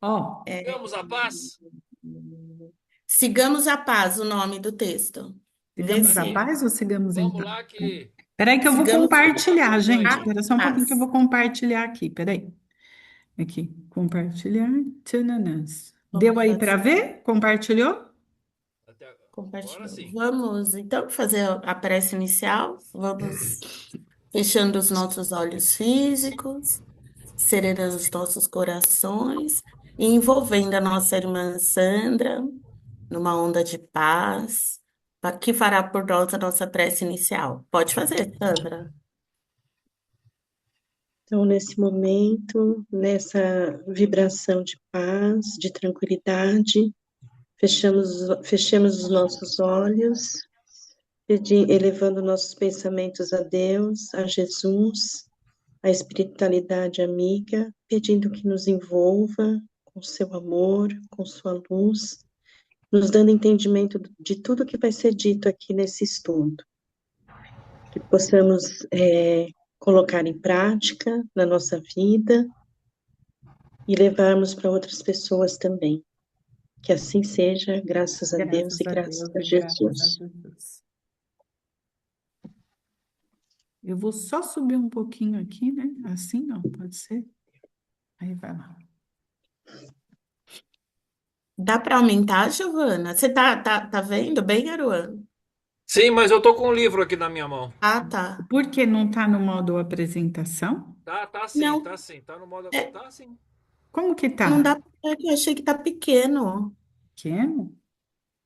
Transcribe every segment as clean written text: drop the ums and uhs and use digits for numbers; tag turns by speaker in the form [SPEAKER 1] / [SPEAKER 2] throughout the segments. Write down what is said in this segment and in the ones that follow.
[SPEAKER 1] Ó,
[SPEAKER 2] Sigamos a paz?
[SPEAKER 3] Sigamos a paz, o nome do texto.
[SPEAKER 1] sigamos a
[SPEAKER 3] VC.
[SPEAKER 1] paz ou sigamos em
[SPEAKER 2] Vamos
[SPEAKER 1] paz?
[SPEAKER 2] lá que
[SPEAKER 1] Peraí que eu vou
[SPEAKER 3] Sigamos
[SPEAKER 1] compartilhar, gente.
[SPEAKER 3] a
[SPEAKER 1] Espera só um pouquinho que eu
[SPEAKER 3] paz.
[SPEAKER 1] vou compartilhar aqui. Peraí. Aqui, compartilhar. Tchananãs. Deu
[SPEAKER 3] Vamos
[SPEAKER 1] aí para
[SPEAKER 3] fazer.
[SPEAKER 1] ver? Compartilhou?
[SPEAKER 2] até agora
[SPEAKER 3] Compartilhou.
[SPEAKER 2] sim.
[SPEAKER 3] Vamos então fazer a prece inicial. Vamos fechando os nossos olhos físicos, serenando os nossos corações e envolvendo a nossa irmã Sandra numa onda de paz, que fará por nós a nossa prece inicial. Pode fazer, Sandra.
[SPEAKER 4] Então, nesse momento, nessa vibração de paz, de tranquilidade, fechemos os nossos olhos, elevando nossos pensamentos a Deus, a Jesus, a espiritualidade amiga, pedindo que nos envolva com seu amor, com sua luz, nos dando entendimento de tudo que vai ser dito aqui nesse estudo, que possamos colocar em prática na nossa vida e levarmos para outras pessoas também. Que assim seja, graças a Deus e
[SPEAKER 1] Graças a
[SPEAKER 4] graças
[SPEAKER 1] Deus
[SPEAKER 4] a
[SPEAKER 1] e graças a
[SPEAKER 4] Jesus.
[SPEAKER 1] Jesus. Eu vou só subir um pouquinho aqui, né? Assim, ó, pode ser? Aí vai lá.
[SPEAKER 3] Dá para aumentar, Giovana? Você tá vendo bem, Aruan?
[SPEAKER 2] Sim, mas eu tô com um livro aqui na minha mão.
[SPEAKER 3] Ah, tá.
[SPEAKER 1] Por que não está no modo apresentação?
[SPEAKER 2] Tá sim,
[SPEAKER 3] Não,
[SPEAKER 2] tá sim. Tá no modo.
[SPEAKER 3] é,
[SPEAKER 2] Tá sim.
[SPEAKER 1] Como que tá?
[SPEAKER 3] não dá. É que eu achei que tá pequeno.
[SPEAKER 1] Pequeno?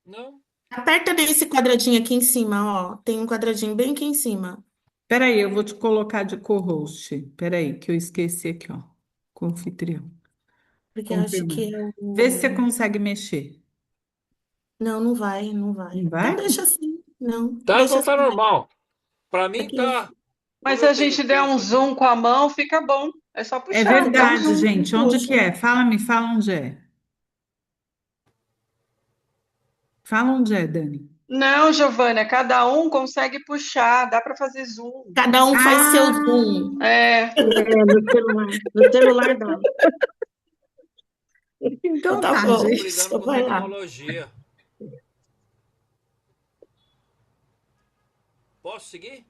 [SPEAKER 2] Não.
[SPEAKER 3] Aperta nesse quadradinho aqui em cima, ó. Tem um quadradinho bem aqui em cima.
[SPEAKER 1] Peraí, eu vou te colocar de co-host. Peraí, que eu esqueci aqui, ó. Co-anfitrião.
[SPEAKER 3] Porque eu acho
[SPEAKER 1] Confirmar.
[SPEAKER 3] que é
[SPEAKER 1] Vê se você
[SPEAKER 3] o.
[SPEAKER 1] consegue mexer.
[SPEAKER 3] Não, não vai, não vai.
[SPEAKER 1] Não
[SPEAKER 3] Então
[SPEAKER 1] vai?
[SPEAKER 3] deixa assim. Não,
[SPEAKER 2] Tá,
[SPEAKER 3] deixa
[SPEAKER 2] então tá
[SPEAKER 3] assim.
[SPEAKER 2] normal. Pra mim
[SPEAKER 3] Aqui, ó.
[SPEAKER 2] tá.
[SPEAKER 5] Mas
[SPEAKER 2] Como
[SPEAKER 5] se
[SPEAKER 2] eu
[SPEAKER 5] a
[SPEAKER 2] tenho
[SPEAKER 5] gente der um
[SPEAKER 2] texto aqui.
[SPEAKER 5] zoom com a mão, fica bom. É só
[SPEAKER 1] É
[SPEAKER 5] puxar.
[SPEAKER 3] Você dá um
[SPEAKER 1] verdade,
[SPEAKER 3] zoom e
[SPEAKER 1] gente. Onde que
[SPEAKER 3] puxa.
[SPEAKER 1] é? Me fala onde é. Fala onde é, Dani.
[SPEAKER 5] Não, Giovânia, cada um consegue puxar, dá para fazer zoom.
[SPEAKER 3] Cada um faz seu
[SPEAKER 1] Ah,
[SPEAKER 3] zoom.
[SPEAKER 5] É,
[SPEAKER 4] No celular dá.
[SPEAKER 3] Então
[SPEAKER 1] então
[SPEAKER 3] tá
[SPEAKER 1] tá,
[SPEAKER 2] Tô
[SPEAKER 3] bom.
[SPEAKER 1] gente.
[SPEAKER 2] brigando
[SPEAKER 3] Então
[SPEAKER 2] com
[SPEAKER 3] vai lá.
[SPEAKER 2] tecnologia. Posso seguir?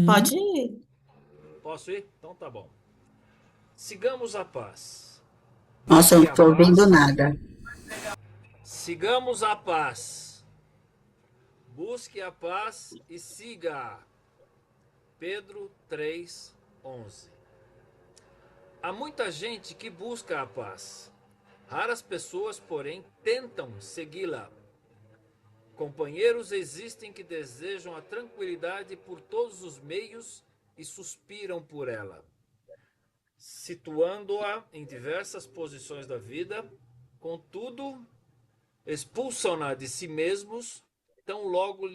[SPEAKER 3] Pode
[SPEAKER 1] Sim.
[SPEAKER 3] ir.
[SPEAKER 2] Posso ir? Então tá bom. Sigamos a paz.
[SPEAKER 6] Nossa, eu
[SPEAKER 2] Busque
[SPEAKER 6] não
[SPEAKER 2] a
[SPEAKER 6] estou ouvindo
[SPEAKER 2] paz.
[SPEAKER 6] nada.
[SPEAKER 2] Sigamos a paz. Busque a paz e siga. Pedro 3:11. Há muita gente que busca a paz. Raras pessoas, porém, tentam segui-la. Companheiros existem que desejam a tranquilidade por todos os meios e suspiram por ela, situando-a em diversas posições da vida, contudo, expulsam-na de si mesmos, tão logo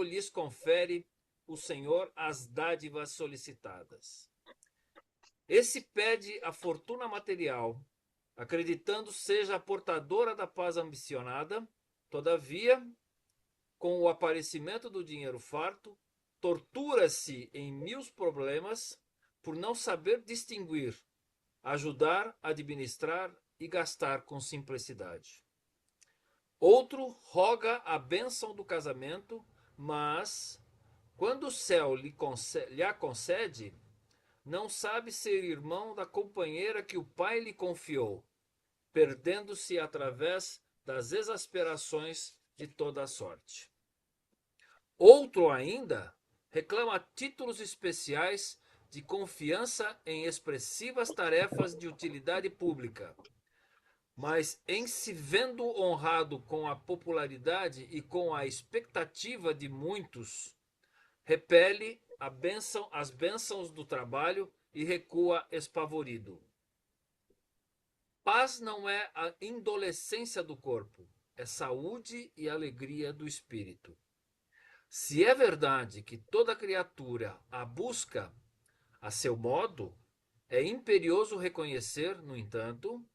[SPEAKER 2] lhes confere o Senhor as dádivas solicitadas. Esse pede a fortuna material, acreditando seja a portadora da paz ambicionada, todavia, com o aparecimento do dinheiro farto, tortura-se em mil problemas por não saber distinguir, ajudar, administrar e gastar com simplicidade. Outro roga a bênção do casamento, mas, quando o céu lhe a concede, não sabe ser irmão da companheira que o pai lhe confiou, perdendo-se através das exasperações de toda a sorte. Outro ainda reclama títulos especiais de confiança em expressivas tarefas de utilidade pública, mas em se vendo honrado com a popularidade e com a expectativa de muitos, repele as bênçãos do trabalho e recua espavorido. Paz não é a indolescência do corpo, é saúde e alegria do espírito. Se é verdade que toda criatura a busca a seu modo, é imperioso reconhecer, no entanto,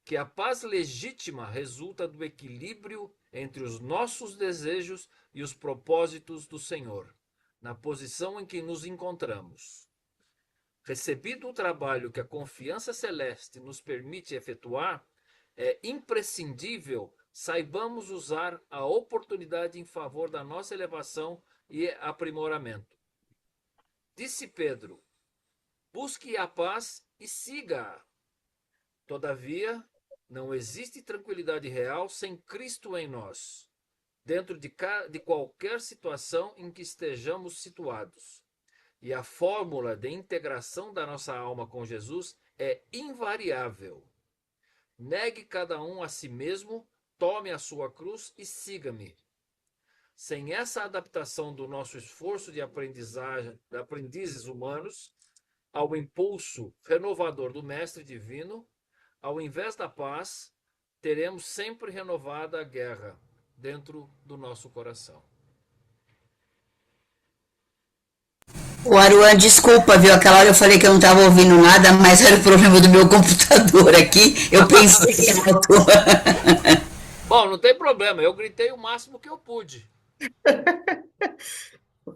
[SPEAKER 2] que a paz legítima resulta do equilíbrio entre os nossos desejos e os propósitos do Senhor, na posição em que nos encontramos. Recebido o trabalho que a confiança celeste nos permite efetuar, é imprescindível saibamos usar a oportunidade em favor da nossa elevação e aprimoramento. Disse Pedro: busque a paz e siga-a. Todavia, não existe tranquilidade real sem Cristo em nós, dentro de qualquer situação em que estejamos situados. E a fórmula de integração da nossa alma com Jesus é invariável. Negue cada um a si mesmo, tome a sua cruz e siga-me. Sem essa adaptação do nosso esforço de aprendizagem, de aprendizes humanos, ao impulso renovador do Mestre Divino, ao invés da paz, teremos sempre renovada a guerra dentro do nosso coração.
[SPEAKER 6] O Aruan, desculpa, viu? Aquela hora eu falei que eu não estava ouvindo nada, mas era o problema do meu computador aqui. Eu pensei que era a tua.
[SPEAKER 2] Bom, não tem problema, eu gritei o máximo que eu pude.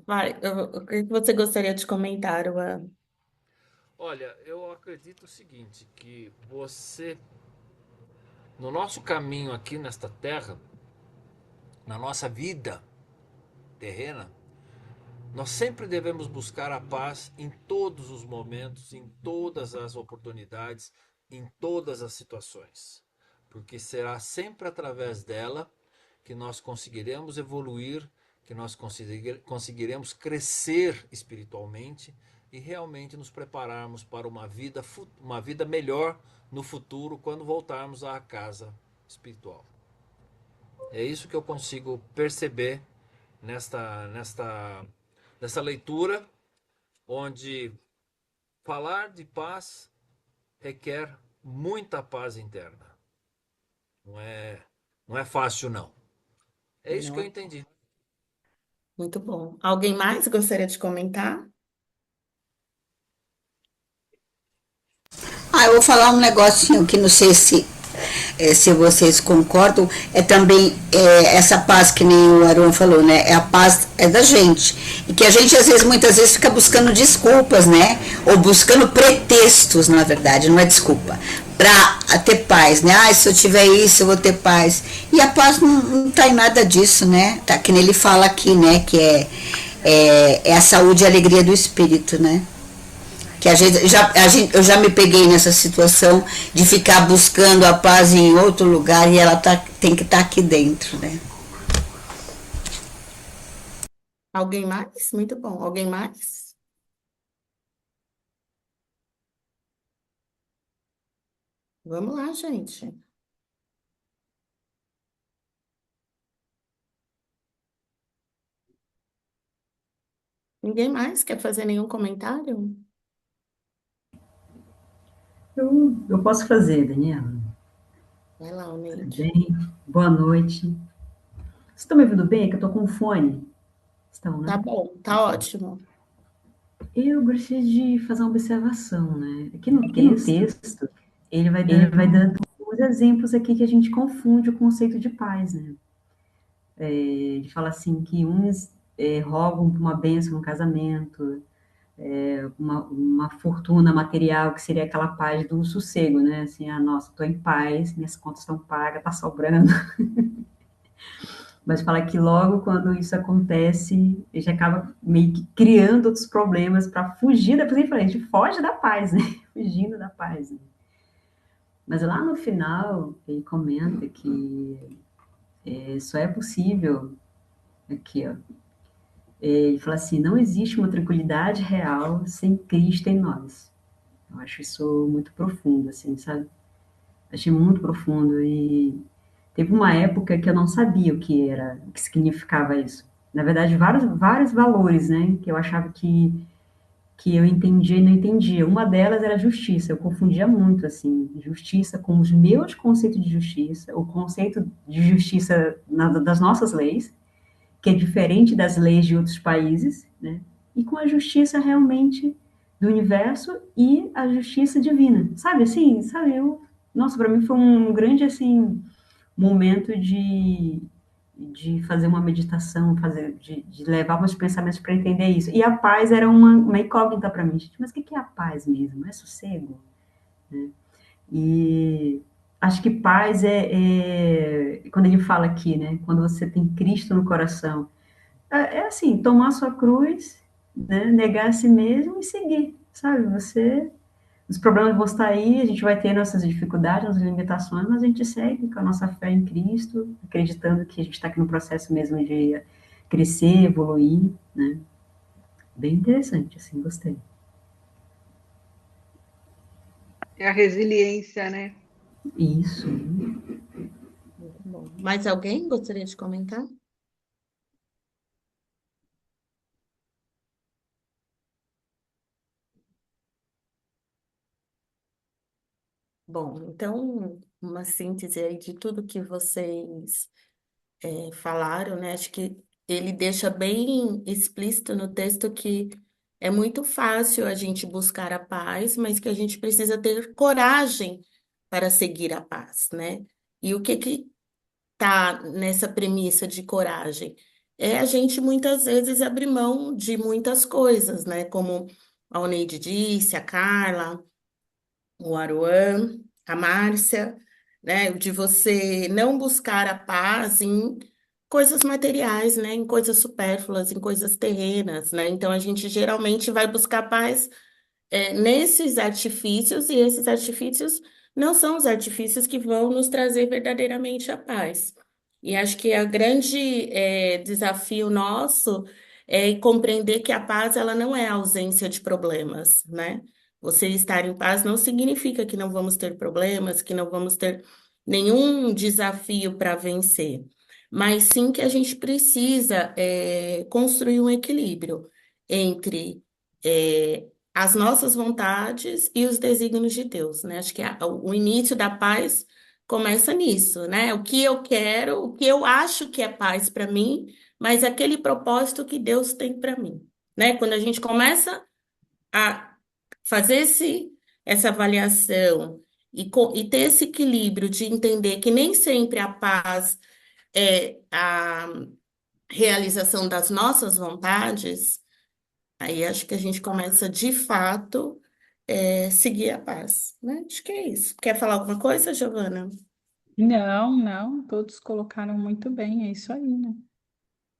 [SPEAKER 3] Vai, o que você gostaria de comentar, Luan?
[SPEAKER 2] Olha, eu acredito o seguinte, que você, no nosso caminho aqui nesta terra, na nossa vida terrena, nós sempre devemos buscar a paz em todos os momentos, em todas as oportunidades, em todas as situações. Porque será sempre através dela que nós conseguiremos evoluir, que nós conseguiremos crescer espiritualmente e realmente nos prepararmos para uma vida melhor no futuro, quando voltarmos à casa espiritual. É isso que eu consigo perceber nesta leitura, onde falar de paz requer muita paz interna. Não é fácil, não. É isso que eu entendi.
[SPEAKER 3] Muito bom. Alguém mais gostaria de comentar?
[SPEAKER 6] Eu vou falar um negocinho que não sei se vocês concordam, é também essa paz que nem o Aron falou, né? A paz é da gente. E que a gente, muitas vezes, fica buscando desculpas, né? Ou buscando pretextos, na verdade, não é desculpa, para ter paz, né? Se eu tiver isso, eu vou ter paz. E a paz não tá em nada disso, né? Tá, que nem ele fala aqui, né? Que é a saúde e a alegria do espírito, né? Que eu já me peguei nessa situação de ficar buscando a paz em outro lugar e ela tem que estar aqui dentro, né?
[SPEAKER 3] Alguém mais? Muito bom. Alguém mais? Vamos lá, gente. Ninguém mais quer fazer nenhum comentário?
[SPEAKER 7] Eu posso fazer, Daniela.
[SPEAKER 3] Vai lá,
[SPEAKER 7] Tudo
[SPEAKER 3] Neide.
[SPEAKER 7] bem? Boa noite. Vocês estão me ouvindo bem? É que eu estou com fone. Estão, né?
[SPEAKER 3] Tá bom, tá ótimo.
[SPEAKER 7] Eu gostaria de fazer uma observação, né? Aqui no texto, ele vai dando alguns exemplos aqui que a gente confunde o conceito de paz, né? Ele fala assim que uns rogam por uma bênção no casamento, uma fortuna material, que seria aquela paz do sossego, né? Assim, nossa, estou em paz, minhas contas estão pagas, está sobrando. Mas fala que logo quando isso acontece, a gente acaba meio que criando outros problemas para fugir da paz. A gente foge da paz, né? Fugindo da paz. Né? Mas lá no final, ele comenta que só é possível, aqui, ó, ele fala assim, não existe uma tranquilidade real sem Cristo em nós. Eu acho isso muito profundo, assim, sabe? Achei muito profundo e teve uma época que eu não sabia o que significava isso. Na verdade, vários valores, né, que eu achava que eu entendia e não entendia. Uma delas era justiça. Eu confundia muito, assim, justiça com os meus conceitos de justiça, o conceito de justiça das nossas leis, que é diferente das leis de outros países, né, e com a justiça realmente do universo e a justiça divina. Sabe, assim, sabe, nossa, para mim foi um grande, assim, momento de de fazer uma meditação, de levar meus pensamentos para entender isso. E a paz era uma incógnita para mim. Gente, mas o que é a paz mesmo? É sossego? Né? E acho que paz quando ele fala aqui, né? Quando você tem Cristo no coração, é assim, tomar sua cruz, né? Negar a si mesmo e seguir, sabe? Os problemas vão estar aí, a gente vai ter nossas dificuldades, nossas limitações, mas a gente segue com a nossa fé em Cristo, acreditando que a gente está aqui no processo mesmo de crescer, evoluir, né? Bem interessante, assim, gostei.
[SPEAKER 5] É a resiliência, né?
[SPEAKER 7] Isso.
[SPEAKER 3] Muito bom. Mais alguém gostaria de comentar? Bom, então, uma síntese aí de tudo que vocês falaram, né? Acho que ele deixa bem explícito no texto que é muito fácil a gente buscar a paz, mas que a gente precisa ter coragem para seguir a paz, né? E o que tá nessa premissa de coragem? É a gente muitas vezes abrir mão de muitas coisas, né? Como a Oneide disse, a Carla, o Aruan, a Márcia, né? De você não buscar a paz em coisas materiais, né? Em coisas supérfluas, em coisas terrenas, né? Então a gente geralmente vai buscar paz nesses artifícios, e esses artifícios não são os artifícios que vão nos trazer verdadeiramente a paz. E acho que a grande desafio nosso é compreender que a paz ela não é a ausência de problemas, né? Você estar em paz não significa que não vamos ter problemas, que não vamos ter nenhum desafio para vencer, mas sim que a gente precisa construir um equilíbrio entre as nossas vontades e os desígnios de Deus, né? Acho que o início da paz começa nisso, né? O que eu quero, o que eu acho que é paz para mim, mas aquele propósito que Deus tem para mim, né? Quando a gente começa a fazer essa avaliação e ter esse equilíbrio de entender que nem sempre a paz é a realização das nossas vontades. Aí acho que a gente começa de fato seguir a paz, né? Acho que é isso. Quer falar alguma coisa, Giovana?
[SPEAKER 1] Não, não, todos colocaram muito bem, é isso aí, né?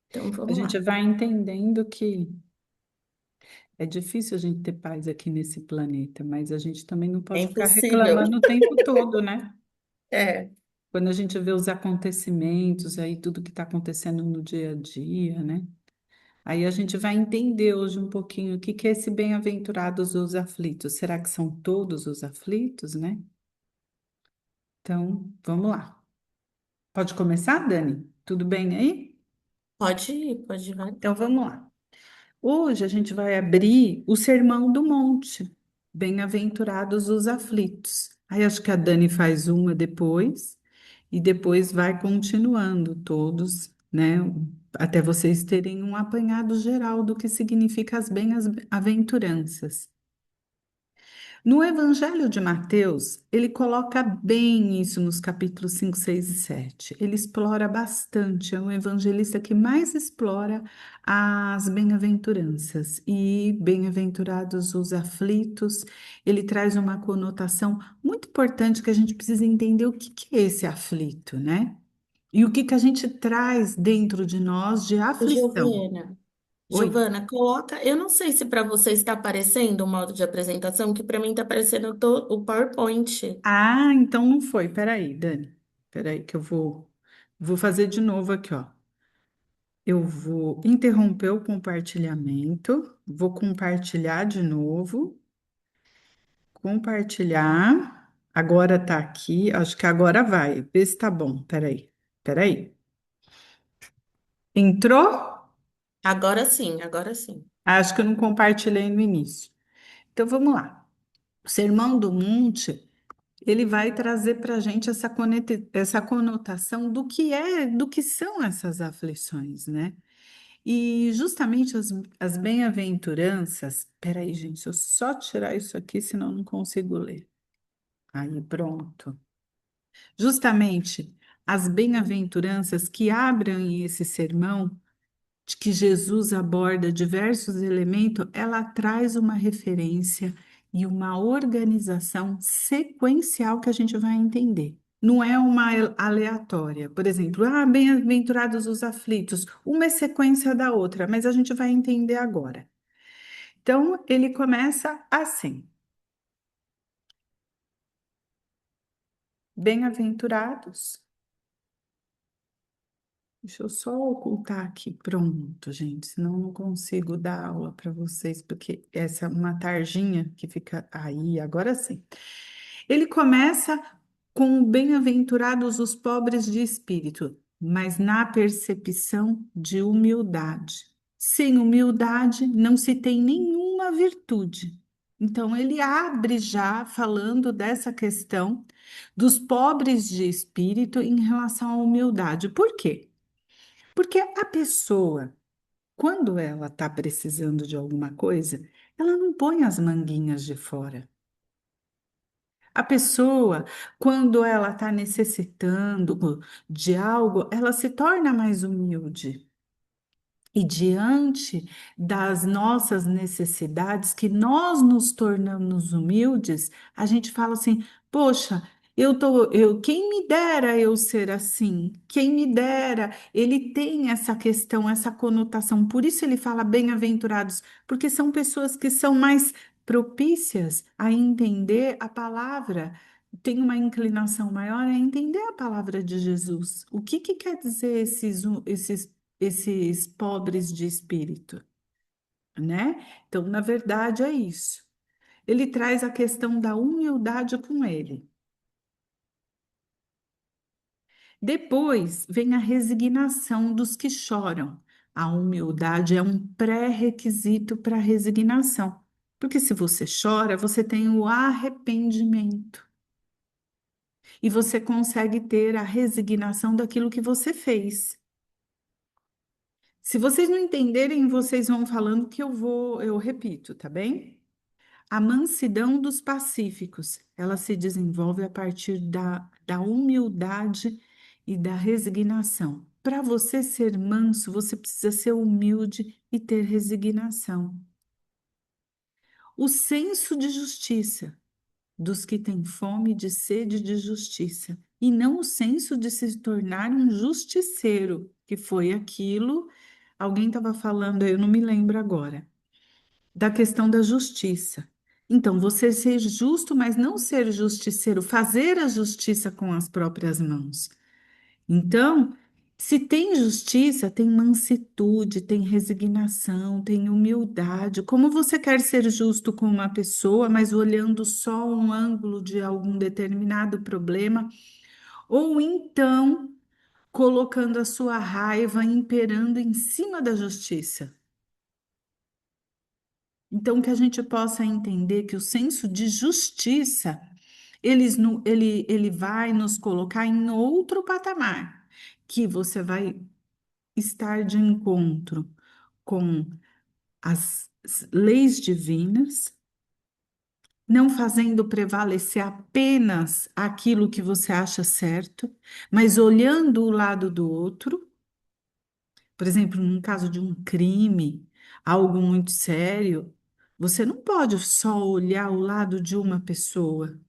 [SPEAKER 3] Então
[SPEAKER 1] A
[SPEAKER 3] vamos
[SPEAKER 1] gente
[SPEAKER 3] lá.
[SPEAKER 1] vai entendendo que é difícil a gente ter paz aqui nesse planeta, mas a gente também não
[SPEAKER 3] É
[SPEAKER 1] pode ficar
[SPEAKER 3] impossível.
[SPEAKER 1] reclamando o tempo todo, né?
[SPEAKER 3] É,
[SPEAKER 1] Quando a gente vê os acontecimentos aí, tudo que está acontecendo no dia a dia, né? Aí a gente vai entender hoje um pouquinho o que que é esse bem-aventurados os aflitos. Será que são todos os aflitos, né? Então, vamos lá. Pode começar, Dani? Tudo bem aí?
[SPEAKER 3] pode ir, vai.
[SPEAKER 1] Então, vamos lá. Hoje a gente vai abrir o Sermão do Monte. Bem-aventurados os aflitos. Aí acho que a Dani faz uma depois e depois vai continuando todos, né? Até vocês terem um apanhado geral do que significa as bem-aventuranças. No Evangelho de Mateus, ele coloca bem isso nos capítulos 5, 6 e 7. Ele explora bastante, é um evangelista que mais explora as bem-aventuranças. E bem-aventurados os aflitos, ele traz uma conotação muito importante que a gente precisa entender o que que é esse aflito, né? E o que que a gente traz dentro de nós de
[SPEAKER 3] Ô,
[SPEAKER 1] aflição.
[SPEAKER 3] Giovana,
[SPEAKER 1] Oi.
[SPEAKER 3] Giovana, coloca. Eu não sei se para você está aparecendo o modo de apresentação, que para mim está aparecendo o PowerPoint.
[SPEAKER 1] Ah, então não foi. Peraí, Dani. Peraí, que vou fazer de novo aqui, ó. Eu vou interromper o compartilhamento, vou compartilhar de novo, compartilhar. Agora tá aqui, acho que agora vai. Vê se tá bom. Peraí, peraí. Entrou?
[SPEAKER 3] Agora sim, agora sim.
[SPEAKER 1] Acho que eu não compartilhei no início. Então vamos lá. O Sermão do Monte. Ele vai trazer para a gente essa conotação do que são essas aflições, né? E justamente as bem-aventuranças. Peraí, gente, se eu só tirar isso aqui, senão eu não consigo ler. Aí, pronto. Justamente as bem-aventuranças que abrem esse sermão, de que Jesus aborda diversos elementos, ela traz uma referência e uma organização sequencial que a gente vai entender. Não é uma aleatória. Por exemplo, bem-aventurados os aflitos. Uma é sequência da outra, mas a gente vai entender agora. Então, ele começa assim: bem-aventurados. Deixa eu só ocultar aqui. Pronto, gente, senão eu não consigo dar aula para vocês, porque essa é uma tarjinha que fica aí, agora sim. Ele começa com bem-aventurados os pobres de espírito, mas na percepção de humildade. Sem humildade não se tem nenhuma virtude. Então, ele abre já falando dessa questão dos pobres de espírito em relação à humildade. Por quê? Porque a pessoa, quando ela está precisando de alguma coisa, ela não põe as manguinhas de fora. A pessoa, quando ela está necessitando de algo, ela se torna mais humilde. E diante das nossas necessidades, que nós nos tornamos humildes, a gente fala assim: poxa, quem me dera eu ser assim? Quem me dera? Ele tem essa questão, essa conotação. Por isso ele fala bem-aventurados, porque são pessoas que são mais propícias a entender a palavra. Tem uma inclinação maior a entender a palavra de Jesus. O que que quer dizer esses pobres de espírito, né? Então, na verdade, é isso. Ele traz a questão da humildade com ele. Depois vem a resignação dos que choram. A humildade é um pré-requisito para a resignação. Porque se você chora, você tem o arrependimento. E você consegue ter a resignação daquilo que você fez. Se vocês não entenderem, vocês vão falando que eu repito, tá bem? A mansidão dos pacíficos, ela se desenvolve a partir da humildade e da resignação. Para você ser manso, você precisa ser humilde e ter resignação. O senso de justiça dos que têm fome de sede de justiça, e não o senso de se tornar um justiceiro, que foi aquilo, alguém estava falando, eu não me lembro agora da questão da justiça. Então, você ser justo, mas não ser justiceiro, fazer a justiça com as próprias mãos. Então, se tem justiça, tem mansitude, tem resignação, tem humildade. Como você quer ser justo com uma pessoa, mas olhando só um ângulo de algum determinado problema, ou então colocando a sua raiva imperando em cima da justiça? Então, que a gente possa entender que o senso de justiça, ele vai nos colocar em outro patamar, que você vai estar de encontro com as leis divinas, não fazendo prevalecer apenas aquilo que você acha certo, mas olhando o lado do outro. Por exemplo, num caso de um crime, algo muito sério, você não pode só olhar o lado de uma pessoa,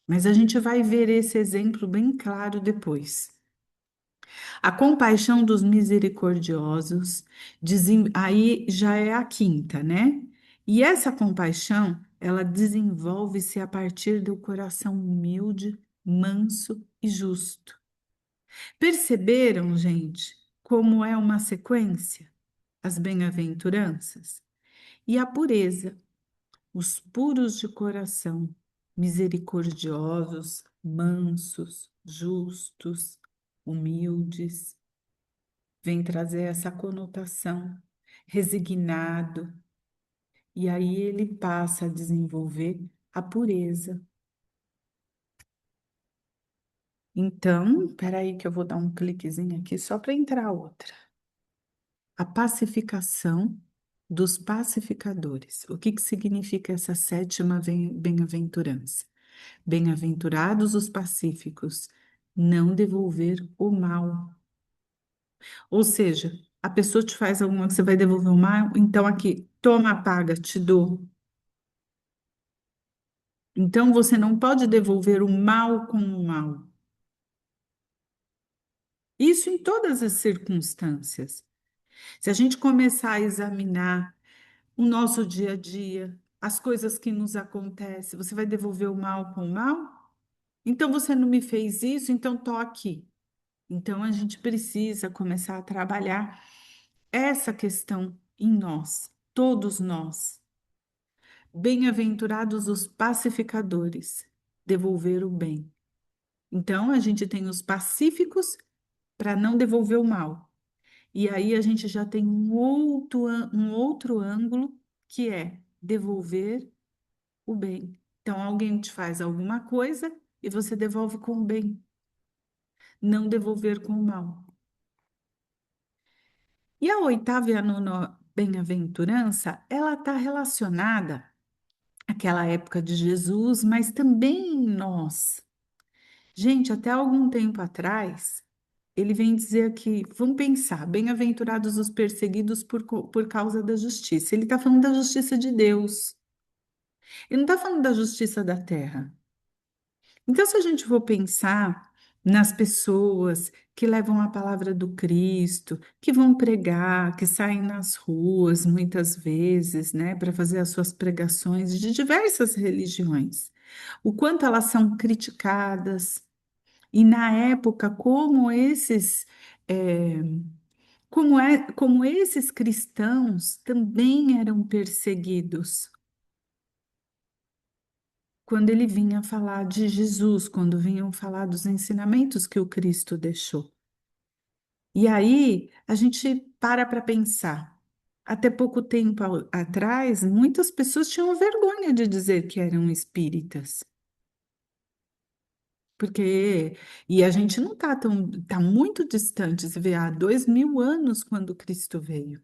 [SPEAKER 1] mas a gente vai ver esse exemplo bem claro depois. A compaixão dos misericordiosos, aí já é a quinta, né? E essa compaixão, ela desenvolve-se a partir do coração humilde, manso e justo. Perceberam, gente, como é uma sequência? As bem-aventuranças e a pureza, os puros de coração, misericordiosos, mansos, justos, humildes, vem trazer essa conotação, resignado, e aí ele passa a desenvolver a pureza. Então, peraí que eu vou dar um cliquezinho aqui só para entrar outra. A pacificação dos pacificadores. O que que significa essa sétima bem-aventurança? Bem-aventurados os pacíficos, não devolver o mal. Ou seja, a pessoa te faz alguma que você vai devolver o mal, então aqui, toma, paga, te dou. Então você não pode devolver o mal com o mal. Isso em todas as circunstâncias. Se a gente começar a examinar o nosso dia a dia, as coisas que nos acontecem, você vai devolver o mal com o mal? Então você não me fez isso, então tô aqui. Então a gente precisa começar a trabalhar essa questão em nós, todos nós. Bem-aventurados os pacificadores, devolver o bem. Então a gente tem os pacíficos para não devolver o mal. E aí a gente já tem um outro ângulo que é devolver o bem. Então alguém te faz alguma coisa e você devolve com o bem, não devolver com o mal. E a oitava e a nona bem-aventurança, ela está relacionada àquela época de Jesus, mas também em nós. Gente, até algum tempo atrás, ele vem dizer aqui, vamos pensar, bem-aventurados os perseguidos por causa da justiça. Ele está falando da justiça de Deus. Ele não está falando da justiça da terra. Então, se a gente for pensar nas pessoas que levam a palavra do Cristo, que vão pregar, que saem nas ruas muitas vezes, né, para fazer as suas pregações de diversas religiões, o quanto elas são criticadas, e na época, como esses cristãos também eram perseguidos quando ele vinha falar de Jesus, quando vinham falar dos ensinamentos que o Cristo deixou. E aí a gente para pensar. Até pouco tempo atrás, muitas pessoas tinham vergonha de dizer que eram espíritas. Porque, e a gente não tá muito distante, você vê, há 2000 anos quando Cristo veio.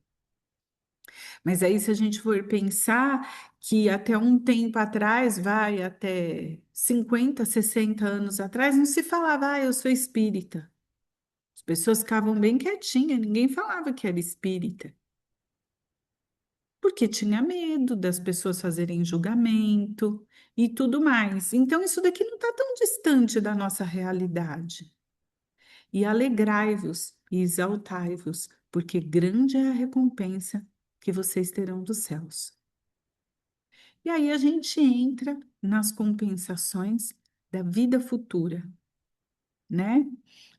[SPEAKER 1] Mas aí, se a gente for pensar que até um tempo atrás, vai até 50, 60 anos atrás, não se falava, eu sou espírita. As pessoas ficavam bem quietinhas, ninguém falava que era espírita. Porque tinha medo das pessoas fazerem julgamento e tudo mais. Então, isso daqui não está tão distante da nossa realidade. E alegrai-vos e exaltai-vos, porque grande é a recompensa que vocês terão dos céus. E aí a gente entra nas compensações da vida futura, né?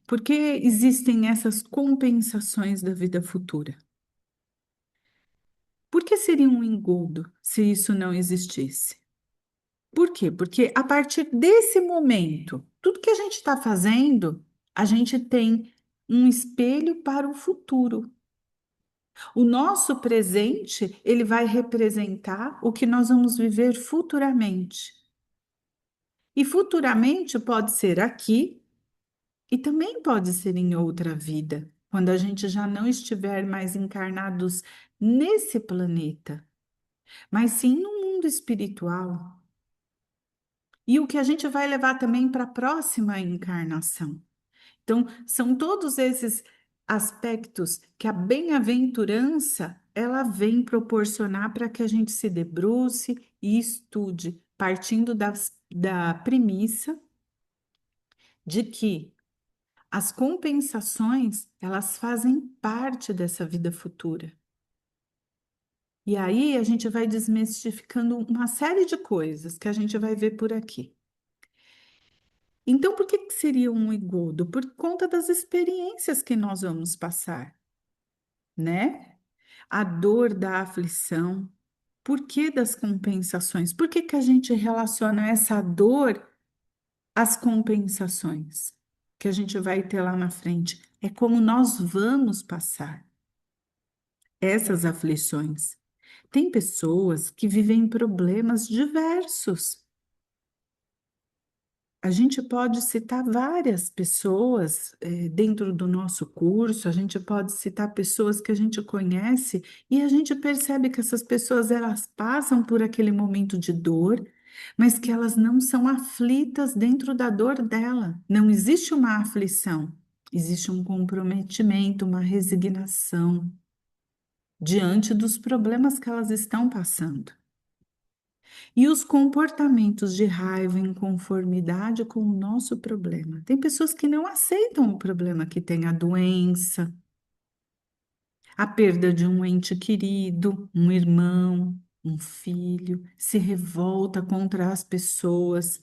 [SPEAKER 1] Porque existem essas compensações da vida futura. Por que seria um engodo se isso não existisse? Por quê? Porque a partir desse momento, tudo que a gente está fazendo, a gente tem um espelho para o futuro. O nosso presente, ele vai representar o que nós vamos viver futuramente. E futuramente pode ser aqui e também pode ser em outra vida, quando a gente já não estiver mais encarnados nesse planeta, mas sim no mundo espiritual. E o que a gente vai levar também para a próxima encarnação. Então, são todos esses aspectos que a bem-aventurança ela vem proporcionar para que a gente se debruce e estude, partindo da premissa de que as compensações elas fazem parte dessa vida futura. E aí a gente vai desmistificando uma série de coisas que a gente vai ver por aqui. Então, por que seria um engodo? Por conta das experiências que nós vamos passar, né? A dor da aflição. Por que das compensações? Por que a gente relaciona essa dor às compensações que a gente vai ter lá na frente? É como nós vamos passar essas aflições. Tem pessoas que vivem problemas diversos. A gente pode citar várias pessoas dentro do nosso curso, a gente pode citar pessoas que a gente conhece e a gente percebe que essas pessoas elas passam por aquele momento de dor, mas que elas não são aflitas dentro da dor dela. Não existe uma aflição, existe um comprometimento, uma resignação diante dos problemas que elas estão passando. E os comportamentos de raiva em conformidade com o nosso problema. Tem pessoas que não aceitam o problema que tem a doença, a perda de um ente querido, um irmão, um filho, se revolta contra as pessoas.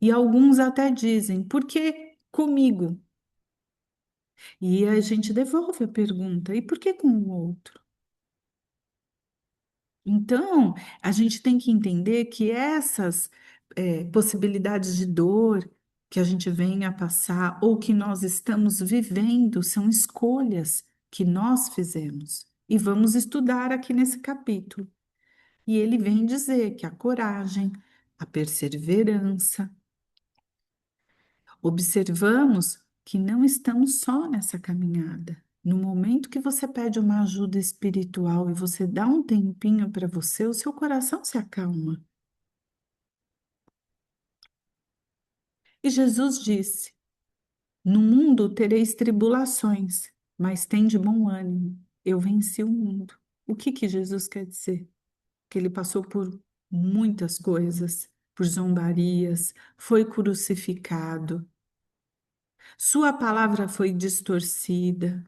[SPEAKER 1] E alguns até dizem, por que comigo? E a gente devolve a pergunta, e por que com o outro? Então, a gente tem que entender que essas possibilidades de dor que a gente vem a passar ou que nós estamos vivendo são escolhas que nós fizemos. E vamos estudar aqui nesse capítulo. E ele vem dizer que a coragem, a perseverança, observamos que não estamos só nessa caminhada. No momento que você pede uma ajuda espiritual e você dá um tempinho para você, o seu coração se acalma. E Jesus disse: No mundo tereis tribulações, mas tende bom ânimo. Eu venci o mundo. O que que Jesus quer dizer? Que ele passou por muitas coisas, por zombarias, foi crucificado, sua palavra foi distorcida.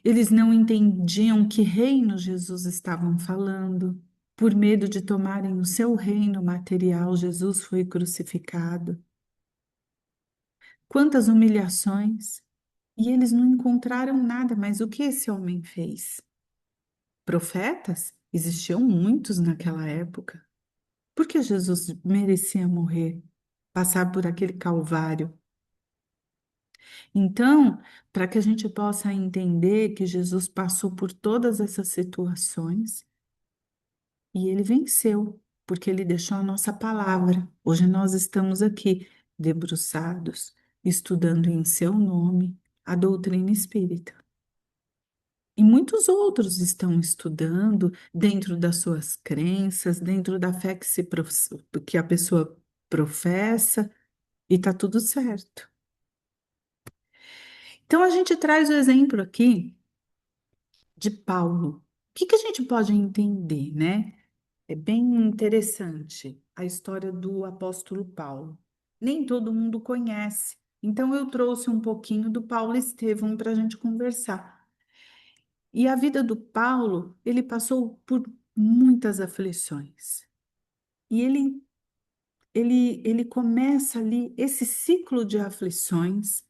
[SPEAKER 1] Eles não entendiam que reino Jesus estavam falando. Por medo de tomarem o seu reino material, Jesus foi crucificado. Quantas humilhações! E eles não encontraram nada, mas o que esse homem fez? Profetas? Existiam muitos naquela época. Por que Jesus merecia morrer, passar por aquele calvário? Então, para que a gente possa entender que Jesus passou por todas essas situações e ele venceu, porque ele deixou a nossa palavra. Hoje nós estamos aqui debruçados, estudando em seu nome a doutrina espírita. E muitos outros estão estudando dentro das suas crenças, dentro da fé que a pessoa professa, e está tudo certo. Então a gente traz o exemplo aqui de Paulo. O que que a gente pode entender, né? É bem interessante a história do apóstolo Paulo. Nem todo mundo conhece. Então eu trouxe um pouquinho do Paulo Estevão para a gente conversar. E a vida do Paulo, ele passou por muitas aflições. E ele começa ali esse ciclo de aflições,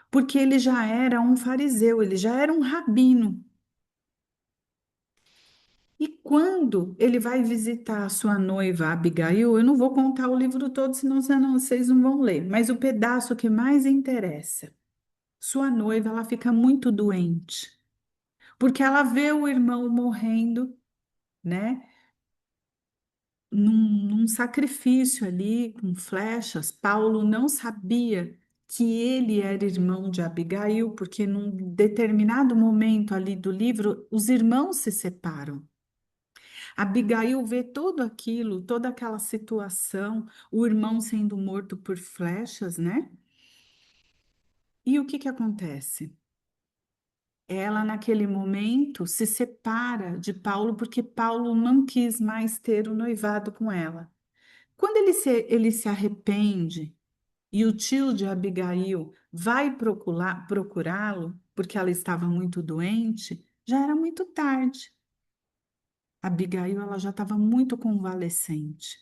[SPEAKER 1] porque ele já era um fariseu, ele já era um rabino. E quando ele vai visitar a sua noiva Abigail, eu não vou contar o livro todo, senão vocês não vão ler, mas o pedaço que mais interessa. Sua noiva, ela fica muito doente, porque ela vê o irmão morrendo, né? Num sacrifício ali, com flechas. Paulo não sabia que ele era irmão de Abigail, porque num determinado momento ali do livro, os irmãos se separam. Abigail vê tudo aquilo, toda aquela situação, o irmão sendo morto por flechas, né? E o que que acontece? Ela, naquele momento, se separa de Paulo porque Paulo não quis mais ter o noivado com ela. Quando ele se arrepende e o tio de Abigail vai procurá-lo, porque ela estava muito doente, já era muito tarde. Abigail, ela já estava muito convalescente.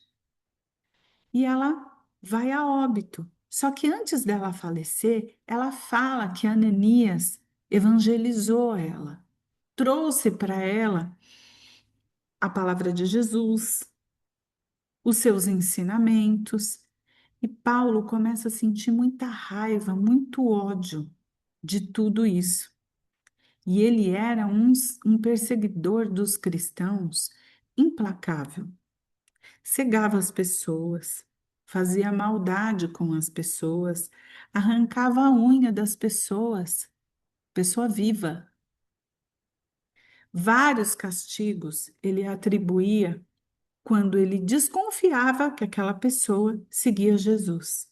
[SPEAKER 1] E ela vai a óbito. Só que antes dela falecer, ela fala que Ananias evangelizou ela, trouxe para ela a palavra de Jesus, os seus ensinamentos. E Paulo começa a sentir muita raiva, muito ódio de tudo isso. E ele era um perseguidor dos cristãos implacável. Cegava as pessoas, fazia maldade com as pessoas, arrancava a unha das pessoas, pessoa viva. Vários castigos ele atribuía quando ele desconfiava que aquela pessoa seguia Jesus.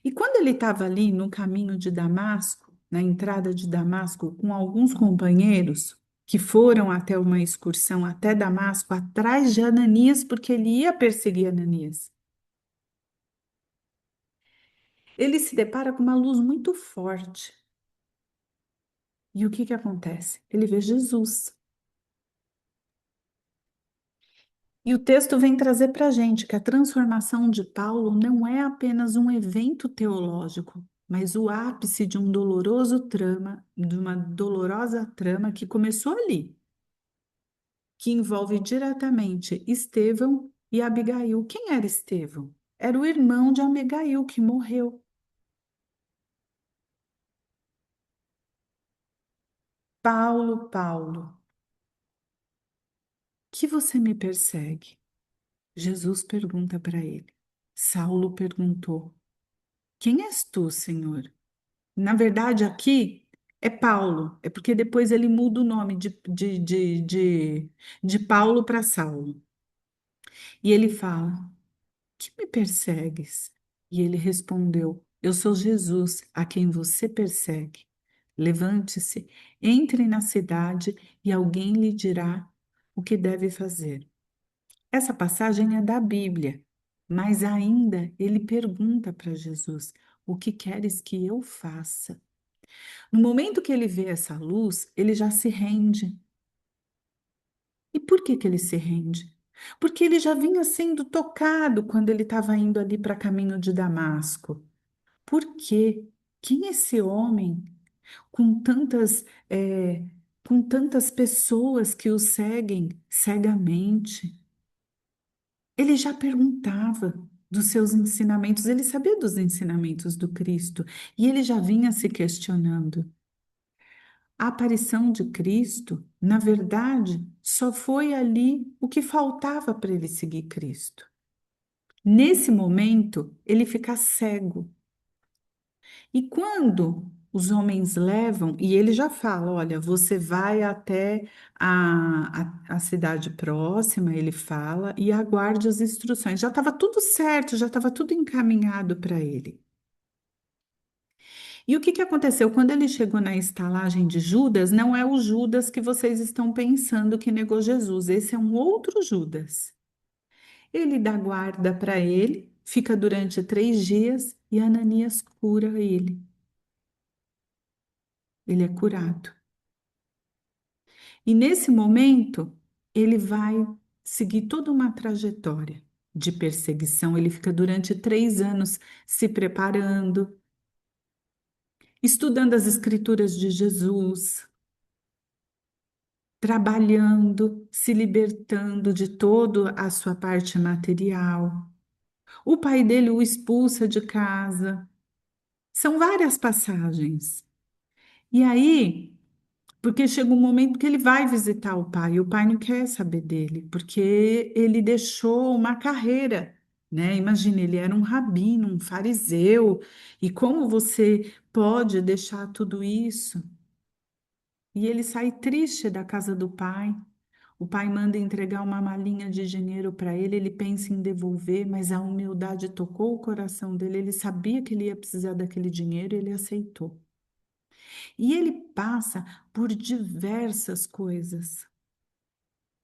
[SPEAKER 1] E quando ele estava ali no caminho de Damasco, na entrada de Damasco, com alguns companheiros que foram até uma excursão até Damasco, atrás de Ananias, porque ele ia perseguir Ananias, ele se depara com uma luz muito forte. E o que que acontece? Ele vê Jesus. E o texto vem trazer para a gente que a transformação de Paulo não é apenas um evento teológico, mas o ápice de um doloroso trama, de uma dolorosa trama que começou ali, que envolve diretamente Estevão e Abigail. Quem era Estevão? Era o irmão de Abigail que morreu. Paulo, Paulo, que você me persegue? Jesus pergunta para ele. Saulo perguntou: Quem és tu, Senhor? Na verdade, aqui é Paulo, é porque depois ele muda o nome de Paulo para Saulo. E ele fala: Que me persegues? E ele respondeu: Eu sou Jesus, a quem você persegue. Levante-se, entre na cidade e alguém lhe dirá o que deve fazer. Essa passagem é da Bíblia, mas ainda ele pergunta para Jesus: O que queres que eu faça? No momento que ele vê essa luz, ele já se rende. E por que que ele se rende? Porque ele já vinha sendo tocado quando ele estava indo ali para caminho de Damasco. Por quê? Quem é esse homem com com tantas pessoas que o seguem cegamente? Ele já perguntava dos seus ensinamentos, ele sabia dos ensinamentos do Cristo e ele já vinha se questionando. A aparição de Cristo, na verdade, só foi ali o que faltava para ele seguir Cristo. Nesse momento, ele fica cego. E quando os homens levam, e ele já fala: Olha, você vai até a cidade próxima, ele fala, e aguarde as instruções. Já estava tudo certo, já estava tudo encaminhado para ele. E o que que aconteceu? Quando ele chegou na estalagem de Judas, não é o Judas que vocês estão pensando que negou Jesus, esse é um outro Judas. Ele dá guarda para ele, fica durante 3 dias e Ananias cura ele. Ele é curado. E nesse momento, ele vai seguir toda uma trajetória de perseguição. Ele fica durante 3 anos se preparando, estudando as Escrituras de Jesus, trabalhando, se libertando de toda a sua parte material. O pai dele o expulsa de casa. São várias passagens. E aí, porque chega um momento que ele vai visitar o pai, e o pai não quer saber dele, porque ele deixou uma carreira, né? Imagina, ele era um rabino, um fariseu, e como você pode deixar tudo isso? E ele sai triste da casa do pai. O pai manda entregar uma malinha de dinheiro para ele, ele pensa em devolver, mas a humildade tocou o coração dele, ele sabia que ele ia precisar daquele dinheiro e ele aceitou. E ele passa por diversas coisas.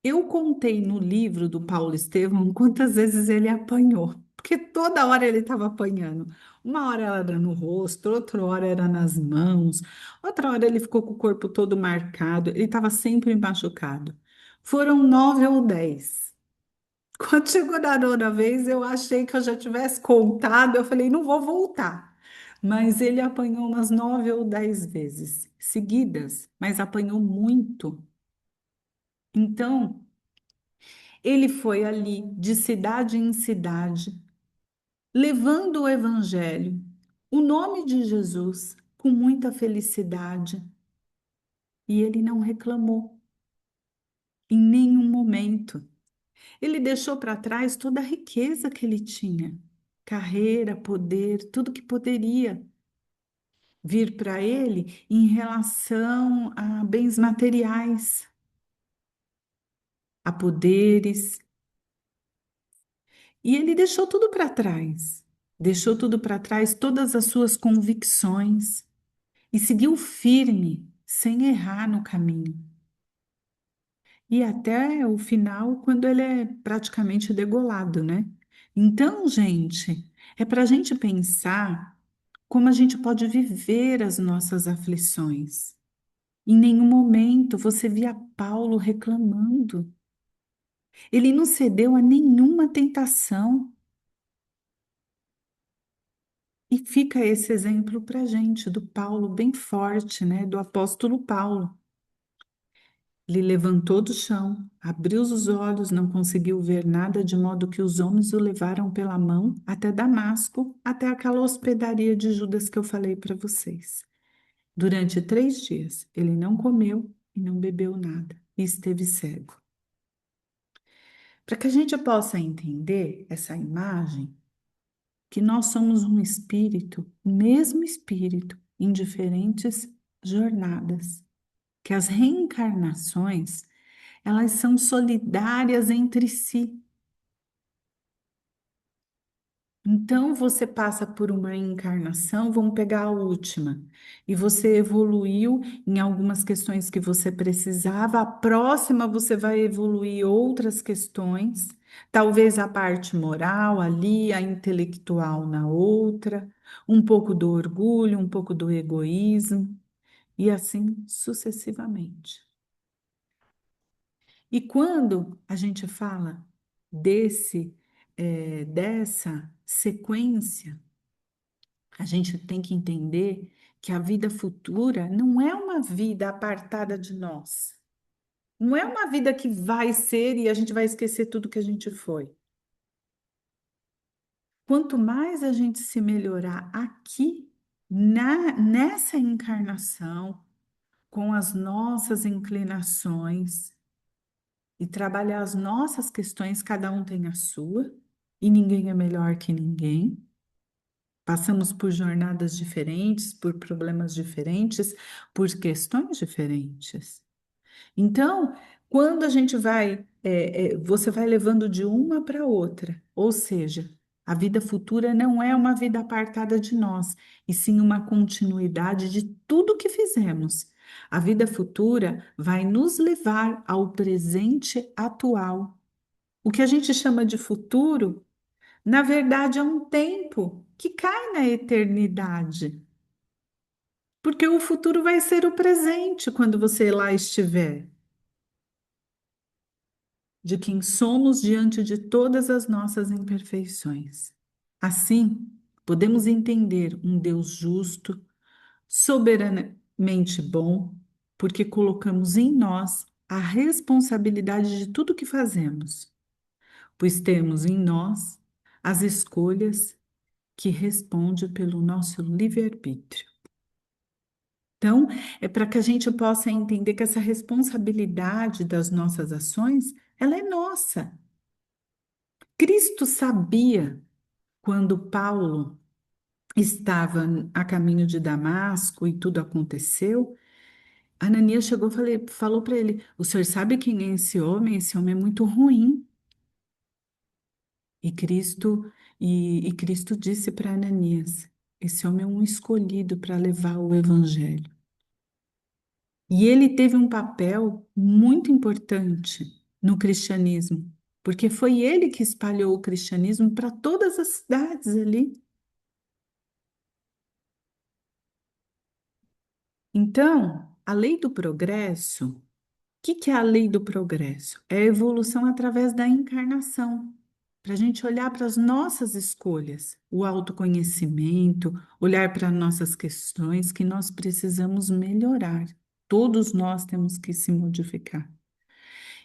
[SPEAKER 1] Eu contei no livro do Paulo Estevam quantas vezes ele apanhou, porque toda hora ele estava apanhando. Uma hora era no rosto, outra hora era nas mãos, outra hora ele ficou com o corpo todo marcado, ele estava sempre machucado. Foram 9 ou 10. Quando chegou na nona vez, eu achei que eu já tivesse contado, eu falei, não vou voltar. Mas ele apanhou umas 9 ou 10 vezes seguidas, mas apanhou muito. Então, ele foi ali de cidade em cidade, levando o evangelho, o nome de Jesus, com muita felicidade. E ele não reclamou em nenhum momento. Ele deixou para trás toda a riqueza que ele tinha, carreira, poder, tudo que poderia vir para ele em relação a bens materiais, a poderes. E ele deixou tudo para trás. Deixou tudo para trás, todas as suas convicções, e seguiu firme, sem errar no caminho. E até o final, quando ele é praticamente degolado, né? Então, gente, é para a gente pensar como a gente pode viver as nossas aflições. Em nenhum momento você via Paulo reclamando. Ele não cedeu a nenhuma tentação. E fica esse exemplo para a gente, do Paulo, bem forte, né? Do apóstolo Paulo. Ele levantou do chão, abriu os olhos, não conseguiu ver nada, de modo que os homens o levaram pela mão até Damasco, até aquela hospedaria de Judas que eu falei para vocês. Durante 3 dias, ele não comeu e não bebeu nada, e esteve cego. Para que a gente possa entender essa imagem, que nós somos um espírito, o mesmo espírito, em diferentes jornadas, que as reencarnações, elas são solidárias entre si. Então, você passa por uma encarnação, vamos pegar a última, e você evoluiu em algumas questões que você precisava, a próxima você vai evoluir outras questões, talvez a parte moral ali, a intelectual na outra, um pouco do orgulho, um pouco do egoísmo, e assim sucessivamente. E quando a gente fala dessa sequência, a gente tem que entender que a vida futura não é uma vida apartada de nós. Não é uma vida que vai ser e a gente vai esquecer tudo que a gente foi. Quanto mais a gente se melhorar aqui, nessa encarnação, com as nossas inclinações, e trabalhar as nossas questões, cada um tem a sua, e ninguém é melhor que ninguém. Passamos por jornadas diferentes, por problemas diferentes, por questões diferentes. Então, quando a gente você vai levando de uma para outra, ou seja, a vida futura não é uma vida apartada de nós, e sim uma continuidade de tudo que fizemos. A vida futura vai nos levar ao presente atual. O que a gente chama de futuro, na verdade, é um tempo que cai na eternidade, porque o futuro vai ser o presente quando você lá estiver. De quem somos diante de todas as nossas imperfeições. Assim, podemos entender um Deus justo, soberanamente bom, porque colocamos em nós a responsabilidade de tudo que fazemos, pois temos em nós as escolhas que respondem pelo nosso livre-arbítrio. Então, é para que a gente possa entender que essa responsabilidade das nossas ações, ela é nossa. Cristo sabia, quando Paulo estava a caminho de Damasco e tudo aconteceu, Ananias chegou e falou para ele: O senhor sabe quem é esse homem? Esse homem é muito ruim. E Cristo disse para Ananias: Esse homem é um escolhido para levar o evangelho. E ele teve um papel muito importante no cristianismo, porque foi ele que espalhou o cristianismo para todas as cidades ali. Então, a lei do progresso, o que é a lei do progresso? É a evolução através da encarnação, para a gente olhar para as nossas escolhas, o autoconhecimento, olhar para nossas questões que nós precisamos melhorar. Todos nós temos que se modificar.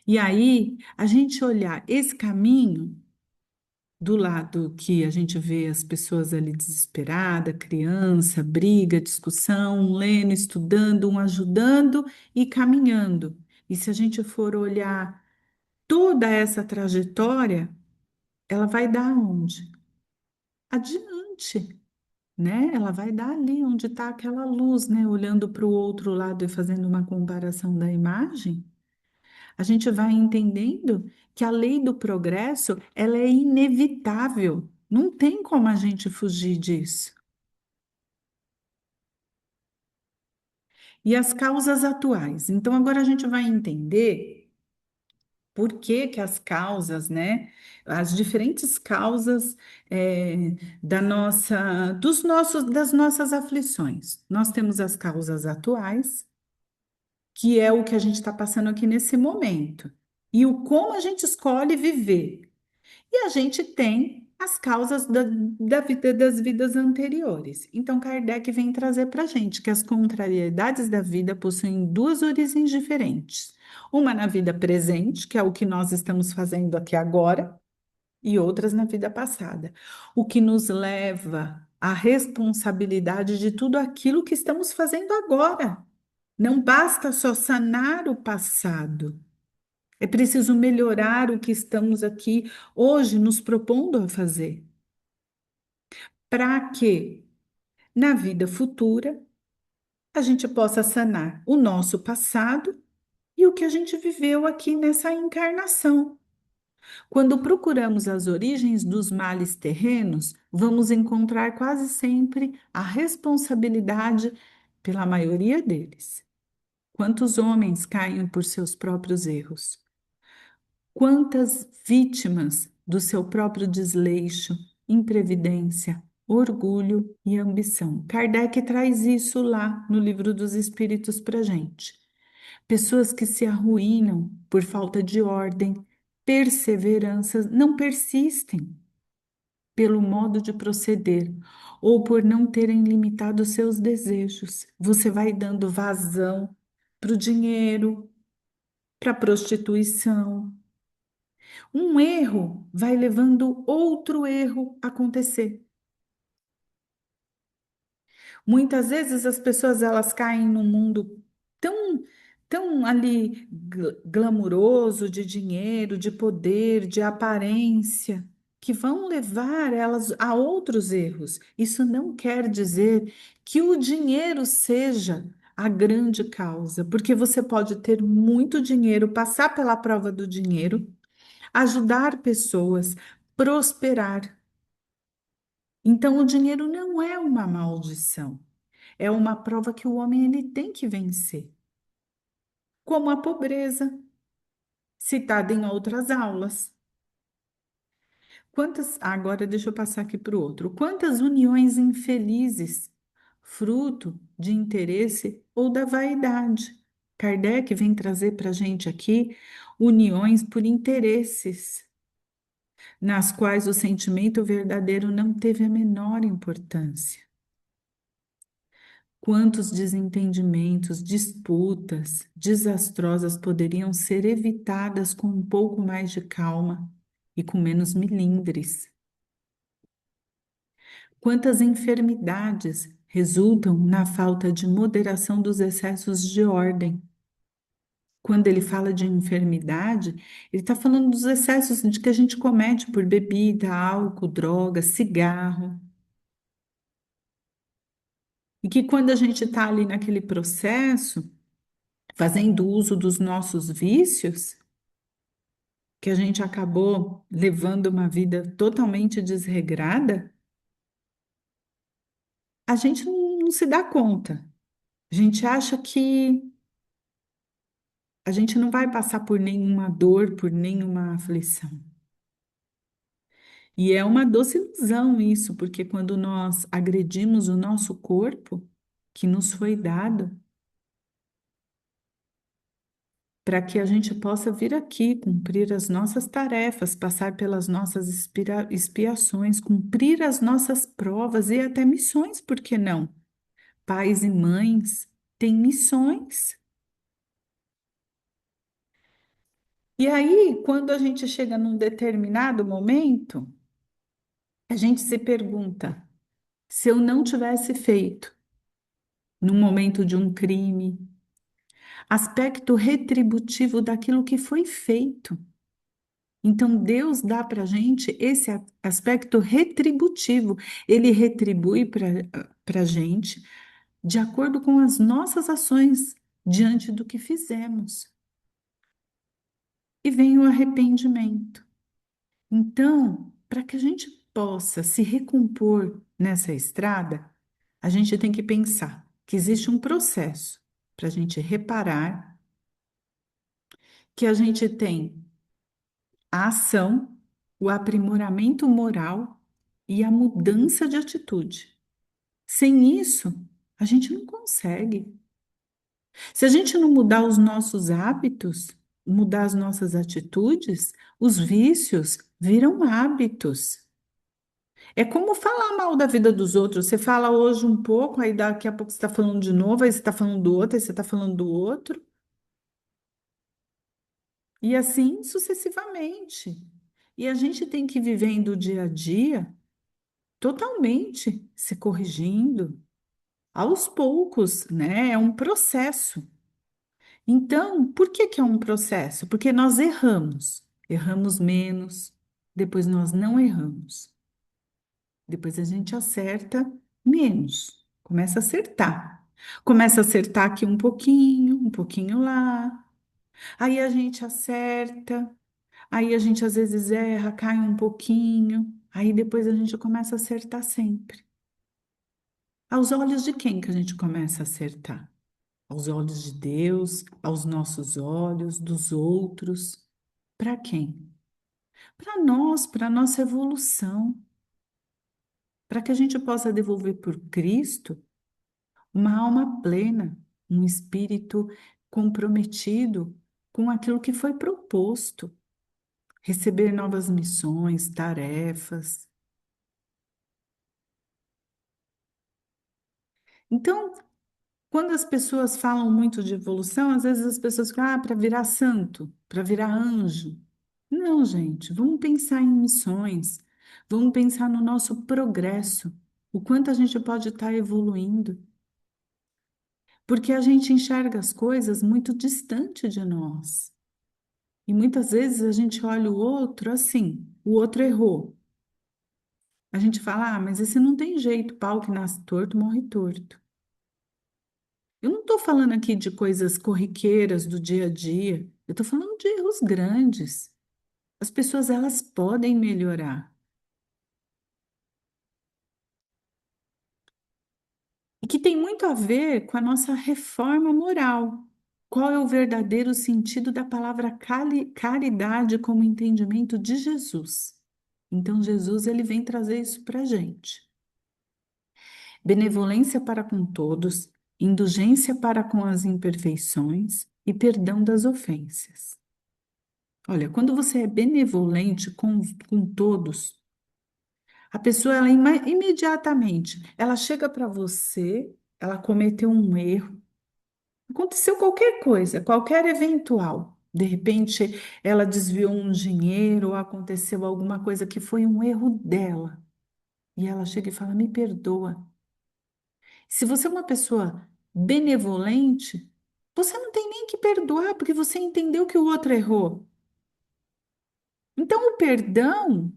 [SPEAKER 1] E aí, a gente olhar esse caminho do lado que a gente vê as pessoas ali desesperadas, criança, briga, discussão, um lendo, estudando, um ajudando e caminhando. E se a gente for olhar toda essa trajetória, ela vai dar onde? Adiante, né? Ela vai dar ali onde está aquela luz, né? Olhando para o outro lado e fazendo uma comparação da imagem, a gente vai entendendo que a lei do progresso, ela é inevitável. Não tem como a gente fugir disso. E as causas atuais. Então, agora a gente vai entender por que que as causas, né? As diferentes causas das nossas aflições. Nós temos as causas atuais, que é o que a gente está passando aqui nesse momento, e o como a gente escolhe viver. E a gente tem as causas da vida das vidas anteriores. Então, Kardec vem trazer para a gente que as contrariedades da vida possuem duas origens diferentes. Uma na vida presente, que é o que nós estamos fazendo aqui agora, e outras na vida passada. O que nos leva à responsabilidade de tudo aquilo que estamos fazendo agora. Não basta só sanar o passado. É preciso melhorar o que estamos aqui hoje nos propondo a fazer, para que na vida futura a gente possa sanar o nosso passado e o que a gente viveu aqui nessa encarnação. Quando procuramos as origens dos males terrenos, vamos encontrar quase sempre a responsabilidade pela maioria deles. Quantos homens caem por seus próprios erros? Quantas vítimas do seu próprio desleixo, imprevidência, orgulho e ambição? Kardec traz isso lá no Livro dos Espíritos para gente. Pessoas que se arruinam por falta de ordem, perseverança, não persistem pelo modo de proceder ou por não terem limitado seus desejos. Você vai dando vazão para o dinheiro, para a prostituição. Um erro vai levando outro erro a acontecer. Muitas vezes as pessoas elas caem num mundo tão tão ali glamuroso de dinheiro, de poder, de aparência, que vão levar elas a outros erros. Isso não quer dizer que o dinheiro seja a grande causa, porque você pode ter muito dinheiro, passar pela prova do dinheiro, ajudar pessoas, prosperar. Então, o dinheiro não é uma maldição, é uma prova que o homem ele tem que vencer, como a pobreza, citada em outras aulas. Agora deixa eu passar aqui para o outro. Quantas uniões infelizes, fruto de interesse ou da vaidade? Kardec vem trazer para a gente aqui uniões por interesses, nas quais o sentimento verdadeiro não teve a menor importância. Quantos desentendimentos, disputas desastrosas poderiam ser evitadas com um pouco mais de calma e com menos milindres? Quantas enfermidades resultam na falta de moderação dos excessos de ordem? Quando ele fala de enfermidade, ele está falando dos excessos de que a gente comete por bebida, álcool, droga, cigarro. E que quando a gente está ali naquele processo, fazendo uso dos nossos vícios, que a gente acabou levando uma vida totalmente desregrada, a gente não se dá conta. A gente acha que a gente não vai passar por nenhuma dor, por nenhuma aflição. E é uma doce ilusão isso, porque quando nós agredimos o nosso corpo, que nos foi dado, para que a gente possa vir aqui cumprir as nossas tarefas, passar pelas nossas expiações, cumprir as nossas provas e até missões, por que não? Pais e mães têm missões. E aí, quando a gente chega num determinado momento, a gente se pergunta: se eu não tivesse feito, no momento de um crime, aspecto retributivo daquilo que foi feito. Então, Deus dá para a gente esse aspecto retributivo. Ele retribui para a gente de acordo com as nossas ações diante do que fizemos. e vem o arrependimento. Então, para que a gente possa se recompor nessa estrada, a gente tem que pensar que existe um processo para a gente reparar, que a gente tem a ação, o aprimoramento moral e a mudança de atitude. Sem isso, a gente não consegue. Se a gente não mudar os nossos hábitos, mudar as nossas atitudes, os vícios viram hábitos. É como falar mal da vida dos outros. Você fala hoje um pouco, aí daqui a pouco você está falando de novo, aí você está falando do outro, aí você está falando do outro. E assim sucessivamente. E a gente tem que ir vivendo o dia a dia totalmente se corrigindo, aos poucos, né? É um processo. Então, por que que é um processo? Porque nós erramos. Erramos menos, depois nós não erramos. Depois a gente acerta menos. Começa a acertar. Começa a acertar aqui um pouquinho lá. Aí a gente acerta. Aí a gente às vezes erra, cai um pouquinho. Aí depois a gente começa a acertar sempre. Aos olhos de quem que a gente começa a acertar? Aos olhos de Deus, aos nossos olhos, dos outros. Para quem? Para nós, para a nossa evolução. Para que a gente possa devolver por Cristo uma alma plena, um espírito comprometido com aquilo que foi proposto, receber novas missões, tarefas. Então, quando as pessoas falam muito de evolução, às vezes as pessoas ficam, para virar santo, para virar anjo. Não, gente, vamos pensar em missões, vamos pensar no nosso progresso, o quanto a gente pode estar evoluindo. Porque a gente enxerga as coisas muito distante de nós. E muitas vezes a gente olha o outro assim, o outro errou. A gente fala, mas esse não tem jeito, pau que nasce torto, morre torto. Eu não estou falando aqui de coisas corriqueiras do dia a dia, eu estou falando de erros grandes. As pessoas, elas podem melhorar. E que tem muito a ver com a nossa reforma moral. Qual é o verdadeiro sentido da palavra caridade como entendimento de Jesus? Então, Jesus ele vem trazer isso para a gente. Benevolência para com todos, indulgência para com as imperfeições e perdão das ofensas. Olha, quando você é benevolente com todos, a pessoa, ela imediatamente, ela chega para você, ela cometeu um erro, aconteceu qualquer coisa, qualquer eventual. De repente, ela desviou um dinheiro, ou aconteceu alguma coisa que foi um erro dela. E ela chega e fala: Me perdoa. Se você é uma pessoa benevolente, você não tem nem que perdoar, porque você entendeu que o outro errou. Então, o perdão,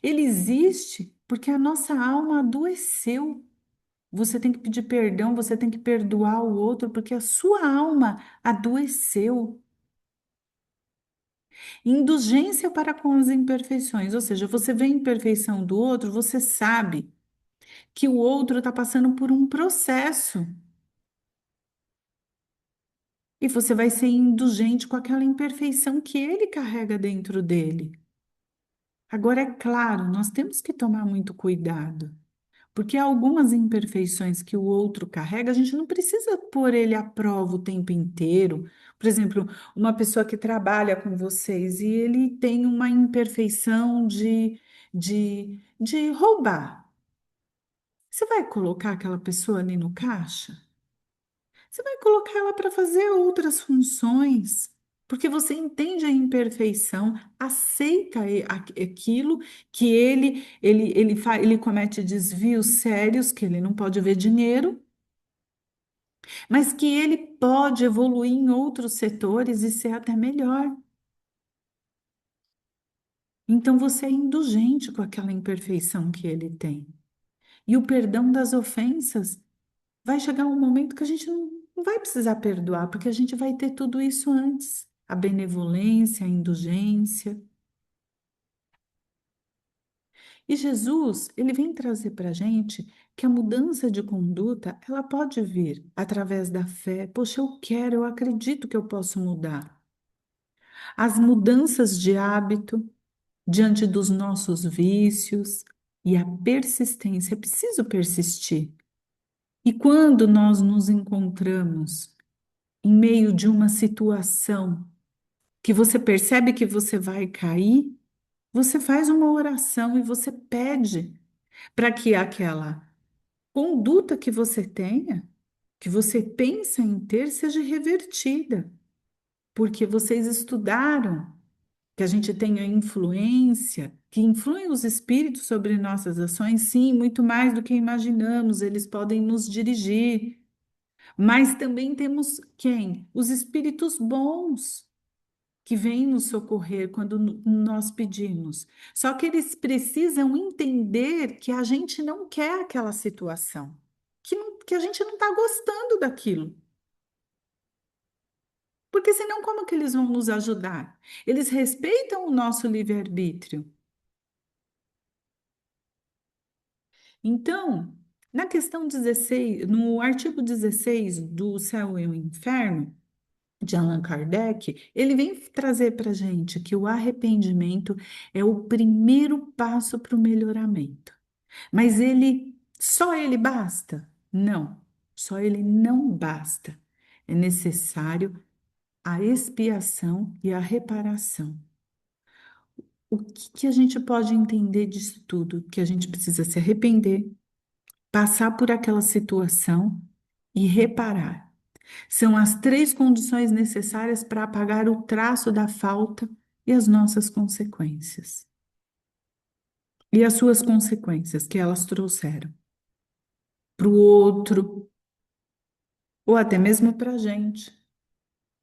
[SPEAKER 1] ele existe porque a nossa alma adoeceu. Você tem que pedir perdão, você tem que perdoar o outro, porque a sua alma adoeceu. Indulgência para com as imperfeições, ou seja, você vê a imperfeição do outro, você sabe que o outro está passando por um processo. E você vai ser indulgente com aquela imperfeição que ele carrega dentro dele. Agora, é claro, nós temos que tomar muito cuidado, porque há algumas imperfeições que o outro carrega, a gente não precisa pôr ele à prova o tempo inteiro. Por exemplo, uma pessoa que trabalha com vocês e ele tem uma imperfeição de roubar. Você vai colocar aquela pessoa ali no caixa? Você vai colocar ela para fazer outras funções, porque você entende a imperfeição, aceita aquilo que ele comete desvios sérios, que ele não pode ver dinheiro, mas que ele pode evoluir em outros setores e ser até melhor. Então você é indulgente com aquela imperfeição que ele tem. E o perdão das ofensas vai chegar um momento que a gente não vai precisar perdoar, porque a gente vai ter tudo isso antes. a benevolência, a indulgência. E Jesus, ele vem trazer para a gente que a mudança de conduta, ela pode vir através da fé. Poxa, eu quero, eu acredito que eu posso mudar. As mudanças de hábito diante dos nossos vícios e a persistência, é preciso persistir. E quando nós nos encontramos em meio de uma situação que você percebe que você vai cair, você faz uma oração e você pede para que aquela conduta que você tenha, que você pensa em ter, seja revertida, porque vocês estudaram que a gente tenha influência, que influem os espíritos sobre nossas ações, sim, muito mais do que imaginamos, eles podem nos dirigir, mas também temos quem? Os espíritos bons que vêm nos socorrer quando nós pedimos. Só que eles precisam entender que a gente não quer aquela situação, que a gente não está gostando daquilo. Porque senão, como que eles vão nos ajudar? Eles respeitam o nosso livre-arbítrio. Então, na questão 16, no artigo 16 do Céu e o Inferno, de Allan Kardec, ele vem trazer para a gente que o arrependimento é o primeiro passo para o melhoramento. Mas só ele basta? Não, só ele não basta. É necessário a expiação e a reparação. O que a gente pode entender disso tudo? Que a gente precisa se arrepender, passar por aquela situação e reparar. São as três condições necessárias para apagar o traço da falta e as nossas consequências. E as suas consequências que elas trouxeram para o outro, ou até mesmo para a gente.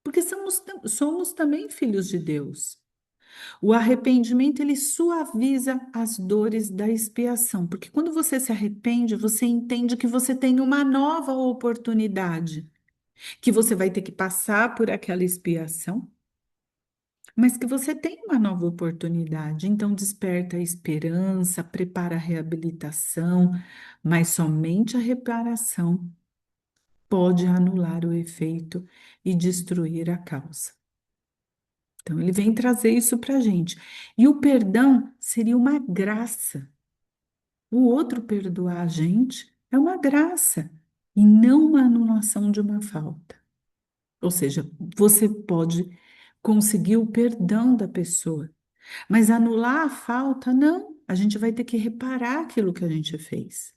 [SPEAKER 1] Porque somos também filhos de Deus. O arrependimento, ele suaviza as dores da expiação, porque quando você se arrepende, você entende que você tem uma nova oportunidade, que você vai ter que passar por aquela expiação, mas que você tem uma nova oportunidade. Então, desperta a esperança, prepara a reabilitação, mas somente a reparação pode anular o efeito e destruir a causa. Então, ele vem trazer isso para a gente. E o perdão seria uma graça. O outro perdoar a gente é uma graça e não uma anulação de uma falta. Ou seja, você pode conseguir o perdão da pessoa, mas anular a falta, não. A gente vai ter que reparar aquilo que a gente fez.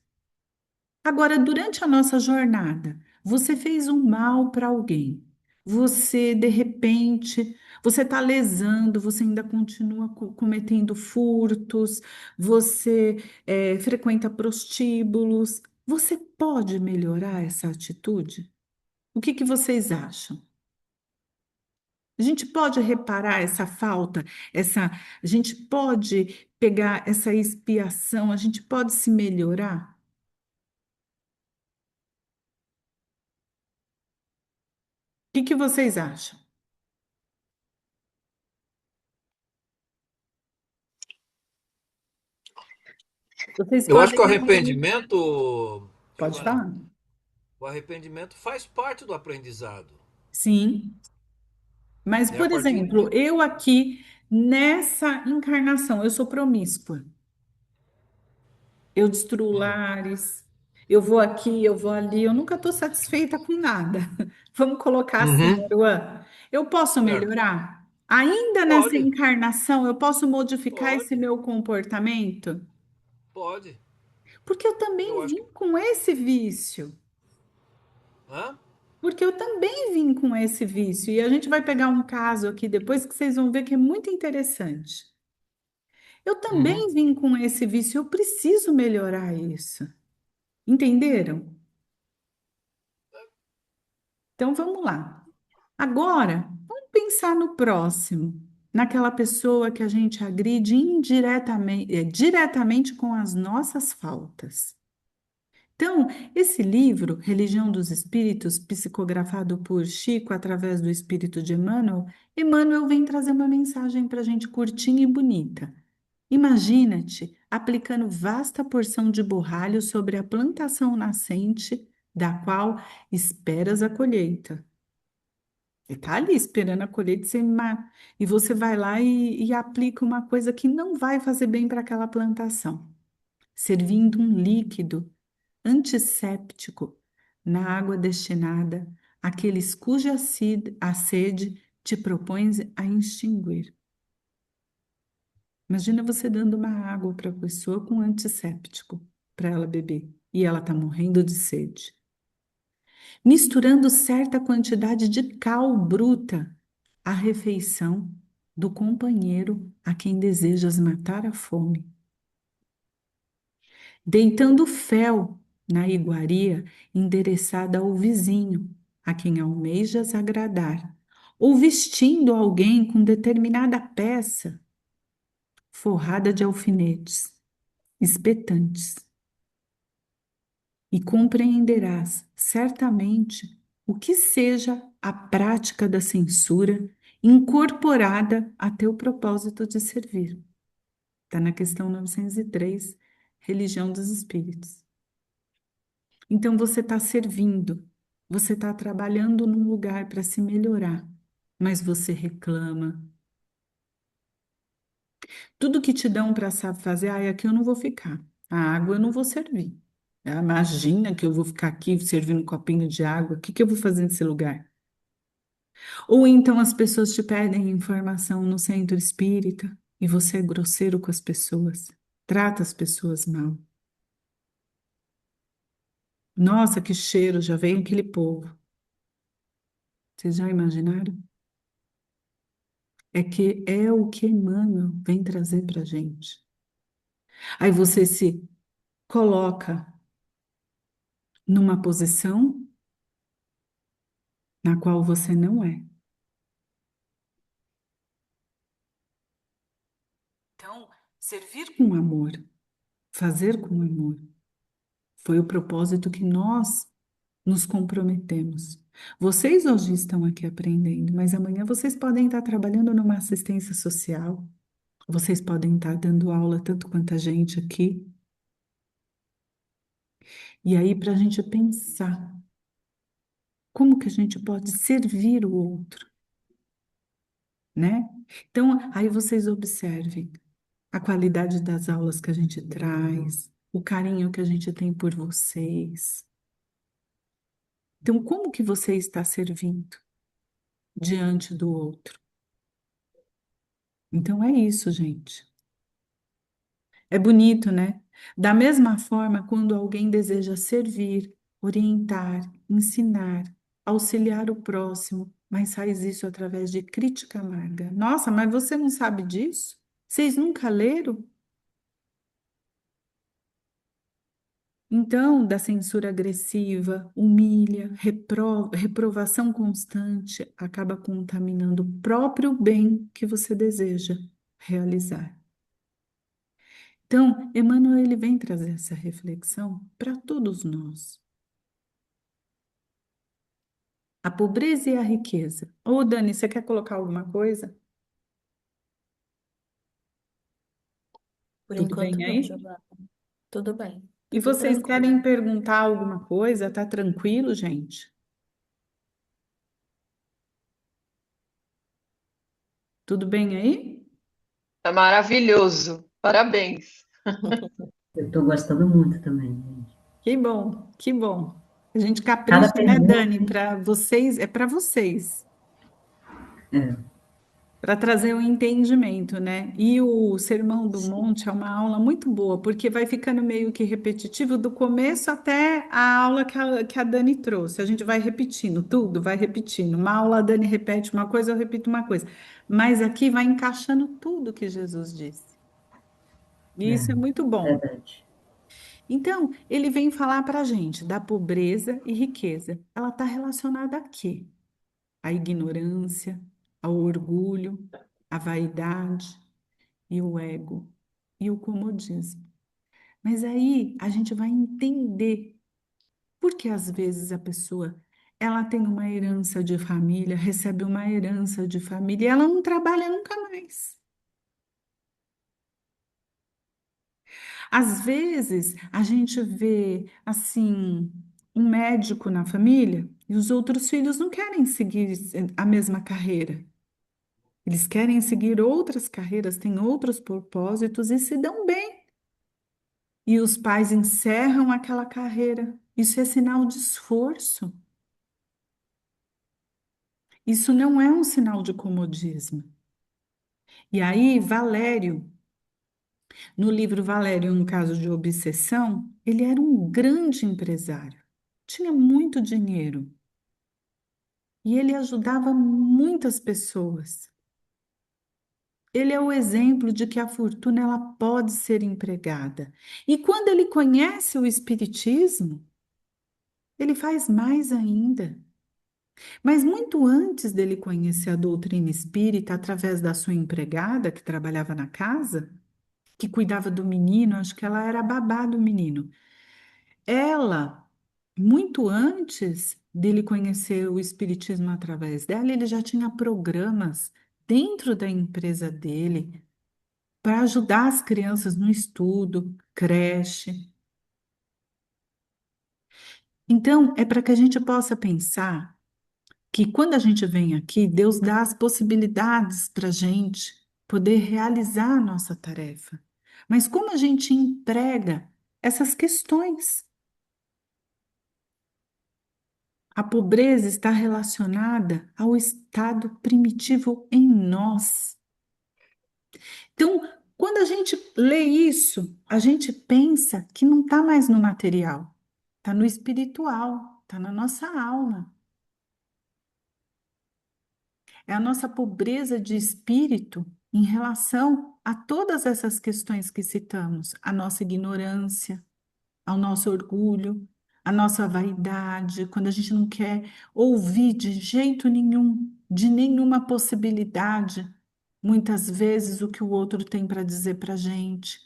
[SPEAKER 1] Agora, durante a nossa jornada, você fez um mal para alguém. Você, de repente, você está lesando, você ainda continua cometendo furtos, você frequenta prostíbulos. Você pode melhorar essa atitude? O que que vocês acham? A gente pode reparar essa falta, a gente pode pegar essa expiação, a gente pode se melhorar? O que que vocês acham? Vocês
[SPEAKER 2] Eu acho que o
[SPEAKER 1] podem.
[SPEAKER 2] arrependimento,
[SPEAKER 1] Pode
[SPEAKER 2] Joana,
[SPEAKER 1] falar.
[SPEAKER 2] o arrependimento faz parte do aprendizado.
[SPEAKER 1] Sim, mas,
[SPEAKER 2] Né? A
[SPEAKER 1] por
[SPEAKER 2] partir
[SPEAKER 1] exemplo,
[SPEAKER 2] de...
[SPEAKER 1] eu aqui, nessa encarnação, eu sou promíscua. Eu destruo
[SPEAKER 2] Hum.
[SPEAKER 1] lares, eu vou aqui, eu vou ali, eu nunca estou satisfeita com nada. Vamos colocar assim,
[SPEAKER 2] Uhum.
[SPEAKER 1] Aruan. Eu posso
[SPEAKER 2] Certo.
[SPEAKER 1] melhorar? Ainda nessa
[SPEAKER 2] Pode,
[SPEAKER 1] encarnação, eu posso modificar esse
[SPEAKER 2] pode,
[SPEAKER 1] meu comportamento?
[SPEAKER 2] pode.
[SPEAKER 1] Porque eu
[SPEAKER 2] Eu
[SPEAKER 1] também
[SPEAKER 2] acho que.
[SPEAKER 1] vim com esse vício.
[SPEAKER 2] Hã?
[SPEAKER 1] Porque eu também vim com esse vício. E a gente vai pegar um caso aqui depois que vocês vão ver que é muito interessante. Eu
[SPEAKER 2] Uhum.
[SPEAKER 1] também vim com esse vício, eu preciso melhorar isso. Entenderam? Então vamos lá. Agora, vamos pensar no próximo, naquela pessoa que a gente agride indiretamente, diretamente com as nossas faltas. Então, esse livro, Religião dos Espíritos, psicografado por Chico através do espírito de Emmanuel, Emmanuel vem trazer uma mensagem para a gente curtinha e bonita. Imagina-te aplicando vasta porção de borralho sobre a plantação nascente, da qual esperas a colheita. Ele está ali esperando a colheita, e você vai lá e aplica uma coisa que não vai fazer bem para aquela plantação, servindo um líquido antisséptico na água destinada àqueles cuja a sede te propões a extinguir. Imagina você dando uma água para a pessoa com antisséptico para ela beber e ela está morrendo de sede. Misturando certa quantidade de cal bruta à refeição do companheiro a quem desejas matar a fome. Deitando fel na iguaria endereçada ao vizinho, a quem almejas agradar, ou vestindo alguém com determinada peça forrada de alfinetes, espetantes, e compreenderás certamente o que seja a prática da censura incorporada a teu propósito de servir. Está na questão 903, Religião dos Espíritos. Então você está servindo, você está trabalhando num lugar para se melhorar, mas você reclama. Tudo que te dão para fazer, aqui eu não vou ficar. A água eu não vou servir. Imagina que eu vou ficar aqui servindo um copinho de água. O que que eu vou fazer nesse lugar? Ou então as pessoas te pedem informação no centro espírita e você é grosseiro com as pessoas, trata as pessoas mal. Nossa, que cheiro, já vem aquele povo. Vocês já imaginaram? É que é o que Emmanuel vem trazer para a gente. Aí você se coloca numa posição na qual você não é. Então, servir com amor, fazer com amor, foi o propósito que nós nos comprometemos. Vocês hoje estão aqui aprendendo, mas amanhã vocês podem estar trabalhando numa assistência social, vocês podem estar dando aula tanto quanto a gente aqui. E aí, para a gente pensar, como que a gente pode servir o outro, né? Então, aí vocês observem a qualidade das aulas que a gente traz, o carinho que a gente tem por vocês. Então, como que você está servindo diante do outro? Então, é isso, gente. É bonito, né? Da mesma forma, quando alguém deseja servir, orientar, ensinar, auxiliar o próximo, mas faz isso através de crítica amarga. Nossa, mas você não sabe disso? Vocês nunca leram? Então, da censura agressiva, humilha, reprovação constante, acaba contaminando o próprio bem que você deseja realizar. Então, Emmanuel ele vem trazer essa reflexão para todos nós. A pobreza e a riqueza. Ô, Dani, você quer colocar alguma coisa?
[SPEAKER 3] Por
[SPEAKER 1] Tudo
[SPEAKER 3] enquanto,
[SPEAKER 1] bem
[SPEAKER 3] não,
[SPEAKER 1] aí?
[SPEAKER 3] Giovana. Tudo bem,
[SPEAKER 1] E
[SPEAKER 3] tudo
[SPEAKER 1] vocês
[SPEAKER 3] tranquilo.
[SPEAKER 1] querem perguntar alguma coisa? Tá tranquilo, gente? Tudo bem aí?
[SPEAKER 5] Tá maravilhoso. Parabéns.
[SPEAKER 7] Eu estou gostando muito também, gente.
[SPEAKER 1] Que bom, que bom. A gente
[SPEAKER 7] Cada
[SPEAKER 1] capricha, né,
[SPEAKER 7] pergunta,
[SPEAKER 1] Dani? Para vocês, é para vocês,
[SPEAKER 7] é,
[SPEAKER 1] para trazer o entendimento, né? E o Sermão do Monte é uma aula muito boa, porque vai ficando meio que repetitivo do começo até a aula que a Dani trouxe. A gente vai repetindo tudo, vai repetindo. Uma aula a Dani repete uma coisa, eu repito uma coisa. Mas aqui vai encaixando tudo que Jesus disse. E isso é muito bom.
[SPEAKER 7] verdade.
[SPEAKER 1] Então, ele vem falar para a gente da pobreza e riqueza. Ela está relacionada a quê? A ignorância, ao orgulho, a vaidade e o ego e o comodismo. Mas aí a gente vai entender Porque às vezes a pessoa, ela tem uma herança de família, recebe uma herança de família e ela não trabalha nunca mais. Às vezes a gente vê assim um médico na família e os outros filhos não querem seguir a mesma carreira. Eles querem seguir outras carreiras, têm outros propósitos e se dão bem. E os pais encerram aquela carreira. Isso é sinal de esforço. Isso não é um sinal de comodismo. E aí, Valério, no livro Valério, um caso de obsessão, ele era um grande empresário, tinha muito dinheiro e ele ajudava muitas pessoas. Ele é o exemplo de que a fortuna ela pode ser empregada. E quando ele conhece o espiritismo, ele faz mais ainda. Mas muito antes dele conhecer a doutrina espírita, através da sua empregada que trabalhava na casa, que cuidava do menino, acho que ela era a babá do menino. Ela, muito antes dele conhecer o espiritismo através dela, ele já tinha programas dentro da empresa dele para ajudar as crianças no estudo, creche. Então, é para que a gente possa pensar que quando a gente vem aqui, Deus dá as possibilidades para a gente poder realizar a nossa tarefa. Mas como a gente emprega essas questões? A pobreza está relacionada ao estado primitivo em nós. Então, quando a gente lê isso, a gente pensa que não está mais no material, está no espiritual, está na nossa alma. É a nossa pobreza de espírito em relação a todas essas questões que citamos, a nossa ignorância, ao nosso orgulho, à nossa vaidade, quando a gente não quer ouvir de jeito nenhum, de nenhuma possibilidade, muitas vezes o que o outro tem para dizer para a gente.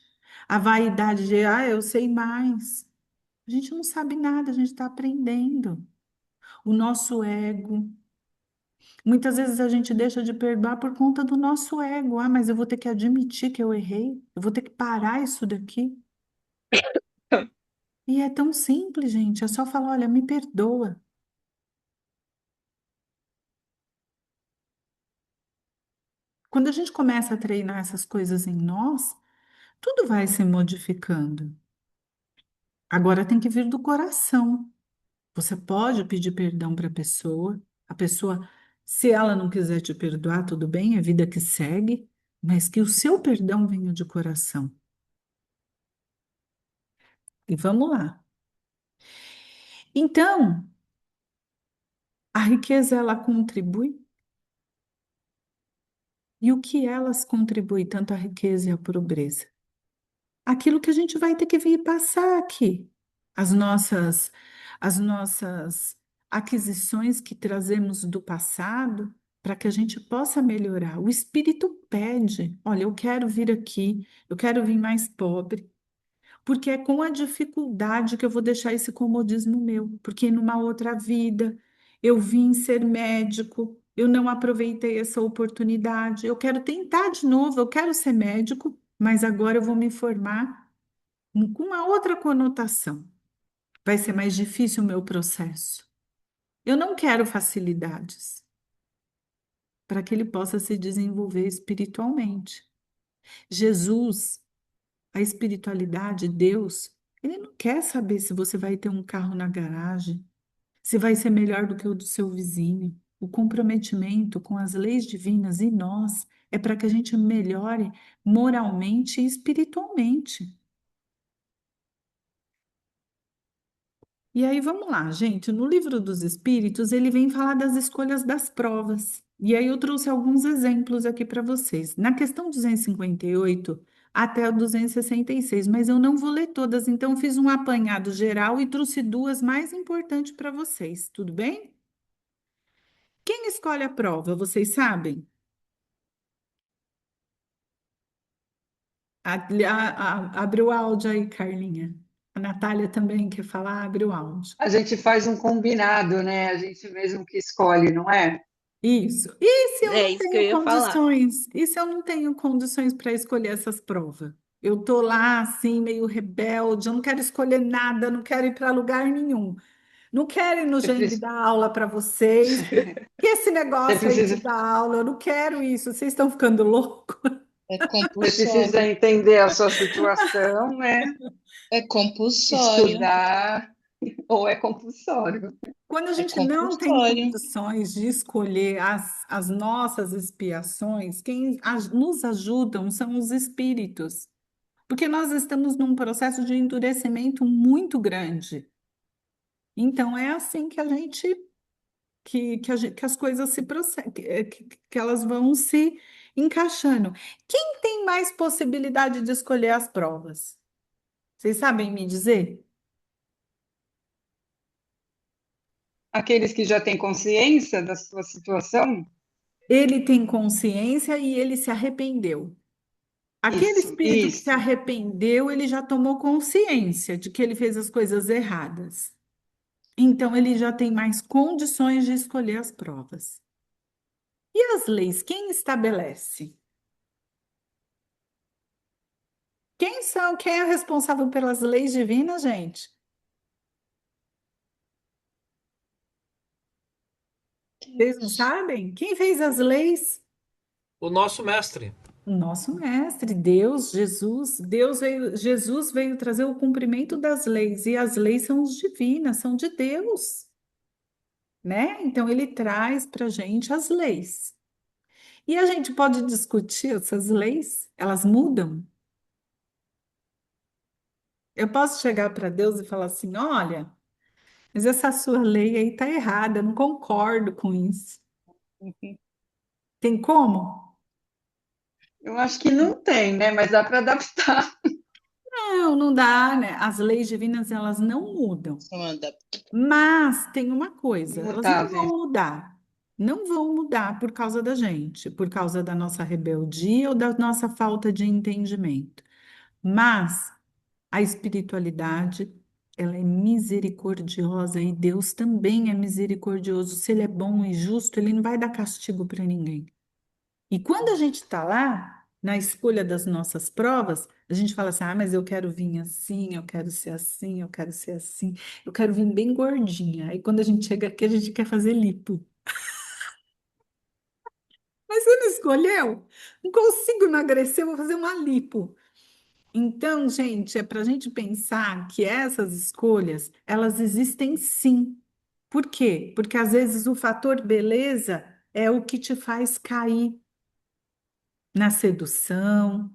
[SPEAKER 1] A vaidade de, eu sei mais. A gente não sabe nada, a gente está aprendendo. O nosso ego. Muitas vezes a gente deixa de perdoar por conta do nosso ego. Mas eu vou ter que admitir que eu errei, eu vou ter que parar isso daqui. E é tão simples, gente. É só falar: olha, me perdoa. Quando a gente começa a treinar essas coisas em nós, tudo vai se modificando. Agora tem que vir do coração. Você pode pedir perdão para a pessoa, se ela não quiser te perdoar, tudo bem, é vida que segue, mas que o seu perdão venha de coração. E vamos lá. Então, a riqueza ela contribui. E o que elas contribuem, tanto a riqueza e a pobreza? Aquilo que a gente vai ter que vir passar aqui, as nossas, as nossas aquisições que trazemos do passado, para que a gente possa melhorar. O espírito pede: olha, eu quero vir aqui, eu quero vir mais pobre, porque é com a dificuldade que eu vou deixar esse comodismo meu, porque numa outra vida eu vim ser médico, eu não aproveitei essa oportunidade, eu quero tentar de novo, eu quero ser médico, mas agora eu vou me formar com uma outra conotação. Vai ser mais difícil o meu processo. Eu não quero facilidades para que ele possa se desenvolver espiritualmente. Jesus, a espiritualidade, Deus, ele não quer saber se você vai ter um carro na garagem, se vai ser melhor do que o do seu vizinho. O comprometimento com as leis divinas e nós é para que a gente melhore moralmente e espiritualmente. E aí vamos lá, gente. No livro dos Espíritos, ele vem falar das escolhas das provas. E aí eu trouxe alguns exemplos aqui para vocês. Na questão 258 até o 266, mas eu não vou ler todas, então fiz um apanhado geral e trouxe duas mais importantes para vocês, tudo bem? Quem escolhe a prova, vocês sabem? Abre o áudio aí, Carlinha. A Natália também quer falar, abre o áudio.
[SPEAKER 5] A gente faz um combinado, né? A gente mesmo que escolhe, não é?
[SPEAKER 1] Isso. E se eu
[SPEAKER 8] É
[SPEAKER 1] não
[SPEAKER 8] isso que eu
[SPEAKER 1] tenho
[SPEAKER 8] ia falar.
[SPEAKER 1] condições? E se eu não tenho condições para escolher essas provas? Eu tô lá assim, meio rebelde, eu não quero escolher nada, não quero ir para lugar nenhum. Não quero ir no
[SPEAKER 5] Você
[SPEAKER 1] Geng
[SPEAKER 5] precisa,
[SPEAKER 1] dar aula para vocês. Que esse
[SPEAKER 5] você
[SPEAKER 1] negócio aí de
[SPEAKER 5] precisa,
[SPEAKER 1] dar aula, eu não quero isso. Vocês estão ficando loucos?
[SPEAKER 8] É
[SPEAKER 5] você precisa
[SPEAKER 8] compulsório.
[SPEAKER 5] entender a sua situação, né?
[SPEAKER 8] É compulsório.
[SPEAKER 5] Estudar, ou é compulsório.
[SPEAKER 1] Quando a
[SPEAKER 8] É
[SPEAKER 1] gente não tem
[SPEAKER 8] compulsório.
[SPEAKER 1] condições de escolher as nossas expiações, quem nos ajudam são os espíritos, porque nós estamos num processo de endurecimento muito grande. Então, é assim que a gente, que as coisas se processam, que elas vão se encaixando. Quem tem mais possibilidade de escolher as provas? Vocês sabem me dizer?
[SPEAKER 5] Aqueles que já têm consciência da sua situação,
[SPEAKER 1] Ele tem consciência e ele se arrependeu. Aquele
[SPEAKER 5] isso,
[SPEAKER 1] espírito que se
[SPEAKER 5] isso.
[SPEAKER 1] arrependeu, ele já tomou consciência de que ele fez as coisas erradas. Então, ele já tem mais condições de escolher as provas. E as leis, quem estabelece? Quem é responsável pelas leis divinas, gente? Vocês não
[SPEAKER 8] Deus.
[SPEAKER 1] sabem? Quem fez as leis?
[SPEAKER 2] O nosso mestre.
[SPEAKER 1] O nosso mestre, Deus, Jesus. Jesus veio trazer o cumprimento das leis, e as leis são divinas, são de Deus, né? Então, ele traz para a gente as leis. E a gente pode discutir essas leis, elas mudam. Eu posso chegar para Deus e falar assim: olha, mas essa sua lei aí está errada, eu não concordo com isso. Tem como?
[SPEAKER 5] Eu acho que não tem, né? Mas dá para adaptar.
[SPEAKER 1] Não, não dá, né? As leis divinas, elas não mudam.
[SPEAKER 8] Amanda,
[SPEAKER 1] Mas tem uma coisa, elas não vão
[SPEAKER 5] Imutáveis.
[SPEAKER 1] mudar. Não vão mudar por causa da gente, por causa da nossa rebeldia ou da nossa falta de entendimento. Mas a espiritualidade, ela é misericordiosa e Deus também é misericordioso. Se Ele é bom e justo, Ele não vai dar castigo para ninguém. E quando a gente está lá, na escolha das nossas provas, a gente fala assim: ah, mas eu quero vir assim, eu quero ser assim, eu quero ser assim, eu quero vir bem gordinha. Aí quando a gente chega aqui, a gente quer fazer lipo. Mas você não escolheu? Não consigo emagrecer, eu vou fazer uma lipo. Então, gente, é para a gente pensar que essas escolhas, elas existem sim. Por quê? Porque às vezes o fator beleza é o que te faz cair na sedução.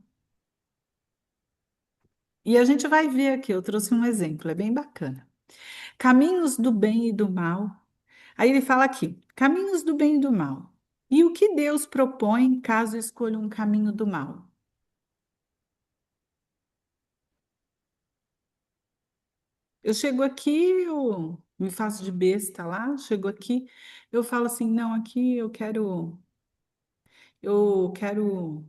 [SPEAKER 1] E a gente vai ver aqui, eu trouxe um exemplo, é bem bacana. Caminhos do bem e do mal. Aí ele fala aqui, caminhos do bem e do mal. E o que Deus propõe caso escolha um caminho do mal? Eu chego aqui, eu me faço de besta lá, chego aqui, eu falo assim, não, aqui eu quero, eu quero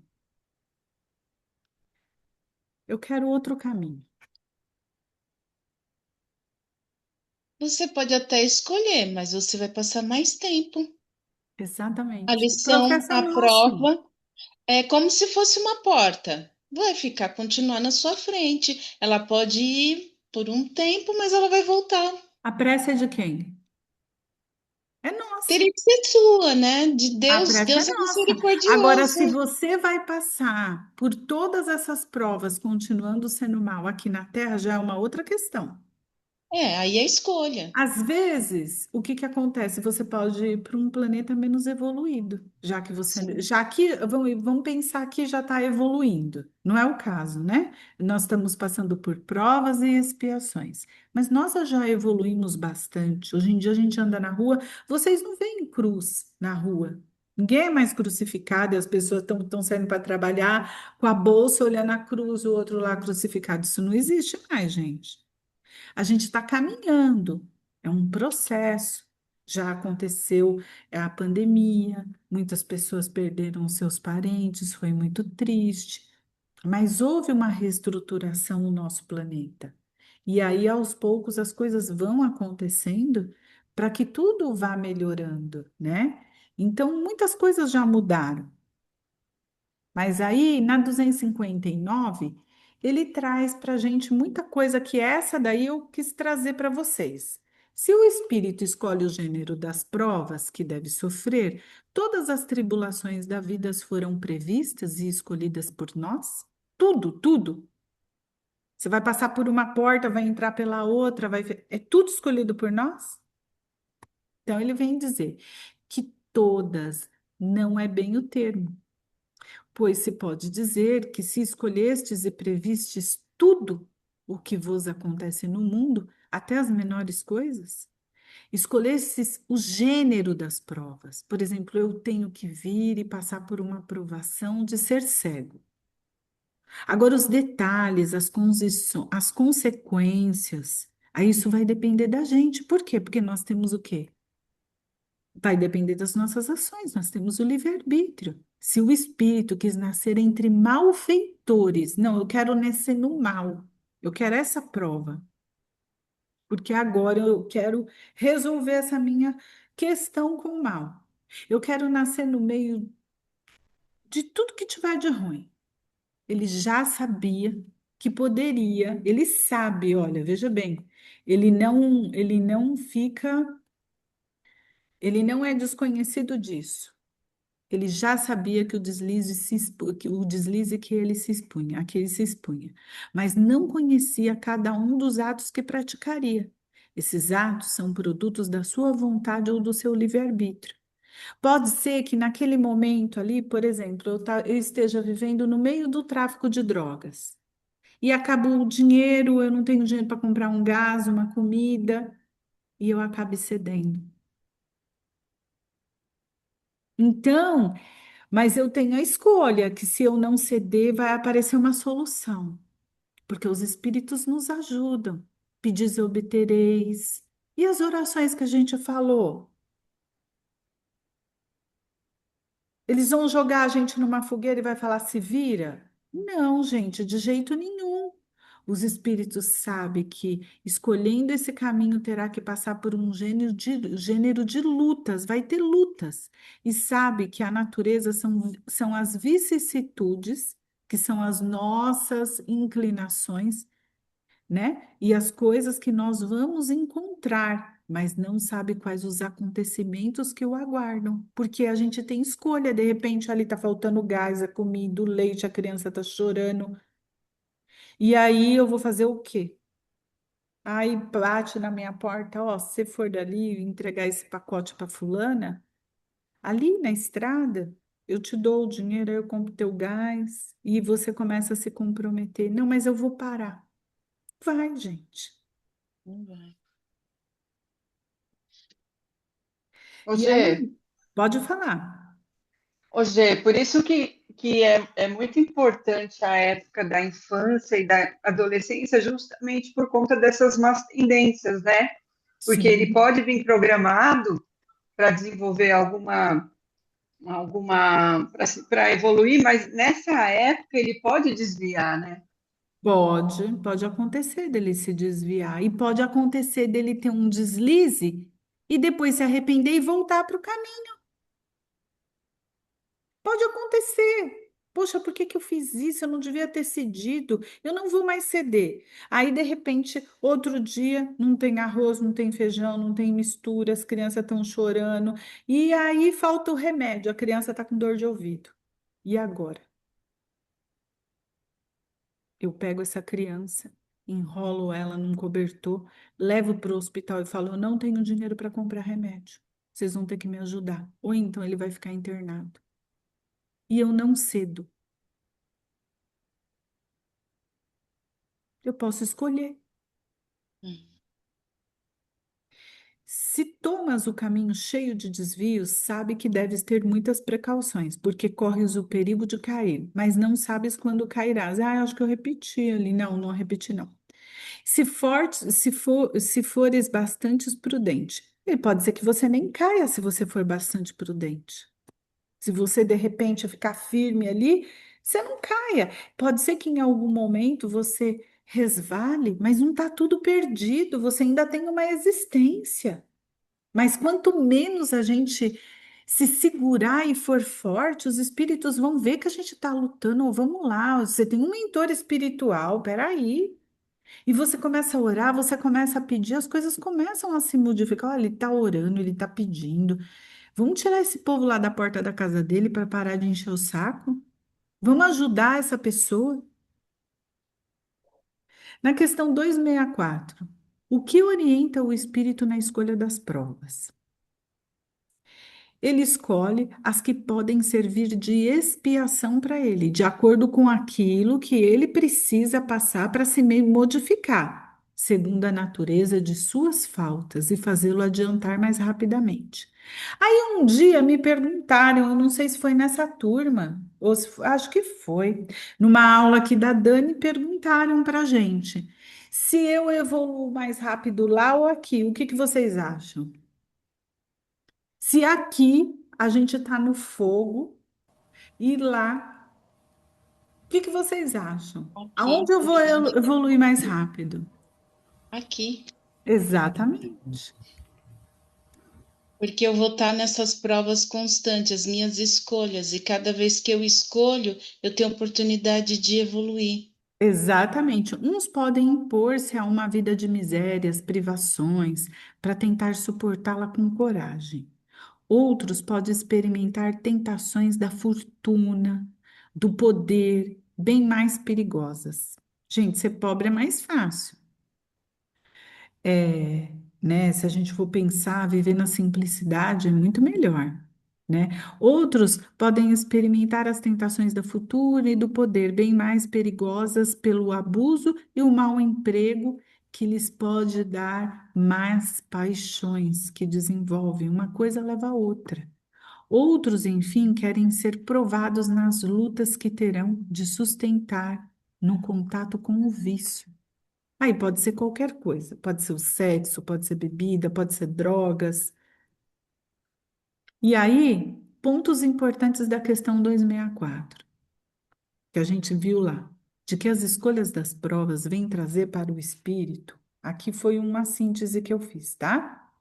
[SPEAKER 1] outro caminho.
[SPEAKER 8] você pode até escolher, mas você vai passar mais tempo. A
[SPEAKER 1] Exatamente. O
[SPEAKER 8] lição,
[SPEAKER 1] processo é
[SPEAKER 8] a
[SPEAKER 1] nosso.
[SPEAKER 8] prova, é como se fosse uma porta. Vai ficar, continuar na sua frente. Ela pode ir por um tempo, mas ela vai voltar.
[SPEAKER 1] A prece é de quem? É nossa.
[SPEAKER 8] Teria que ser sua, né? De
[SPEAKER 1] A
[SPEAKER 8] Deus,
[SPEAKER 1] prece é
[SPEAKER 8] Deus é
[SPEAKER 1] nossa. Agora,
[SPEAKER 8] misericordioso.
[SPEAKER 1] se você vai passar por todas essas provas continuando sendo mal aqui na Terra, já é uma outra questão.
[SPEAKER 8] É, aí é a escolha.
[SPEAKER 1] Às vezes, o que que acontece? Você pode ir para um planeta menos evoluído, já que você,
[SPEAKER 8] Sim.
[SPEAKER 1] já que vamos pensar que já está evoluindo. Não é o caso, né? Nós estamos passando por provas e expiações, mas nós já evoluímos bastante. Hoje em dia a gente anda na rua, vocês não veem cruz na rua. Ninguém é mais crucificado e as pessoas estão saindo para trabalhar com a bolsa olhando a cruz, o outro lá crucificado. Isso não existe mais, gente. A gente está caminhando, é um processo. Já aconteceu a pandemia, muitas pessoas perderam seus parentes, foi muito triste, mas houve uma reestruturação no nosso planeta. E aí, aos poucos, as coisas vão acontecendo para que tudo vá melhorando, né? Então, muitas coisas já mudaram. Mas aí, na 259, ele traz para a gente muita coisa que essa daí eu quis trazer para vocês. Se o espírito escolhe o gênero das provas que deve sofrer, todas as tribulações da vida foram previstas e escolhidas por nós? Tudo, tudo. Você vai passar por uma porta, vai entrar pela outra, é tudo escolhido por nós? Então ele vem dizer que todas não é bem o termo, pois se pode dizer que se escolhestes e previstes tudo o que vos acontece no mundo, até as menores coisas, escolhestes o gênero das provas. Por exemplo, eu tenho que vir e passar por uma provação de ser cego. Agora, os detalhes, as consequências, aí isso vai depender da gente. Por quê? Porque nós temos o quê? Vai depender das nossas ações, nós temos o livre-arbítrio. Se o espírito quis nascer entre malfeitores, não, eu quero nascer no mal, eu quero essa prova, porque agora eu quero resolver essa minha questão com o mal. Eu quero nascer no meio de tudo que tiver de ruim. Ele já sabia que poderia, ele sabe, olha, veja bem, ele não fica, ele não é desconhecido disso. Ele já sabia que o deslize que o deslize que ele se expunha, a que ele se expunha, mas não conhecia cada um dos atos que praticaria. Esses atos são produtos da sua vontade ou do seu livre-arbítrio. Pode ser que naquele momento ali, por exemplo, eu esteja vivendo no meio do tráfico de drogas e acabou o dinheiro, eu não tenho dinheiro para comprar um gás, uma comida, e eu acabe cedendo. Então, mas eu tenho a escolha que se eu não ceder, vai aparecer uma solução, porque os espíritos nos ajudam. Pedis e obtereis. E as orações que a gente falou? Eles vão jogar a gente numa fogueira e vai falar se vira? Não, gente, de jeito nenhum. Os espíritos sabem que escolhendo esse caminho terá que passar por um gênero de lutas, vai ter lutas. E sabe que a natureza são as vicissitudes, que são as nossas inclinações, né? E as coisas que nós vamos encontrar, mas não sabe quais os acontecimentos que o aguardam, porque a gente tem escolha, de repente ali tá faltando gás, a comida, o leite, a criança tá chorando, e aí eu vou fazer o quê? Aí bate na minha porta, ó, se você for dali entregar esse pacote para fulana, ali na estrada, eu te dou o dinheiro, aí eu compro teu gás, e você começa a se comprometer. Não, mas eu vou parar. Vai, gente.
[SPEAKER 8] Não vai.
[SPEAKER 5] Ô,
[SPEAKER 1] E
[SPEAKER 5] Gê,
[SPEAKER 1] aí, pode falar.
[SPEAKER 5] ô, Gê, por isso que é muito importante a época da infância e da adolescência, justamente por conta dessas más tendências, né? Porque ele
[SPEAKER 1] Sim,
[SPEAKER 5] pode vir programado para desenvolver alguma para evoluir, mas nessa época ele pode desviar, né?
[SPEAKER 1] pode acontecer dele se desviar, e pode acontecer dele ter um deslize e depois se arrepender e voltar para o caminho. Pode acontecer. Poxa, por que que eu fiz isso? Eu não devia ter cedido. Eu não vou mais ceder. Aí, de repente, outro dia, não tem arroz, não tem feijão, não tem mistura, as crianças estão chorando. E aí falta o remédio, a criança está com dor de ouvido. E agora? Eu pego essa criança, enrolo ela num cobertor, levo para o hospital e falo: eu não tenho dinheiro para comprar remédio. Vocês vão ter que me ajudar. Ou então ele vai ficar internado. E eu não cedo. Eu posso escolher.
[SPEAKER 8] Hum.
[SPEAKER 1] Se tomas o caminho cheio de desvios, sabe que deves ter muitas precauções, porque corres o perigo de cair, mas não sabes quando cairás. Ah, acho que eu repeti ali. Não, não repeti, não. Se fores bastante prudente, e pode ser que você nem caia se você for bastante prudente. Se você de repente ficar firme ali, você não caia. Pode ser que em algum momento você resvale, mas não está tudo perdido, você ainda tem uma existência. Mas quanto menos a gente se segurar e for forte, os espíritos vão ver que a gente está lutando. Vamos lá, você tem um mentor espiritual, peraí. E você começa a orar, você começa a pedir, as coisas começam a se modificar. Olha, ele está orando, ele está pedindo. Vamos tirar esse povo lá da porta da casa dele para parar de encher o saco? Vamos ajudar essa pessoa? Na questão 264, o que orienta o espírito na escolha das provas? Ele escolhe as que podem servir de expiação para ele, de acordo com aquilo que ele precisa passar para se modificar, segundo a natureza de suas faltas e fazê-lo adiantar mais rapidamente. Aí um dia me perguntaram, eu não sei se foi nessa turma, ou acho que foi, numa aula aqui da Dani, perguntaram para a gente se eu evoluo mais rápido lá ou aqui, o que que vocês acham? Se aqui a gente está no fogo e lá, o que que vocês acham?
[SPEAKER 8] Aqui,
[SPEAKER 1] Aonde eu vou evoluir mais rápido?
[SPEAKER 8] aqui.
[SPEAKER 1] Exatamente.
[SPEAKER 8] Porque eu vou estar nessas provas constantes, as minhas escolhas, e cada vez que eu escolho, eu tenho oportunidade de evoluir.
[SPEAKER 1] Exatamente. Uns podem impor-se a uma vida de misérias, privações, para tentar suportá-la com coragem. Outros podem experimentar tentações da fortuna, do poder, bem mais perigosas. Gente, ser pobre é mais fácil. É, né? Se a gente for pensar, viver na simplicidade é muito melhor, né? Outros podem experimentar as tentações da futura e do poder, bem mais perigosas pelo abuso e o mau emprego que lhes pode dar mais paixões que desenvolvem. Uma coisa leva a outra. Outros, enfim, querem ser provados nas lutas que terão de sustentar no contato com o vício. Aí pode ser qualquer coisa, pode ser o sexo, pode ser bebida, pode ser drogas. E aí, pontos importantes da questão 264, que a gente viu lá, de que as escolhas das provas vêm trazer para o espírito. Aqui foi uma síntese que eu fiz, tá?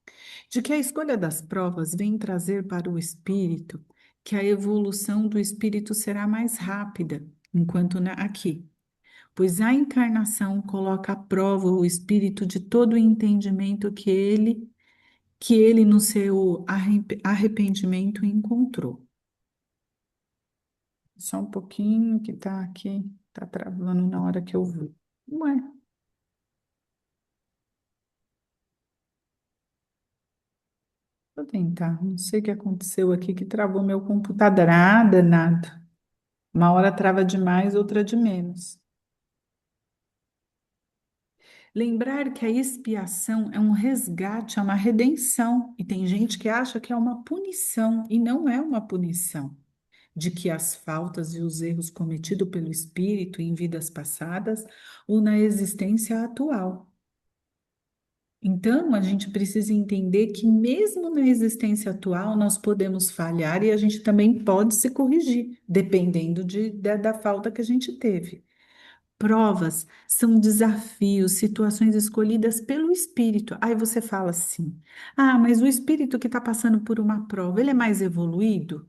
[SPEAKER 1] De que a escolha das provas vem trazer para o espírito que a evolução do espírito será mais rápida, enquanto aqui, pois a encarnação coloca à prova o espírito de todo o entendimento que ele no seu arrependimento encontrou. Só um pouquinho que tá aqui, tá travando na hora que eu vi. Ué, vou tentar. Não sei o que aconteceu aqui que travou meu computador. Nada, nada. Uma hora trava demais, outra de menos. Lembrar que a expiação é um resgate, é uma redenção. E tem gente que acha que é uma punição, e não é uma punição. De que as faltas e os erros cometidos pelo espírito em vidas passadas ou na existência atual. Então, a gente precisa entender que, mesmo na existência atual, nós podemos falhar e a gente também pode se corrigir, dependendo da falta que a gente teve. Provas são desafios, situações escolhidas pelo espírito. Aí você fala assim: ah, mas o espírito que está passando por uma prova, ele é mais evoluído?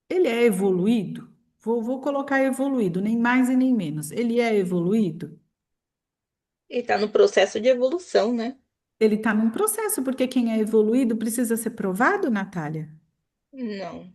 [SPEAKER 1] Ele é evoluído? Vou colocar evoluído, nem mais e nem menos. Ele é evoluído?
[SPEAKER 9] Ele está no processo de evolução, né?
[SPEAKER 1] Ele está num processo, porque quem é evoluído precisa ser provado, Natália?
[SPEAKER 9] Não.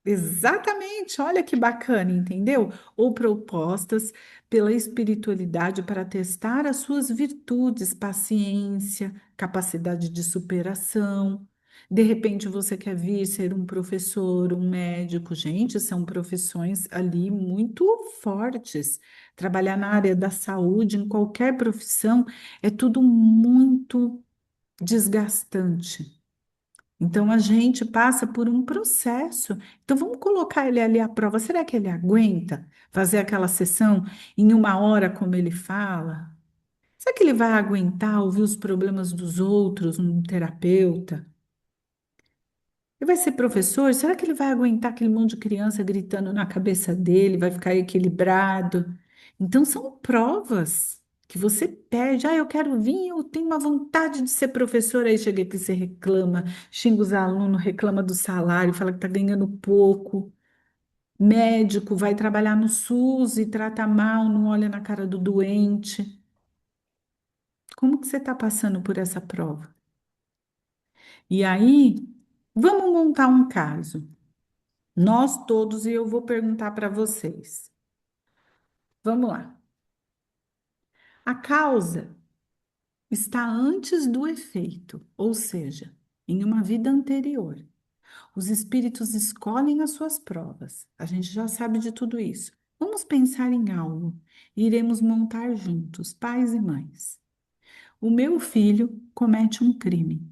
[SPEAKER 1] Exatamente, olha que bacana, entendeu? Ou propostas pela espiritualidade para testar as suas virtudes, paciência, capacidade de superação. De repente você quer vir ser um professor, um médico. Gente, são profissões ali muito fortes. Trabalhar na área da saúde, em qualquer profissão, é tudo muito desgastante. Então a gente passa por um processo. Então vamos colocar ele ali à prova. Será que ele aguenta fazer aquela sessão em uma hora, como ele fala? Será que ele vai aguentar ouvir os problemas dos outros, um terapeuta? Ele vai ser professor? Será que ele vai aguentar aquele monte de criança gritando na cabeça dele? Vai ficar equilibrado? Então, são provas que você perde. Ah, eu quero vir, eu tenho uma vontade de ser professora. Aí chega aqui, você reclama, xinga os alunos, reclama do salário, fala que está ganhando pouco. Médico vai trabalhar no SUS e trata mal, não olha na cara do doente. Como que você está passando por essa prova? E aí, vamos montar um caso. Nós todos, e eu vou perguntar para vocês. Vamos lá. A causa está antes do efeito, ou seja, em uma vida anterior. Os espíritos escolhem as suas provas. A gente já sabe de tudo isso. Vamos pensar em algo. Iremos montar juntos, pais e mães. O meu filho comete um crime.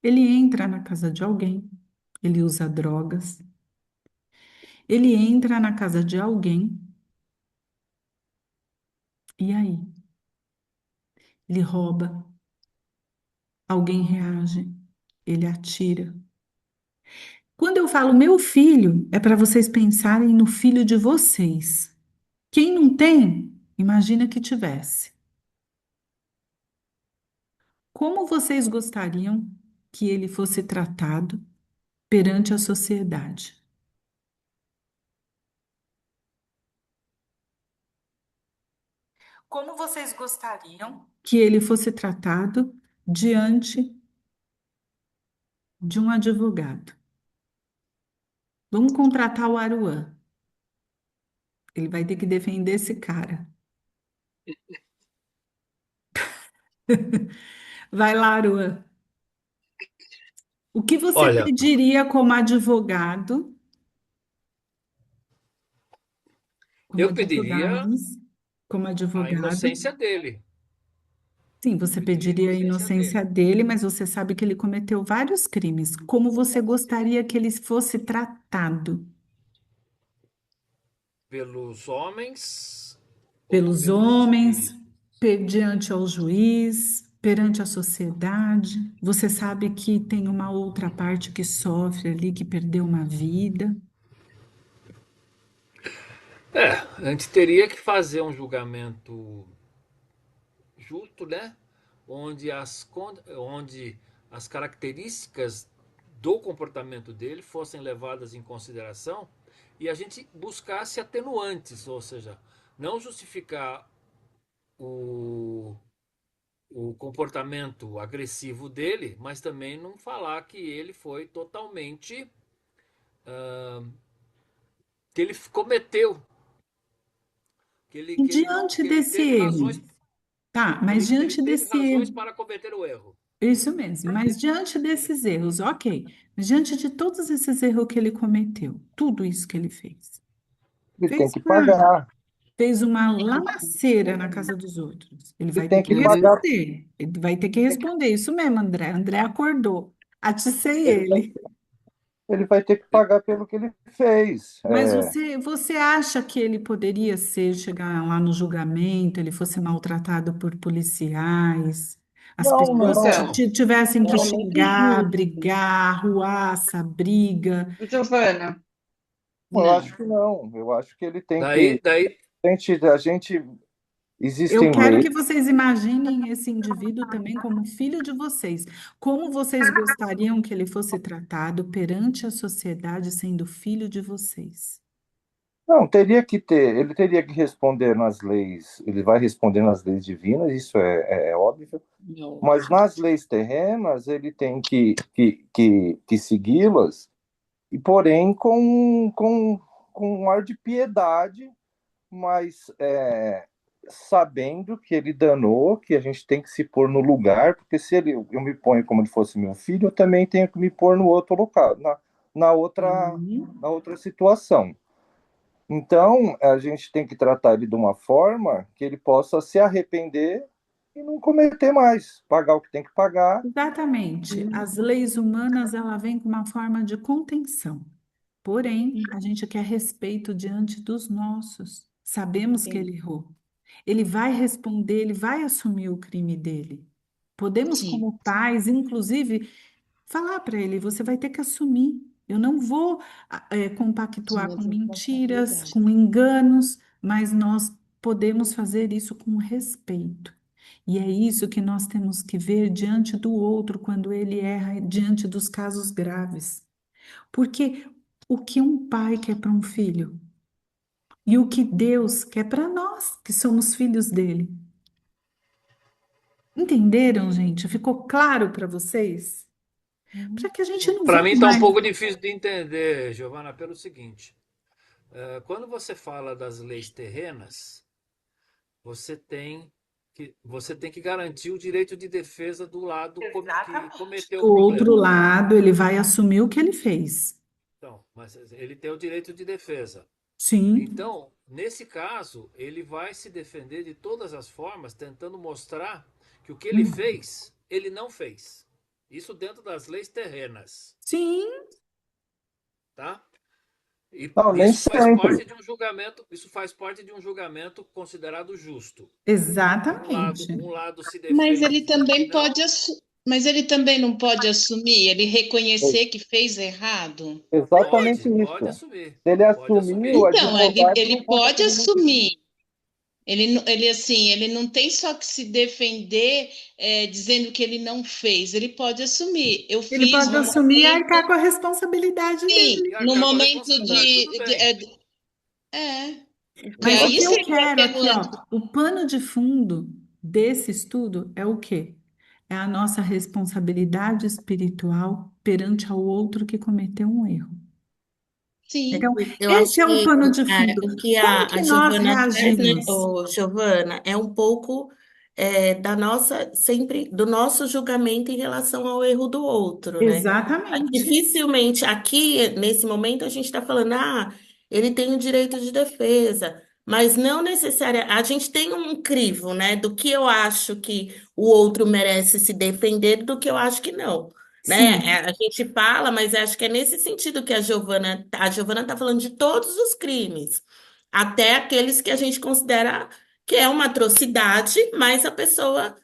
[SPEAKER 1] Ele entra na casa de alguém, ele usa drogas, ele entra na casa de alguém, e aí? Ele rouba, alguém reage, ele atira. Quando eu falo meu filho, é para vocês pensarem no filho de vocês. Quem não tem, imagina que tivesse. Como vocês gostariam que ele fosse tratado perante a sociedade? Como vocês gostariam que ele fosse tratado diante de um advogado? Vamos contratar o Aruan. Ele vai ter que defender esse cara. Vai lá, Aruan. O que você
[SPEAKER 2] Olha,
[SPEAKER 1] pediria como advogado? Como
[SPEAKER 2] eu pediria
[SPEAKER 1] advogados? Como
[SPEAKER 2] a
[SPEAKER 1] advogado?
[SPEAKER 2] inocência dele.
[SPEAKER 1] Sim, você
[SPEAKER 2] Pediria a
[SPEAKER 1] pediria a
[SPEAKER 2] inocência
[SPEAKER 1] inocência
[SPEAKER 2] dele.
[SPEAKER 1] dele, mas você sabe que ele cometeu vários crimes. Como você gostaria que ele fosse tratado?
[SPEAKER 2] Pelos homens ou
[SPEAKER 1] Pelos
[SPEAKER 2] pelos
[SPEAKER 1] homens,
[SPEAKER 2] espíritos?
[SPEAKER 1] diante ao juiz, perante a sociedade? Você sabe que tem uma outra parte que sofre ali, que perdeu uma vida.
[SPEAKER 2] É, a gente teria que fazer um julgamento justo, né? Onde as características do comportamento dele fossem levadas em consideração e a gente buscasse atenuantes, ou seja, não justificar o, o comportamento agressivo dele, mas também não falar que ele foi totalmente, que ele cometeu,
[SPEAKER 1] E diante
[SPEAKER 2] que ele
[SPEAKER 1] desse
[SPEAKER 2] teve
[SPEAKER 1] erro,
[SPEAKER 2] razões,
[SPEAKER 1] tá,
[SPEAKER 2] que
[SPEAKER 1] mas
[SPEAKER 2] ele
[SPEAKER 1] diante
[SPEAKER 2] teve
[SPEAKER 1] desse
[SPEAKER 2] razões
[SPEAKER 1] erro,
[SPEAKER 2] para cometer o erro.
[SPEAKER 1] isso mesmo, mas diante desses erros, ok, mas diante de todos esses erros que ele cometeu, tudo isso que ele
[SPEAKER 10] Ele tem
[SPEAKER 1] fez
[SPEAKER 10] que
[SPEAKER 1] uma,
[SPEAKER 10] pagar.
[SPEAKER 1] fez uma lamaceira na casa dos outros, ele
[SPEAKER 10] Ele
[SPEAKER 1] vai ter
[SPEAKER 10] tem
[SPEAKER 1] que
[SPEAKER 10] que pagar.
[SPEAKER 1] responder, ele vai ter que responder, isso mesmo, André, André acordou, aticei
[SPEAKER 10] Ele vai,
[SPEAKER 1] ele.
[SPEAKER 10] ele vai ter que pagar pelo que ele fez.
[SPEAKER 1] Mas você acha que ele poderia chegar lá no julgamento, ele fosse maltratado por policiais, as
[SPEAKER 10] Não,
[SPEAKER 1] pessoas
[SPEAKER 5] Então,
[SPEAKER 10] não.
[SPEAKER 1] tivessem que
[SPEAKER 3] É muito
[SPEAKER 1] xingar,
[SPEAKER 3] justo.
[SPEAKER 1] brigar, arruaça, briga?
[SPEAKER 5] Giovana,
[SPEAKER 10] Eu acho
[SPEAKER 5] não.
[SPEAKER 10] que não. Eu acho que ele tem que.
[SPEAKER 2] Daí,
[SPEAKER 10] A gente
[SPEAKER 1] Eu
[SPEAKER 10] existem
[SPEAKER 1] quero
[SPEAKER 10] leis.
[SPEAKER 1] que vocês imaginem esse indivíduo também como filho de vocês. Como vocês gostariam que ele fosse tratado perante a sociedade sendo filho de vocês?
[SPEAKER 10] Não, teria que ter. Ele teria que responder nas leis. Ele vai responder nas leis divinas, isso é óbvio.
[SPEAKER 9] Não.
[SPEAKER 10] Mas nas leis terrenas, ele tem que segui-las, e porém com um ar de piedade, mas sabendo que ele danou, que a gente tem que se pôr no lugar, porque se eu me ponho como ele fosse meu filho, eu também tenho que me pôr no outro local, na outra,
[SPEAKER 1] Sim.
[SPEAKER 10] na outra situação. Então, a gente tem que tratar ele de uma forma que ele possa se arrepender e não cometer mais, pagar o que tem que pagar.
[SPEAKER 1] Exatamente. As leis humanas, ela vem com uma forma de contenção. Porém, a gente quer respeito diante dos nossos. Sabemos que
[SPEAKER 9] Sim,
[SPEAKER 1] ele errou. Ele vai responder, ele vai assumir o crime dele. Podemos,
[SPEAKER 9] sim,
[SPEAKER 1] como pais, inclusive, falar para ele: você vai ter que assumir. Eu não vou compactuar
[SPEAKER 9] assumir
[SPEAKER 1] com
[SPEAKER 9] as
[SPEAKER 1] mentiras,
[SPEAKER 9] responsabilidades.
[SPEAKER 1] com enganos. mas nós podemos fazer isso com respeito. E é isso que nós temos que ver diante do outro quando ele erra, diante dos casos graves. Porque o que um pai quer para um filho e o que Deus quer para nós, que somos filhos dele. Entenderam, gente? Ficou claro para vocês? Para que a gente não
[SPEAKER 2] Para
[SPEAKER 1] vá
[SPEAKER 2] mim está um
[SPEAKER 1] mais.
[SPEAKER 2] pouco difícil de entender, Giovana, pelo seguinte: quando você fala das leis terrenas, você tem que garantir o direito de defesa do lado que cometeu
[SPEAKER 1] O
[SPEAKER 2] o
[SPEAKER 1] outro
[SPEAKER 2] problema.
[SPEAKER 1] lado, ele vai assumir o que ele fez.
[SPEAKER 2] Então, mas ele tem o direito de defesa.
[SPEAKER 1] Sim,
[SPEAKER 2] Então, nesse caso, ele vai se defender de todas as formas, tentando mostrar que o que ele fez, ele não fez. Isso dentro das leis terrenas,
[SPEAKER 1] sim,
[SPEAKER 2] tá? E
[SPEAKER 10] Não, nem
[SPEAKER 2] isso faz parte
[SPEAKER 10] sempre.
[SPEAKER 2] de um julgamento, isso faz parte de um julgamento considerado justo.
[SPEAKER 1] exatamente.
[SPEAKER 2] Um lado se
[SPEAKER 8] Mas
[SPEAKER 2] defende
[SPEAKER 8] ele
[SPEAKER 2] dizendo que
[SPEAKER 8] também
[SPEAKER 2] não.
[SPEAKER 8] mas ele também não pode assumir, ele reconhecer que fez errado?
[SPEAKER 10] Exatamente
[SPEAKER 2] Pode
[SPEAKER 10] isso.
[SPEAKER 2] assumir.
[SPEAKER 10] Se ele
[SPEAKER 2] Pode
[SPEAKER 10] assumir, o
[SPEAKER 2] assumir.
[SPEAKER 8] Então,
[SPEAKER 10] advogado não
[SPEAKER 8] ele pode
[SPEAKER 10] consegue muito.
[SPEAKER 8] assumir. Ele assim, ele não tem só que se defender dizendo que ele não fez, ele pode assumir. Eu
[SPEAKER 1] Ele
[SPEAKER 8] fiz
[SPEAKER 1] pode
[SPEAKER 8] no
[SPEAKER 1] assumir e
[SPEAKER 8] momento,
[SPEAKER 1] arcar com a responsabilidade
[SPEAKER 8] sim,
[SPEAKER 1] dele.
[SPEAKER 2] E
[SPEAKER 8] no
[SPEAKER 2] arcar com a
[SPEAKER 8] momento
[SPEAKER 2] responsabilidade, tudo bem.
[SPEAKER 8] que
[SPEAKER 1] Mas o
[SPEAKER 8] aí
[SPEAKER 1] que eu
[SPEAKER 8] seria um
[SPEAKER 1] quero aqui, ó,
[SPEAKER 8] atenuante.
[SPEAKER 1] o pano de fundo desse estudo é o quê? É a nossa responsabilidade espiritual perante ao outro que cometeu um erro.
[SPEAKER 8] Sim,
[SPEAKER 1] Então,
[SPEAKER 3] Eu
[SPEAKER 1] esse
[SPEAKER 3] acho
[SPEAKER 1] é o
[SPEAKER 3] que
[SPEAKER 1] pano de fundo.
[SPEAKER 3] o que
[SPEAKER 1] Como
[SPEAKER 3] a
[SPEAKER 1] que nós
[SPEAKER 3] Giovana traz, né,
[SPEAKER 1] reagimos?
[SPEAKER 3] Giovana, é um pouco da nossa, sempre, do nosso julgamento em relação ao erro do outro, né?
[SPEAKER 1] Exatamente.
[SPEAKER 3] Dificilmente, aqui, nesse momento, a gente está falando, ele tem o direito de defesa, mas não necessariamente, a gente tem um crivo, né, do que eu acho que o outro merece se defender, do que eu acho que não. Né?
[SPEAKER 1] Sim,
[SPEAKER 3] A gente fala, mas acho que é nesse sentido que a Giovana está falando de todos os crimes, até aqueles que a gente considera que é uma atrocidade, mas a pessoa,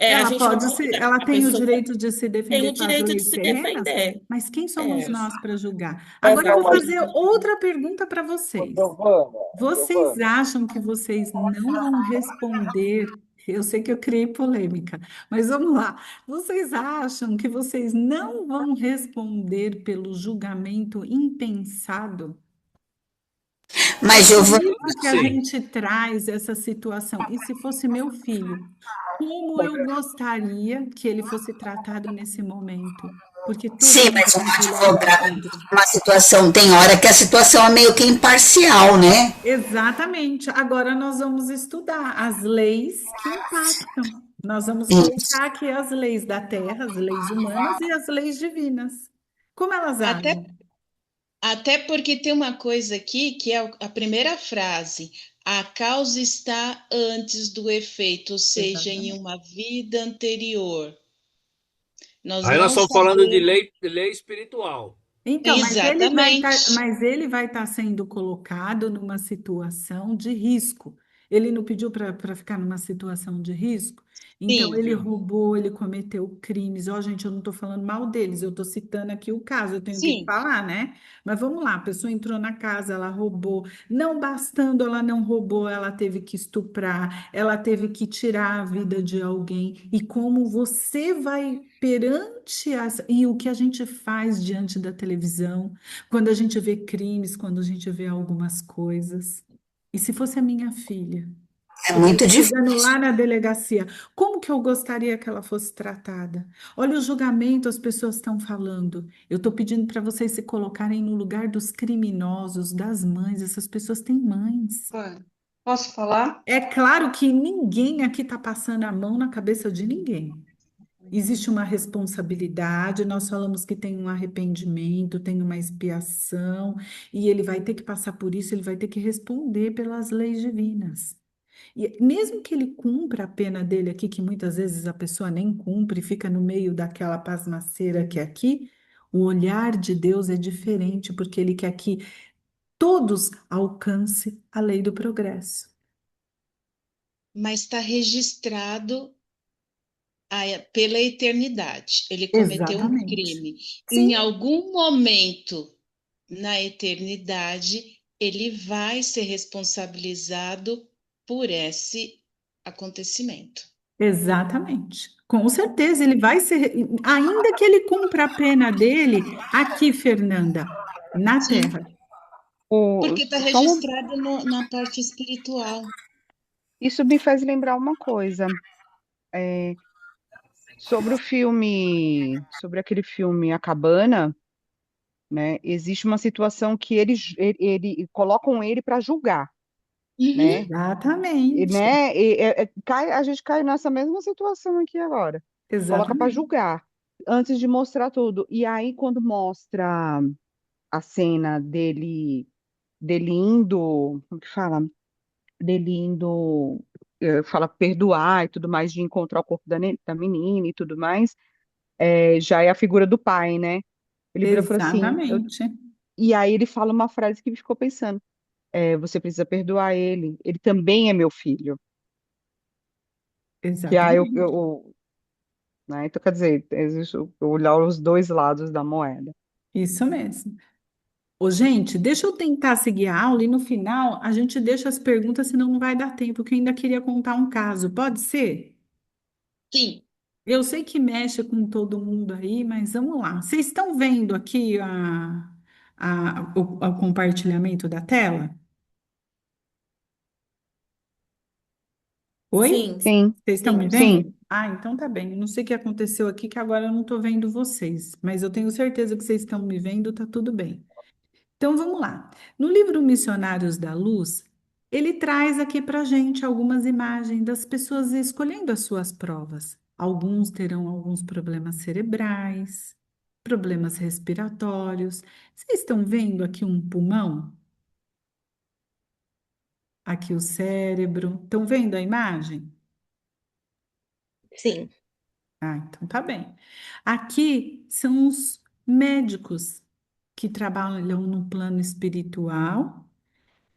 [SPEAKER 3] a
[SPEAKER 1] ela
[SPEAKER 3] gente não
[SPEAKER 1] pode
[SPEAKER 3] pode
[SPEAKER 1] se,
[SPEAKER 3] julgar.
[SPEAKER 1] ela
[SPEAKER 3] A
[SPEAKER 1] tem o
[SPEAKER 3] pessoa
[SPEAKER 1] direito de se
[SPEAKER 3] tem o
[SPEAKER 1] defender com as
[SPEAKER 3] direito de
[SPEAKER 1] leis
[SPEAKER 3] se
[SPEAKER 1] terrenas,
[SPEAKER 3] defender.
[SPEAKER 1] mas quem somos
[SPEAKER 3] É.
[SPEAKER 1] nós para julgar?
[SPEAKER 10] É,
[SPEAKER 1] Agora eu
[SPEAKER 10] não,
[SPEAKER 1] vou
[SPEAKER 10] mas,
[SPEAKER 1] fazer outra pergunta para vocês.
[SPEAKER 10] Giovana,
[SPEAKER 1] Vocês acham que vocês não vão responder? Eu sei que eu criei polêmica, mas vamos lá. Vocês acham que vocês não vão responder pelo julgamento impensado? É
[SPEAKER 6] Mas,
[SPEAKER 1] por
[SPEAKER 6] Giovana,
[SPEAKER 1] isso que a
[SPEAKER 2] Sim.
[SPEAKER 1] gente traz essa situação. E se fosse meu filho, como eu gostaria que ele fosse tratado nesse momento? Porque todo
[SPEAKER 6] sim,
[SPEAKER 1] mundo
[SPEAKER 6] mas um
[SPEAKER 1] tem que olhar para o
[SPEAKER 6] advogado,
[SPEAKER 1] outro.
[SPEAKER 6] uma situação, tem hora que a situação é meio que imparcial, né?
[SPEAKER 1] Exatamente. Agora nós vamos estudar as leis que impactam. Nós vamos
[SPEAKER 6] Isso.
[SPEAKER 1] colocar aqui as leis da terra, as leis humanas e as leis divinas. Como elas
[SPEAKER 8] Até,
[SPEAKER 1] agem?
[SPEAKER 8] até porque tem uma coisa aqui que é a primeira frase. A causa está antes do efeito, ou seja, em
[SPEAKER 1] Exatamente.
[SPEAKER 8] uma vida anterior. Nós
[SPEAKER 2] Aí nós
[SPEAKER 8] não
[SPEAKER 2] estamos falando de
[SPEAKER 8] sabemos
[SPEAKER 2] lei espiritual.
[SPEAKER 1] Então,
[SPEAKER 8] exatamente.
[SPEAKER 1] mas ele vai estar sendo colocado numa situação de risco. Ele não pediu para ficar numa situação de risco? Então,
[SPEAKER 8] Sim,
[SPEAKER 1] ele
[SPEAKER 2] Pediu.
[SPEAKER 1] roubou, ele cometeu crimes. Ó, gente, eu não estou falando mal deles, eu estou citando aqui o caso, eu tenho que
[SPEAKER 8] sim.
[SPEAKER 1] falar, né? Mas vamos lá, a pessoa entrou na casa, ela roubou. Não bastando, ela não roubou, ela teve que estuprar, ela teve que tirar a vida de alguém. E como você vai perante as, e o que a gente faz diante da televisão, quando a gente vê crimes, quando a gente vê algumas coisas. E se fosse a minha filha,
[SPEAKER 6] É
[SPEAKER 1] eu
[SPEAKER 6] muito
[SPEAKER 1] chegando
[SPEAKER 6] difícil.
[SPEAKER 1] lá na delegacia, como que eu gostaria que ela fosse tratada? Olha o julgamento, as pessoas estão falando. Eu estou pedindo para vocês se colocarem no lugar dos criminosos, das mães. Essas pessoas têm mães.
[SPEAKER 5] Posso falar?
[SPEAKER 1] É claro que ninguém aqui está passando a mão na cabeça de ninguém. Existe uma responsabilidade, nós falamos que tem um arrependimento, tem uma expiação, e ele vai ter que passar por isso, ele vai ter que responder pelas leis divinas. E mesmo que ele cumpra a pena dele aqui, que muitas vezes a pessoa nem cumpre, fica no meio daquela pasmaceira que é aqui, o olhar de Deus é diferente, porque ele quer que todos alcancem a lei do progresso.
[SPEAKER 8] Mas está registrado pela eternidade. Ele cometeu um
[SPEAKER 1] Exatamente.
[SPEAKER 8] crime. Em
[SPEAKER 1] Sim,
[SPEAKER 8] algum momento na eternidade, ele vai ser responsabilizado por esse acontecimento.
[SPEAKER 1] Exatamente. Com certeza, ele vai ser, ainda que ele cumpra a pena dele aqui, Fernanda, na
[SPEAKER 8] Sim,
[SPEAKER 1] Terra.
[SPEAKER 8] porque está
[SPEAKER 5] Só
[SPEAKER 8] registrado na parte espiritual.
[SPEAKER 5] isso me faz lembrar uma coisa. Sobre o filme, sobre aquele filme A Cabana, né? Existe uma situação que colocam ele para julgar,
[SPEAKER 8] Uhum,
[SPEAKER 5] né?
[SPEAKER 1] Exatamente.
[SPEAKER 5] A gente cai nessa mesma situação aqui agora. Coloca para
[SPEAKER 1] Exatamente.
[SPEAKER 5] julgar antes de mostrar tudo. E aí quando mostra a cena dele indo, como que fala? Dele indo, fala perdoar e tudo mais, de encontrar o corpo da menina e tudo mais, já é a figura do pai, né? Ele vira e fala assim,
[SPEAKER 1] Exatamente.
[SPEAKER 5] e aí ele fala uma frase que me ficou pensando, você precisa perdoar ele, ele também é meu filho. Que aí
[SPEAKER 1] Exatamente.
[SPEAKER 5] né? Então, quer dizer, existe olhar os dois lados da moeda.
[SPEAKER 1] Isso mesmo. Ô, gente, deixa eu tentar seguir a aula e no final a gente deixa as perguntas, senão não vai dar tempo, porque eu ainda queria contar um caso. Pode ser?
[SPEAKER 8] sim,
[SPEAKER 1] Eu sei que mexe com todo mundo aí, mas vamos lá. Vocês estão vendo aqui o compartilhamento da tela? Oi?
[SPEAKER 9] Sim,
[SPEAKER 5] Sim,
[SPEAKER 1] Vocês estão me
[SPEAKER 9] sim.
[SPEAKER 1] vendo? Ah, então tá bem. Eu não sei o que aconteceu aqui, que agora eu não estou vendo vocês, mas eu tenho certeza que vocês estão me vendo, tá tudo bem. Então vamos lá. No livro Missionários da Luz, ele traz aqui para gente algumas imagens das pessoas escolhendo as suas provas. Alguns terão alguns problemas cerebrais, problemas respiratórios. Vocês estão vendo aqui um pulmão? Aqui o cérebro. Estão vendo a imagem?
[SPEAKER 9] Sim.
[SPEAKER 1] Ah, então tá bem. Aqui são os médicos que trabalham no plano espiritual.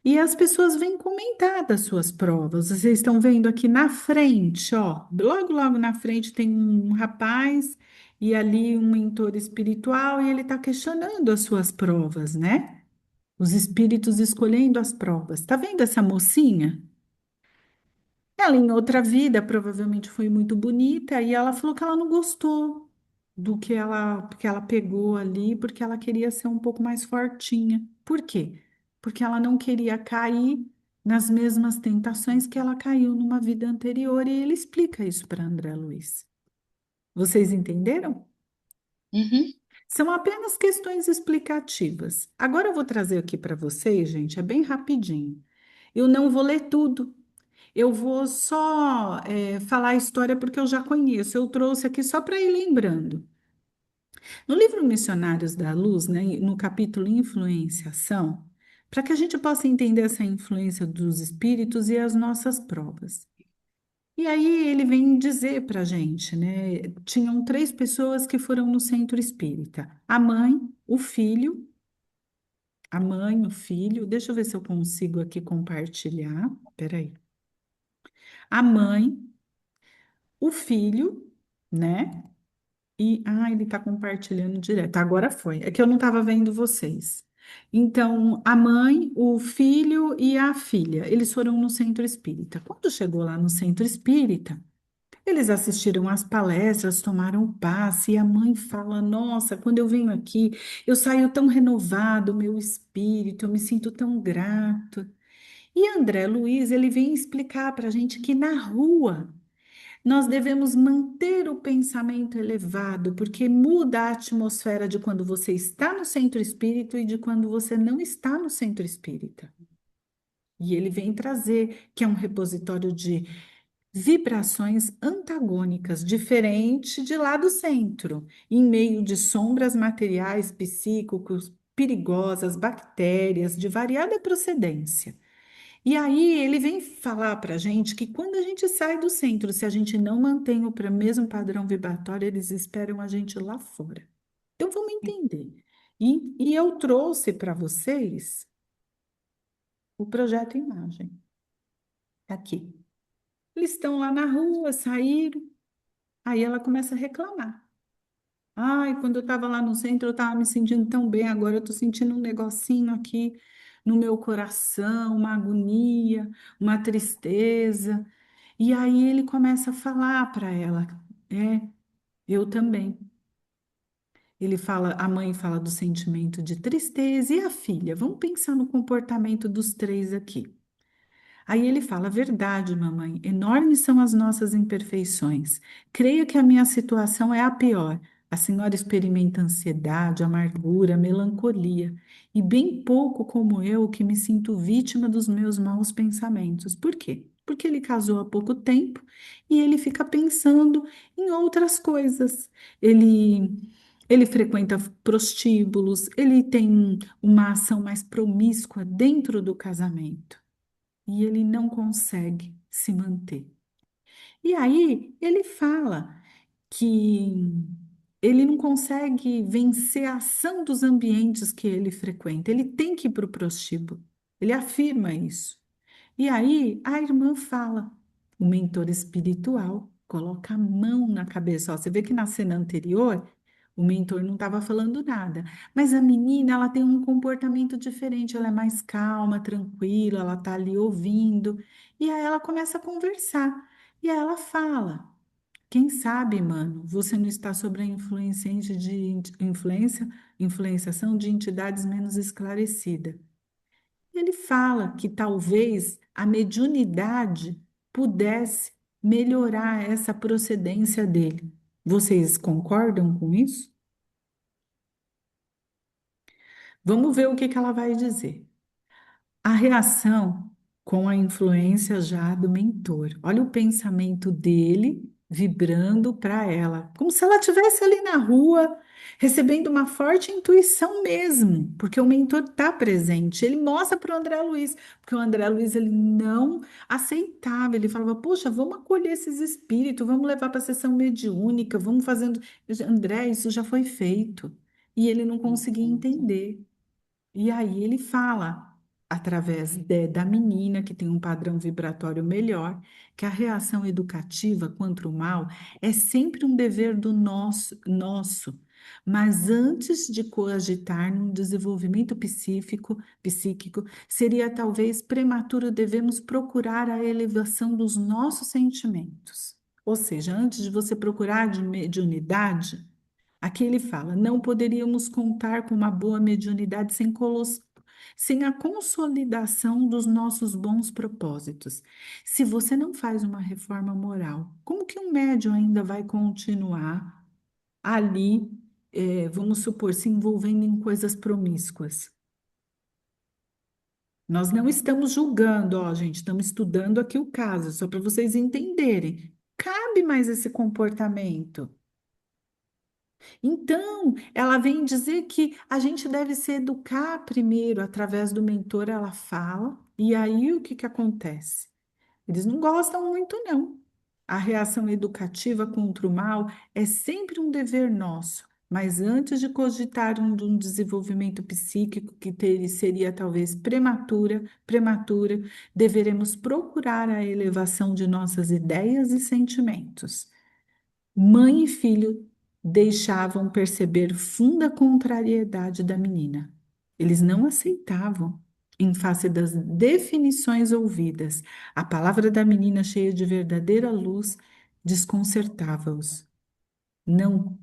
[SPEAKER 1] E as pessoas vêm comentar das suas provas. Vocês estão vendo aqui na frente, ó, logo, logo na frente tem um rapaz e ali um mentor espiritual e ele está questionando as suas provas, né? Os espíritos escolhendo as provas. Tá vendo essa mocinha? Ela, em outra vida, provavelmente foi muito bonita e ela falou que ela não gostou do que ela pegou ali, porque ela queria ser um pouco mais fortinha. Por quê? Porque ela não queria cair nas mesmas tentações que ela caiu numa vida anterior, e ele explica isso para André Luiz. Vocês entenderam?
[SPEAKER 8] uhum,
[SPEAKER 1] São apenas questões explicativas. Agora eu vou trazer aqui para vocês, gente, é bem rapidinho. Eu não vou ler tudo. Eu vou só falar a história porque eu já conheço. Eu trouxe aqui só para ir lembrando. No livro Missionários da Luz, né, no capítulo Influenciação, para que a gente possa entender essa influência dos espíritos e as nossas provas. E aí ele vem dizer para a gente, né? Tinham três pessoas que foram no centro espírita: a mãe, o filho, a mãe, o filho. Deixa eu ver se eu consigo aqui compartilhar. Peraí. A mãe, o filho, né? Ele está compartilhando direto. Agora foi. É que eu não estava vendo vocês. Então, a mãe, o filho e a filha, eles foram no centro espírita. Quando chegou lá no centro espírita, eles assistiram às palestras, tomaram o passe, e a mãe fala: Nossa, quando eu venho aqui, eu saio tão renovado, o meu espírito, eu me sinto tão grato. E André Luiz, ele vem explicar para a gente que na rua, nós devemos manter o pensamento elevado, porque muda a atmosfera de quando você está no centro espírita e de quando você não está no centro espírita. E ele vem trazer que é um repositório de vibrações antagônicas, diferente de lá do centro, em meio de sombras materiais psíquicos perigosas, bactérias de variada procedência. E aí ele vem falar para a gente que quando a gente sai do centro, se a gente não mantém o mesmo padrão vibratório, eles esperam a gente lá fora. Então vamos entender. E eu trouxe para vocês o projeto Imagem. Aqui. Eles estão lá na rua, saíram, aí ela começa a reclamar. Ai, quando eu estava lá no centro, eu estava me sentindo tão bem, agora eu estou sentindo um negocinho aqui no meu coração, uma agonia, uma tristeza. E aí ele começa a falar para ela, eu também. Ele fala, a mãe fala do sentimento de tristeza e a filha. Vamos pensar no comportamento dos três aqui. Aí ele fala: verdade, mamãe, enormes são as nossas imperfeições. Creio que a minha situação é a pior. A senhora experimenta ansiedade, amargura, melancolia, e bem pouco como eu que me sinto vítima dos meus maus pensamentos. Por quê? Porque ele casou há pouco tempo e ele fica pensando em outras coisas. Ele, ele frequenta prostíbulos, ele tem uma ação mais promíscua dentro do casamento e ele não consegue se manter. E aí ele fala que ele não consegue vencer a ação dos ambientes que ele frequenta. Ele tem que ir para o prostíbulo. Ele afirma isso. E aí a irmã fala, o mentor espiritual coloca a mão na cabeça. Ó, você vê que na cena anterior o mentor não estava falando nada, mas a menina ela tem um comportamento diferente, ela é mais calma, tranquila, ela está ali ouvindo, e aí ela começa a conversar. E aí ela fala: quem sabe, mano, você não está sob a influência influenciação de entidades menos esclarecidas. Ele fala que talvez a mediunidade pudesse melhorar essa procedência dele. Vocês concordam com isso? Vamos ver o que que ela vai dizer. A reação com a influência já do mentor. Olha o pensamento dele vibrando para ela, como se ela estivesse ali na rua, recebendo uma forte intuição mesmo, porque o mentor está presente. Ele mostra para o André Luiz, porque o André Luiz ele não aceitava. Ele falava: poxa, vamos acolher esses espíritos, vamos levar para a sessão mediúnica, vamos fazendo. André, isso já foi feito. E ele não conseguia entender. E aí ele fala, através da menina, que tem um padrão vibratório melhor, que a reação educativa contra o mal é sempre um dever do nosso. Mas antes de coagitar num desenvolvimento psíquico, seria talvez prematuro devemos procurar a elevação dos nossos sentimentos. Ou seja, antes de você procurar de mediunidade, aqui ele fala: não poderíamos contar com uma boa mediunidade sem a consolidação dos nossos bons propósitos. Se você não faz uma reforma moral, como que um médium ainda vai continuar ali, vamos supor, se envolvendo em coisas promíscuas? Nós não estamos julgando, ó, gente, estamos estudando aqui o caso, só para vocês entenderem. Cabe mais esse comportamento. Então, ela vem dizer que a gente deve se educar primeiro, através do mentor, ela fala, e aí o que que acontece? Eles não gostam muito, não. A reação educativa contra o mal é sempre um dever nosso, mas antes de cogitar um desenvolvimento psíquico seria talvez prematura, deveremos procurar a elevação de nossas ideias e sentimentos. Mãe e filho deixavam perceber funda contrariedade da menina. Eles não aceitavam, em face das definições ouvidas. A palavra da menina, cheia de verdadeira luz, desconcertava-os. Não,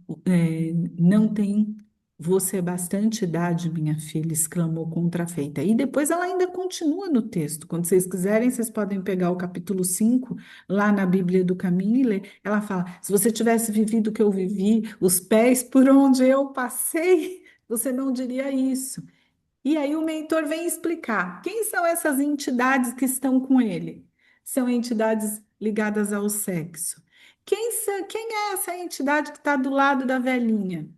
[SPEAKER 1] não tem você bastante idade, minha filha, exclamou contrafeita. E depois ela ainda continua no texto. Quando vocês quiserem, vocês podem pegar o capítulo 5 lá na Bíblia do Caminho e ler. Ela fala: se você tivesse vivido o que eu vivi, os pés por onde eu passei, você não diria isso. E aí o mentor vem explicar quem são essas entidades que estão com ele. São entidades ligadas ao sexo. Quem é essa entidade que está do lado da velhinha?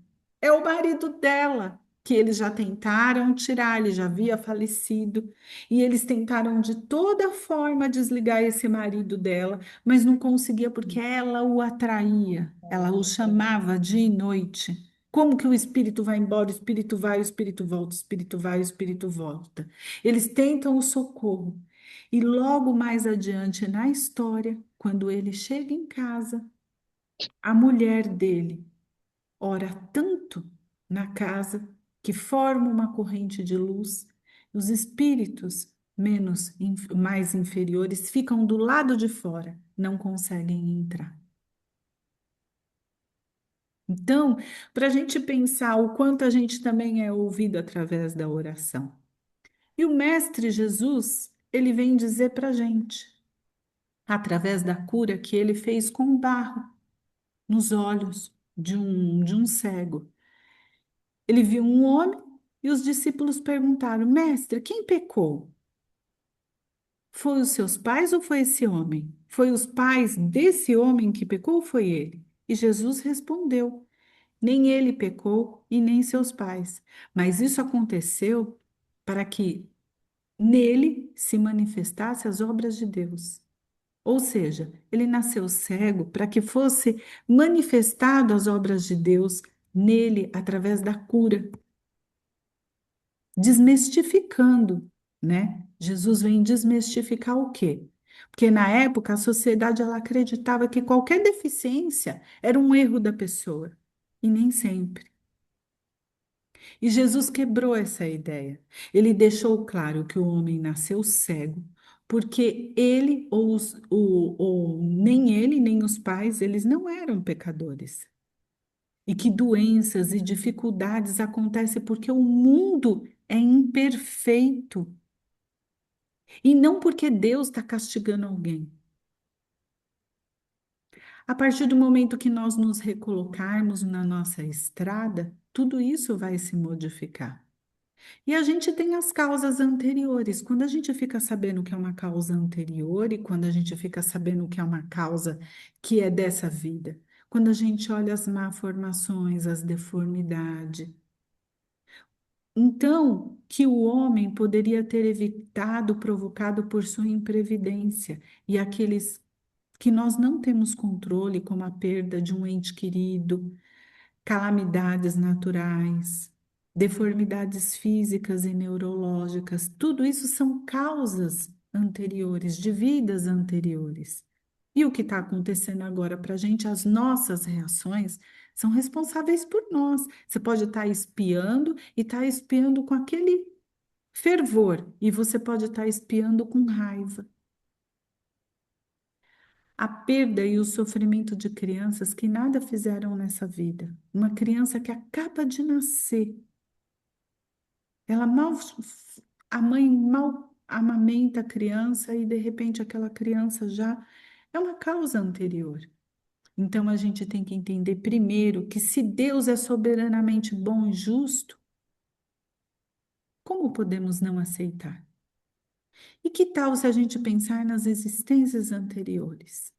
[SPEAKER 1] É o marido dela, que eles já tentaram tirar, ele já havia falecido, e eles tentaram de toda forma desligar esse marido dela, mas não conseguia porque ela o atraía, ela o chamava dia e noite. Como que o espírito vai embora, o espírito vai, o espírito volta, o espírito vai, o espírito volta. Eles tentam o socorro. E logo mais adiante na história, quando ele chega em casa, a mulher dele ora tanto na casa que forma uma corrente de luz Os espíritos mais inferiores ficam do lado de fora, não conseguem entrar. Então, para a gente pensar o quanto a gente também é ouvido através da oração. E o Mestre Jesus, ele vem dizer para a gente, através da cura que ele fez com barro nos olhos de um cego. Ele viu um homem e os discípulos perguntaram: Mestre, quem pecou? Foi os seus pais ou foi esse homem? Foi os pais desse homem que pecou ou foi ele? E Jesus respondeu: Nem ele pecou e nem seus pais, mas isso aconteceu para que nele se manifestasse as obras de Deus. Ou seja, ele nasceu cego para que fosse manifestado as obras de Deus nele através da cura, desmistificando, né? Jesus vem desmistificar o quê? Porque na época a sociedade ela acreditava que qualquer deficiência era um erro da pessoa, e nem sempre. E Jesus quebrou essa ideia. Ele deixou claro que o homem nasceu cego, porque ele ou nem ele nem os pais, eles não eram pecadores. E que doenças e dificuldades acontecem porque o mundo é imperfeito. E não porque Deus está castigando alguém. A partir do momento que nós nos recolocarmos na nossa estrada, tudo isso vai se modificar. E a gente tem as causas anteriores. Quando a gente fica sabendo que é uma causa anterior e quando a gente fica sabendo que é uma causa que é dessa vida, quando a gente olha as malformações, as deformidades, então que o homem poderia ter evitado provocado por sua imprevidência e aqueles que nós não temos controle, como a perda de um ente querido, calamidades naturais, deformidades físicas e neurológicas, tudo isso são causas anteriores, de vidas anteriores. E o que está acontecendo agora para a gente, as nossas reações são responsáveis por nós. Você pode estar espiando e estar espiando com aquele fervor, e você pode estar espiando com raiva. A perda e o sofrimento de crianças que nada fizeram nessa vida. Uma criança que acaba de nascer, ela mal, a mãe mal amamenta a criança e de repente aquela criança já é uma causa anterior. Então a gente tem que entender primeiro que se Deus é soberanamente bom e justo, como podemos não aceitar? E que tal se a gente pensar nas existências anteriores?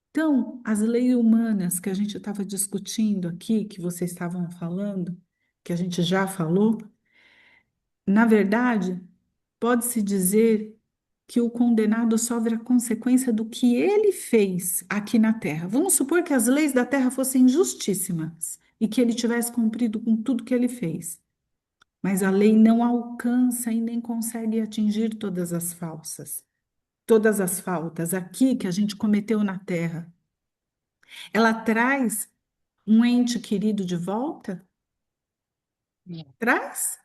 [SPEAKER 1] Então, as leis humanas que a gente estava discutindo aqui, que vocês estavam falando, que a gente já falou, na verdade, pode-se dizer que o condenado sofre a consequência do que ele fez aqui na Terra. Vamos supor que as leis da Terra fossem justíssimas e que ele tivesse cumprido com tudo que ele fez. Mas a lei não alcança e nem consegue atingir todas as faltas aqui que a gente cometeu na Terra. Ela traz um ente querido de volta?
[SPEAKER 8] Não,
[SPEAKER 1] Traz?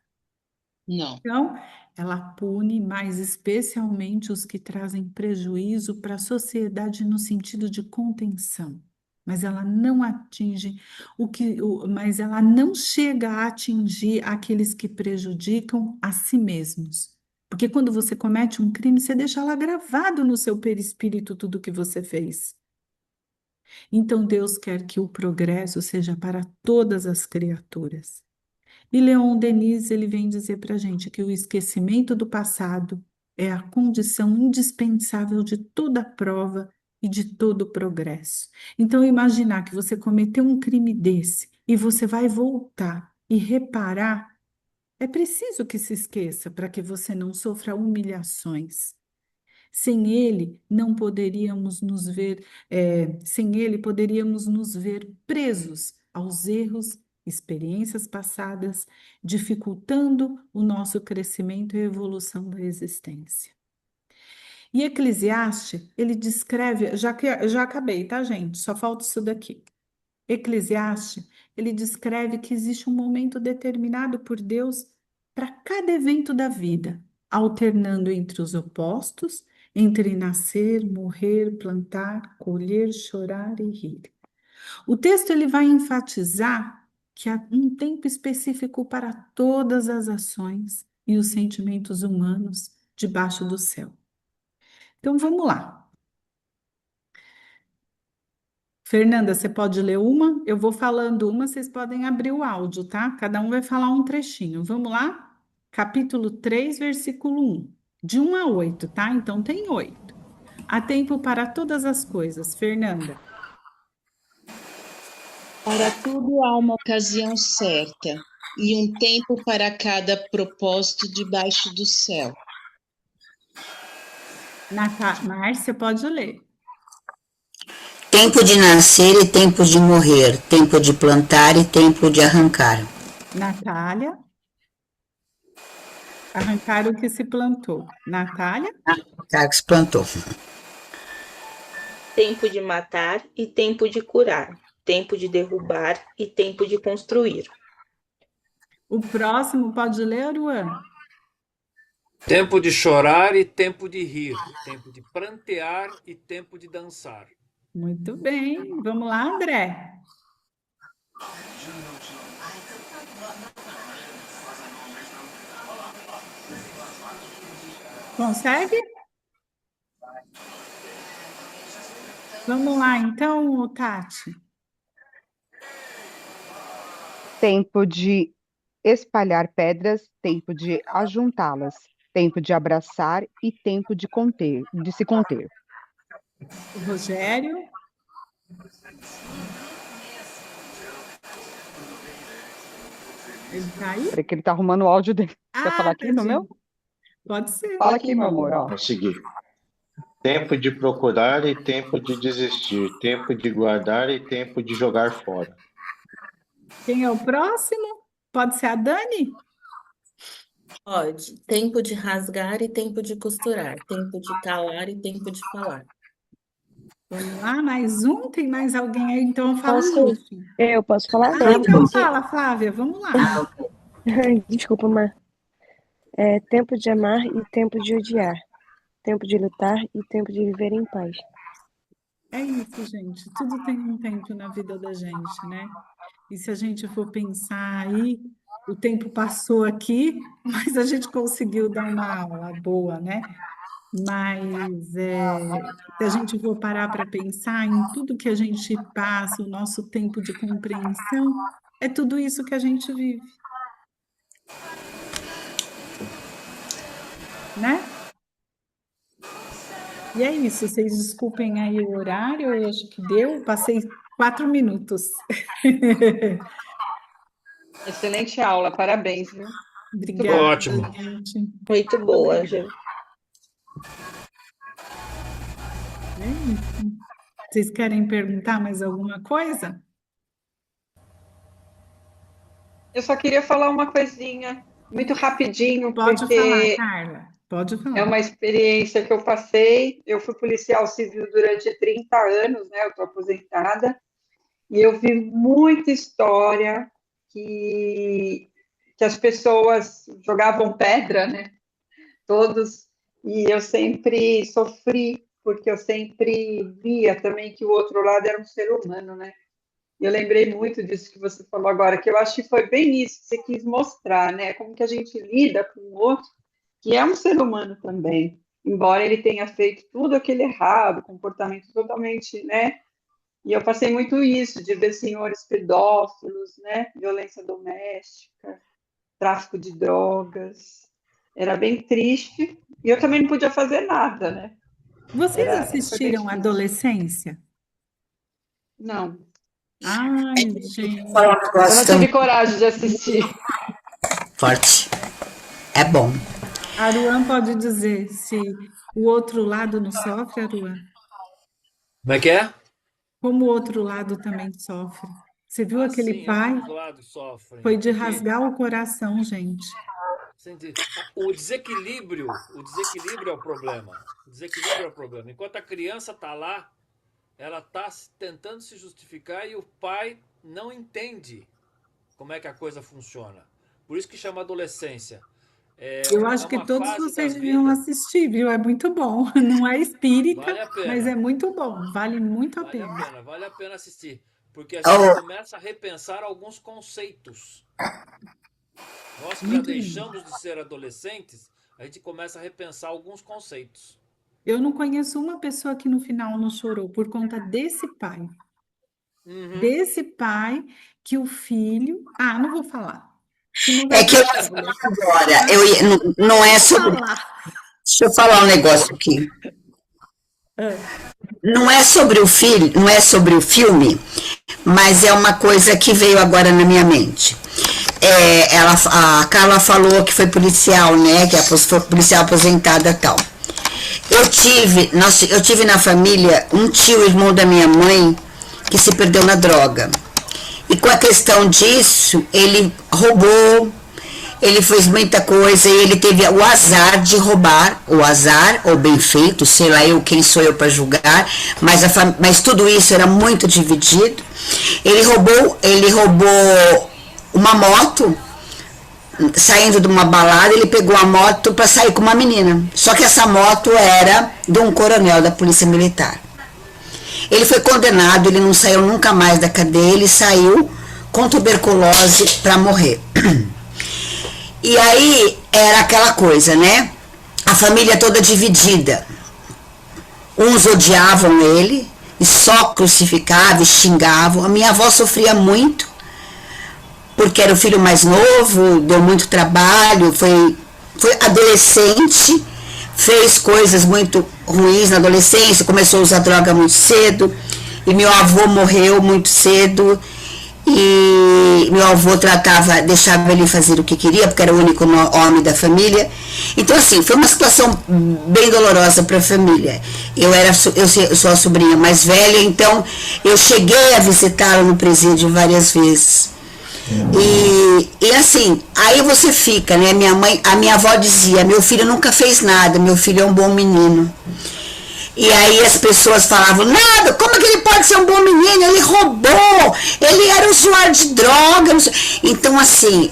[SPEAKER 8] não.
[SPEAKER 1] Então, ela pune mais especialmente os que trazem prejuízo para a sociedade no sentido de contenção. Mas ela não atinge mas ela não chega a atingir aqueles que prejudicam a si mesmos. Porque quando você comete um crime, você deixa lá gravado no seu perispírito tudo que você fez. Então Deus quer que o progresso seja para todas as criaturas. E Leon Denis, ele vem dizer para a gente que o esquecimento do passado é a condição indispensável de toda prova e de todo progresso. Então, imaginar que você cometeu um crime desse e você vai voltar e reparar, é preciso que se esqueça para que você não sofra humilhações. Sem ele, não poderíamos nos ver, sem ele, poderíamos nos ver presos aos erros, experiências passadas, dificultando o nosso crescimento e evolução da existência. E Eclesiastes, ele descreve, já acabei, tá, gente? Só falta isso daqui. Eclesiastes, ele descreve que existe um momento determinado por Deus para cada evento da vida, alternando entre os opostos, entre nascer, morrer, plantar, colher, chorar e rir. O texto ele vai enfatizar que há um tempo específico para todas as ações e os sentimentos humanos debaixo do céu. Então vamos lá. Fernanda, você pode ler uma? Eu vou falando uma, vocês podem abrir o áudio, tá? Cada um vai falar um trechinho. Vamos lá? Capítulo 3, versículo 1. De 1 a 8, tá? Então tem 8. Há tempo para todas as coisas. Fernanda.
[SPEAKER 8] Para tudo há uma ocasião certa e um tempo para cada propósito debaixo do céu.
[SPEAKER 1] Márcia, pode ler.
[SPEAKER 6] Tempo de nascer e tempo de morrer, tempo de plantar e tempo de arrancar.
[SPEAKER 1] Natália. Arrancar o que se plantou. Natália.
[SPEAKER 6] Arrancar o que se plantou.
[SPEAKER 9] Tempo de matar e tempo de curar. Tempo de derrubar e tempo de construir.
[SPEAKER 1] O próximo pode ler, Aruan?
[SPEAKER 2] Tempo de chorar e tempo de rir. Tempo de prantear e tempo de dançar.
[SPEAKER 1] Muito bem. Vamos lá, André. Consegue? Vamos lá, então, Tati.
[SPEAKER 5] Tempo de espalhar pedras, tempo de ajuntá-las, tempo de abraçar e tempo de se conter.
[SPEAKER 1] O Rogério. Ele tá aí?
[SPEAKER 5] Peraí que ele tá arrumando o áudio dele. Quer falar aqui no
[SPEAKER 1] tadinho.
[SPEAKER 5] meu?
[SPEAKER 1] Pode ser.
[SPEAKER 5] Fala aqui, meu amor, ó.
[SPEAKER 11] Consegui. Tempo de procurar e tempo de desistir, tempo de guardar e tempo de jogar fora.
[SPEAKER 1] Quem é o próximo? Pode ser a Dani?
[SPEAKER 3] Pode. Tempo de rasgar e tempo de costurar. Tempo de calar e tempo de falar.
[SPEAKER 1] Vamos lá, mais um? Tem mais alguém aí? Então eu falo
[SPEAKER 12] Posso?
[SPEAKER 1] isso.
[SPEAKER 12] Eu posso falar?
[SPEAKER 1] Então fala, Flávia, vamos lá.
[SPEAKER 12] Desculpa, Mar. Tempo de amar e tempo de odiar. Tempo de lutar e tempo de viver em paz.
[SPEAKER 1] É isso, gente. Tudo tem um tempo na vida da gente, né? E se a gente for pensar aí, o tempo passou aqui, mas a gente conseguiu dar uma aula boa, né? Mas se a gente for parar para pensar em tudo que a gente passa, o nosso tempo de compreensão, é tudo isso que a gente vive. Né? E é isso, vocês desculpem aí o horário, eu acho que deu, passei 4 minutos.
[SPEAKER 13] Excelente aula, parabéns, viu?
[SPEAKER 1] Obrigada,
[SPEAKER 2] Ótimo.
[SPEAKER 1] gente.
[SPEAKER 9] Muito boa, Ângela.
[SPEAKER 1] É isso. Vocês querem perguntar mais alguma coisa?
[SPEAKER 13] Eu só queria falar uma coisinha, muito rapidinho,
[SPEAKER 1] Pode
[SPEAKER 13] porque
[SPEAKER 1] falar, Carla. Pode falar.
[SPEAKER 13] é uma experiência que eu passei. Eu fui policial civil durante 30 anos, né? Eu estou aposentada. E eu vi muita história que as pessoas jogavam pedra, né? Todos. E eu sempre sofri, porque eu sempre via também que o outro lado era um ser humano, né? E eu lembrei muito disso que você falou agora, que eu acho que foi bem isso que você quis mostrar, né? Como que a gente lida com o outro, que é um ser humano também, embora ele tenha feito tudo aquele errado, comportamento totalmente, né? E eu passei muito isso, de ver senhores pedófilos, né? Violência doméstica, tráfico de drogas. Era bem triste. E eu também não podia fazer nada, né?
[SPEAKER 1] Vocês
[SPEAKER 13] Foi bem
[SPEAKER 1] assistiram
[SPEAKER 13] difícil.
[SPEAKER 1] Adolescência?
[SPEAKER 13] Não.
[SPEAKER 1] Ai, gente.
[SPEAKER 13] Eu não tive coragem de assistir.
[SPEAKER 6] Forte. É bom.
[SPEAKER 1] Aruan pode dizer se o outro lado não sofre, Aruan?
[SPEAKER 2] Como é que é?
[SPEAKER 1] Como o outro lado também sofre. Você viu aquele
[SPEAKER 2] Sim,
[SPEAKER 1] pai?
[SPEAKER 2] ambos lados sofrem.
[SPEAKER 1] Foi de
[SPEAKER 2] porque
[SPEAKER 1] rasgar o coração, gente.
[SPEAKER 2] o desequilíbrio é o problema. O desequilíbrio é o problema. Enquanto a criança está lá, ela está tentando se justificar e o pai não entende como é que a coisa funciona. Por isso que chama adolescência.
[SPEAKER 1] Eu
[SPEAKER 2] É
[SPEAKER 1] acho que
[SPEAKER 2] uma
[SPEAKER 1] todos
[SPEAKER 2] fase da
[SPEAKER 1] vocês deviam
[SPEAKER 2] vida,
[SPEAKER 1] assistir, viu? É muito bom. Não é espírita,
[SPEAKER 2] vale a
[SPEAKER 1] mas
[SPEAKER 2] pena,
[SPEAKER 1] é muito bom. Vale muito a pena.
[SPEAKER 2] vale a pena assistir. Porque a gente
[SPEAKER 6] Oh,
[SPEAKER 2] começa a repensar alguns conceitos. Nós que já
[SPEAKER 1] Muito lindo.
[SPEAKER 2] deixamos de ser adolescentes, a gente começa a repensar alguns conceitos.
[SPEAKER 1] Eu não conheço uma pessoa que no final não chorou por conta desse pai.
[SPEAKER 2] Uhum.
[SPEAKER 1] Desse pai que o filho. Ah, não vou falar. Senão vai
[SPEAKER 6] é que
[SPEAKER 1] dar
[SPEAKER 6] eu
[SPEAKER 1] spoiler.
[SPEAKER 6] agora, não
[SPEAKER 1] Não
[SPEAKER 6] é
[SPEAKER 1] vou
[SPEAKER 6] sobre.
[SPEAKER 1] falar.
[SPEAKER 6] Deixa eu falar um negócio aqui.
[SPEAKER 1] Ah,
[SPEAKER 6] Não é sobre o filho, não é sobre o filme, mas é uma coisa que veio agora na minha mente. A Carla falou que foi policial, né? Que foi policial aposentada e tal. Eu tive na família um tio, irmão da minha mãe, que se perdeu na droga. E com a questão disso, ele roubou, ele fez muita coisa e ele teve o azar de roubar, o azar, ou bem feito, sei lá eu, quem sou eu para julgar, mas tudo isso era muito dividido. Ele roubou uma moto, saindo de uma balada, ele pegou a moto para sair com uma menina. Só que essa moto era de um coronel da Polícia Militar. Ele foi condenado, ele não saiu nunca mais da cadeia, ele saiu com tuberculose para morrer. E aí era aquela coisa, né? A família toda dividida. Uns odiavam ele e só crucificavam e xingavam. A minha avó sofria muito, porque era o filho mais novo, deu muito trabalho, foi adolescente, fez coisas muito ruins na adolescência, começou a usar droga muito cedo, e meu avô morreu muito cedo, e meu avô deixava ele fazer o que queria, porque era o único homem da família. Então, assim, foi uma situação bem dolorosa para a família. Eu sou a sobrinha mais velha, então eu cheguei a visitá-lo no presídio várias vezes. E assim, aí você fica, né? A minha avó dizia, meu filho nunca fez nada, meu filho é um bom menino. E aí as pessoas falavam, nada, como que ele pode ser um bom menino? Ele roubou, ele era usuário de droga. Então, assim,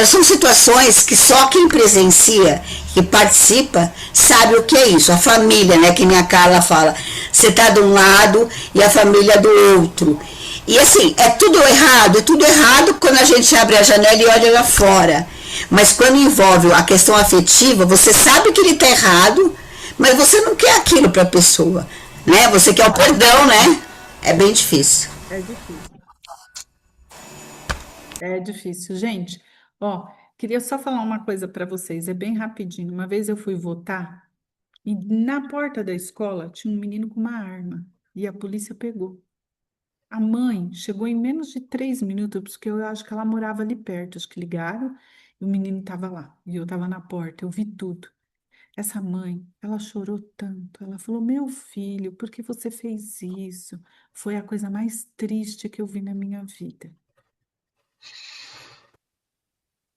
[SPEAKER 6] são situações que só quem presencia, que participa, sabe o que é isso. A família, né, que minha Carla fala, você tá de um lado e a família do outro. E assim, é tudo errado quando a gente abre a janela e olha lá fora. Mas quando envolve a questão afetiva, você sabe que ele está errado, mas você não quer aquilo para a pessoa, né? Você quer o perdão, né? É bem difícil.
[SPEAKER 1] é difícil. É difícil, gente. Ó, queria só falar uma coisa para vocês, é bem rapidinho. Uma vez eu fui votar e na porta da escola tinha um menino com uma arma e a polícia pegou. A mãe chegou em menos de 3 minutos, porque eu acho que ela morava ali perto. Acho que ligaram e o menino estava lá. E eu estava na porta, eu vi tudo. Essa mãe, ela chorou tanto. Ela falou: Meu filho, por que você fez isso? Foi a coisa mais triste que eu vi na minha vida.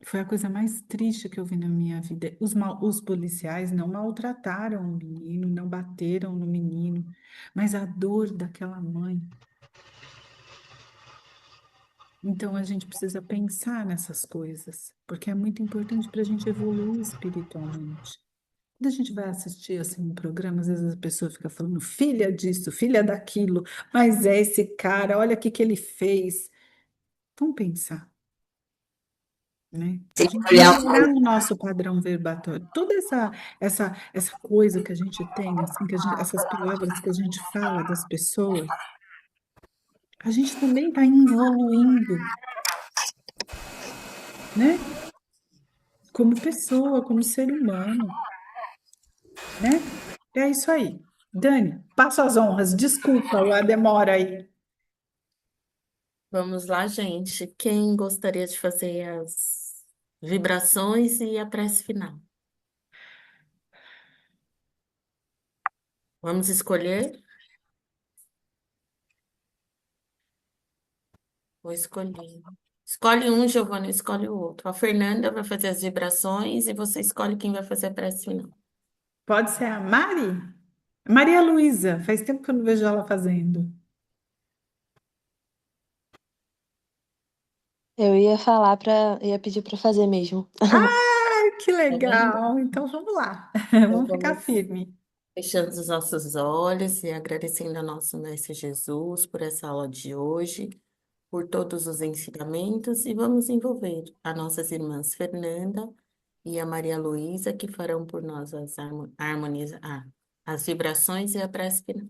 [SPEAKER 1] Foi a coisa mais triste que eu vi na minha vida. Os policiais não maltrataram o menino, não bateram no menino, mas a dor daquela mãe. Então a gente precisa pensar nessas coisas, porque é muito importante para a gente evoluir espiritualmente. Quando a gente vai assistir assim um programa, às vezes a pessoa fica falando filha disso, filha daquilo, mas é esse cara, olha o que ele fez. Vamos pensar, né? A
[SPEAKER 6] Tem que
[SPEAKER 1] gente
[SPEAKER 6] olhar.
[SPEAKER 1] melhorar o nosso padrão verbatório. Toda essa coisa que a gente tem, assim, essas palavras que a gente fala das pessoas, a gente também está evoluindo, né? Como pessoa, como ser humano, né? É isso aí. Dani, passo as honras. Desculpa a demora aí.
[SPEAKER 3] Vamos lá, gente. Quem gostaria de fazer as vibrações e a prece final? Vamos escolher? Vou escolher. Escolhe um, Giovana, escolhe o outro. A Fernanda vai fazer as vibrações e você escolhe quem vai fazer a prece final.
[SPEAKER 1] Pode ser a Mari? Maria Luísa, faz tempo que eu não vejo ela fazendo.
[SPEAKER 12] Eu ia falar ia pedir para fazer mesmo.
[SPEAKER 1] Ah, que
[SPEAKER 3] Tá vendo?
[SPEAKER 1] legal! Então vamos lá,
[SPEAKER 3] Então
[SPEAKER 1] vamos ficar
[SPEAKER 3] vamos
[SPEAKER 1] firme.
[SPEAKER 3] fechando os nossos olhos e agradecendo ao nosso Mestre Jesus por essa aula de hoje, por todos os ensinamentos, e vamos envolver as nossas irmãs Fernanda e a Maria Luísa, que farão por nós as vibrações e a prece final.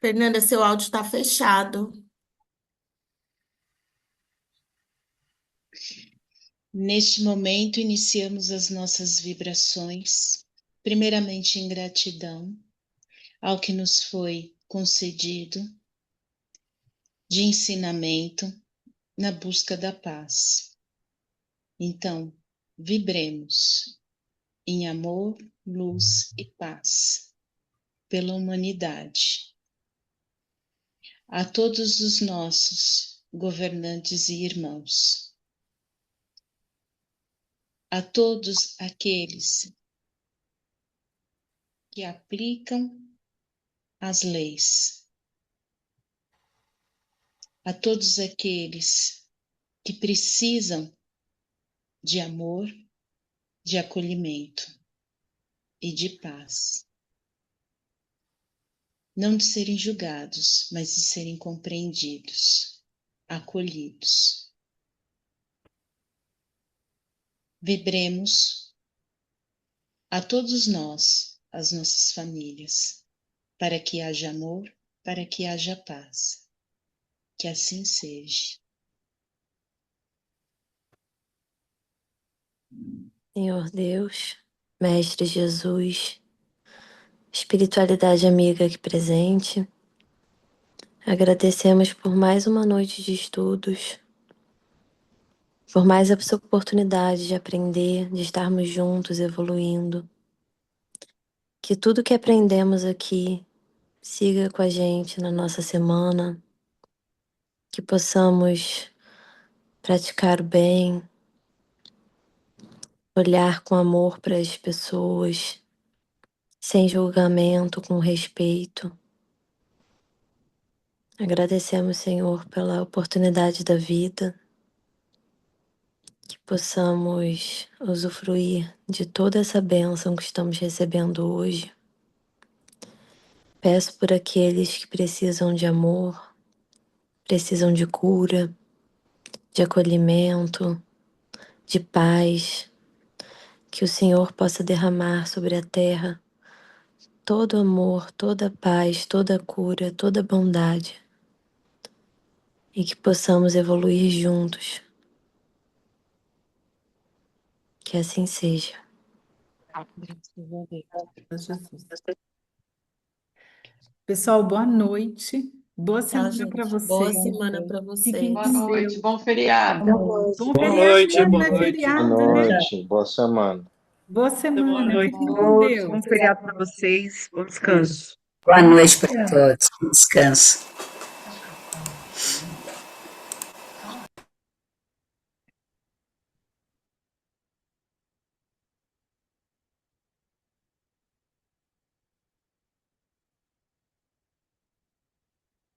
[SPEAKER 3] Fernanda, seu áudio está fechado.
[SPEAKER 8] Neste momento, iniciamos as nossas vibrações, primeiramente em gratidão ao que nos foi concedido de ensinamento na busca da paz. Então, vibremos em amor, luz e paz pela humanidade. A todos os nossos governantes e irmãos, a todos aqueles que aplicam as leis, a todos aqueles que precisam de amor, de acolhimento e de paz. Não de serem julgados, mas de serem compreendidos, acolhidos. Vibremos a todos nós, as nossas famílias, para que haja amor, para que haja paz. Que assim seja.
[SPEAKER 12] Senhor Deus, Mestre Jesus, espiritualidade amiga aqui presente, agradecemos por mais uma noite de estudos, por mais essa oportunidade de aprender, de estarmos juntos, evoluindo. Que tudo que aprendemos aqui siga com a gente na nossa semana, que possamos praticar o bem, olhar com amor para as pessoas, sem julgamento, com respeito. Agradecemos, Senhor, pela oportunidade da vida, que possamos usufruir de toda essa bênção que estamos recebendo hoje. Peço por aqueles que precisam de amor, precisam de cura, de acolhimento, de paz, que o Senhor possa derramar sobre a terra todo amor, toda paz, toda cura, toda bondade, e que possamos evoluir juntos. Que assim seja.
[SPEAKER 1] Jesus. Pessoal, boa noite. Boa
[SPEAKER 3] Tchau,
[SPEAKER 1] semana para
[SPEAKER 3] gente. Boa
[SPEAKER 1] vocês.
[SPEAKER 3] semana para
[SPEAKER 1] Fiquem
[SPEAKER 13] Boa
[SPEAKER 1] com
[SPEAKER 3] vocês.
[SPEAKER 13] noite,
[SPEAKER 1] Deus.
[SPEAKER 13] bom feriado.
[SPEAKER 1] Bom
[SPEAKER 2] Boa
[SPEAKER 1] feriado,
[SPEAKER 2] noite,
[SPEAKER 1] não
[SPEAKER 2] boa
[SPEAKER 1] é
[SPEAKER 2] noite.
[SPEAKER 11] Boa
[SPEAKER 1] feriado, né?
[SPEAKER 11] noite, boa semana.
[SPEAKER 1] Boa
[SPEAKER 5] Boa
[SPEAKER 1] semana.
[SPEAKER 5] noite
[SPEAKER 1] Fiquem
[SPEAKER 5] a
[SPEAKER 1] com
[SPEAKER 5] todos.
[SPEAKER 1] Deus.
[SPEAKER 5] Bom feriado para vocês. Bom descanso.
[SPEAKER 6] Boa noite para todos. Descanso.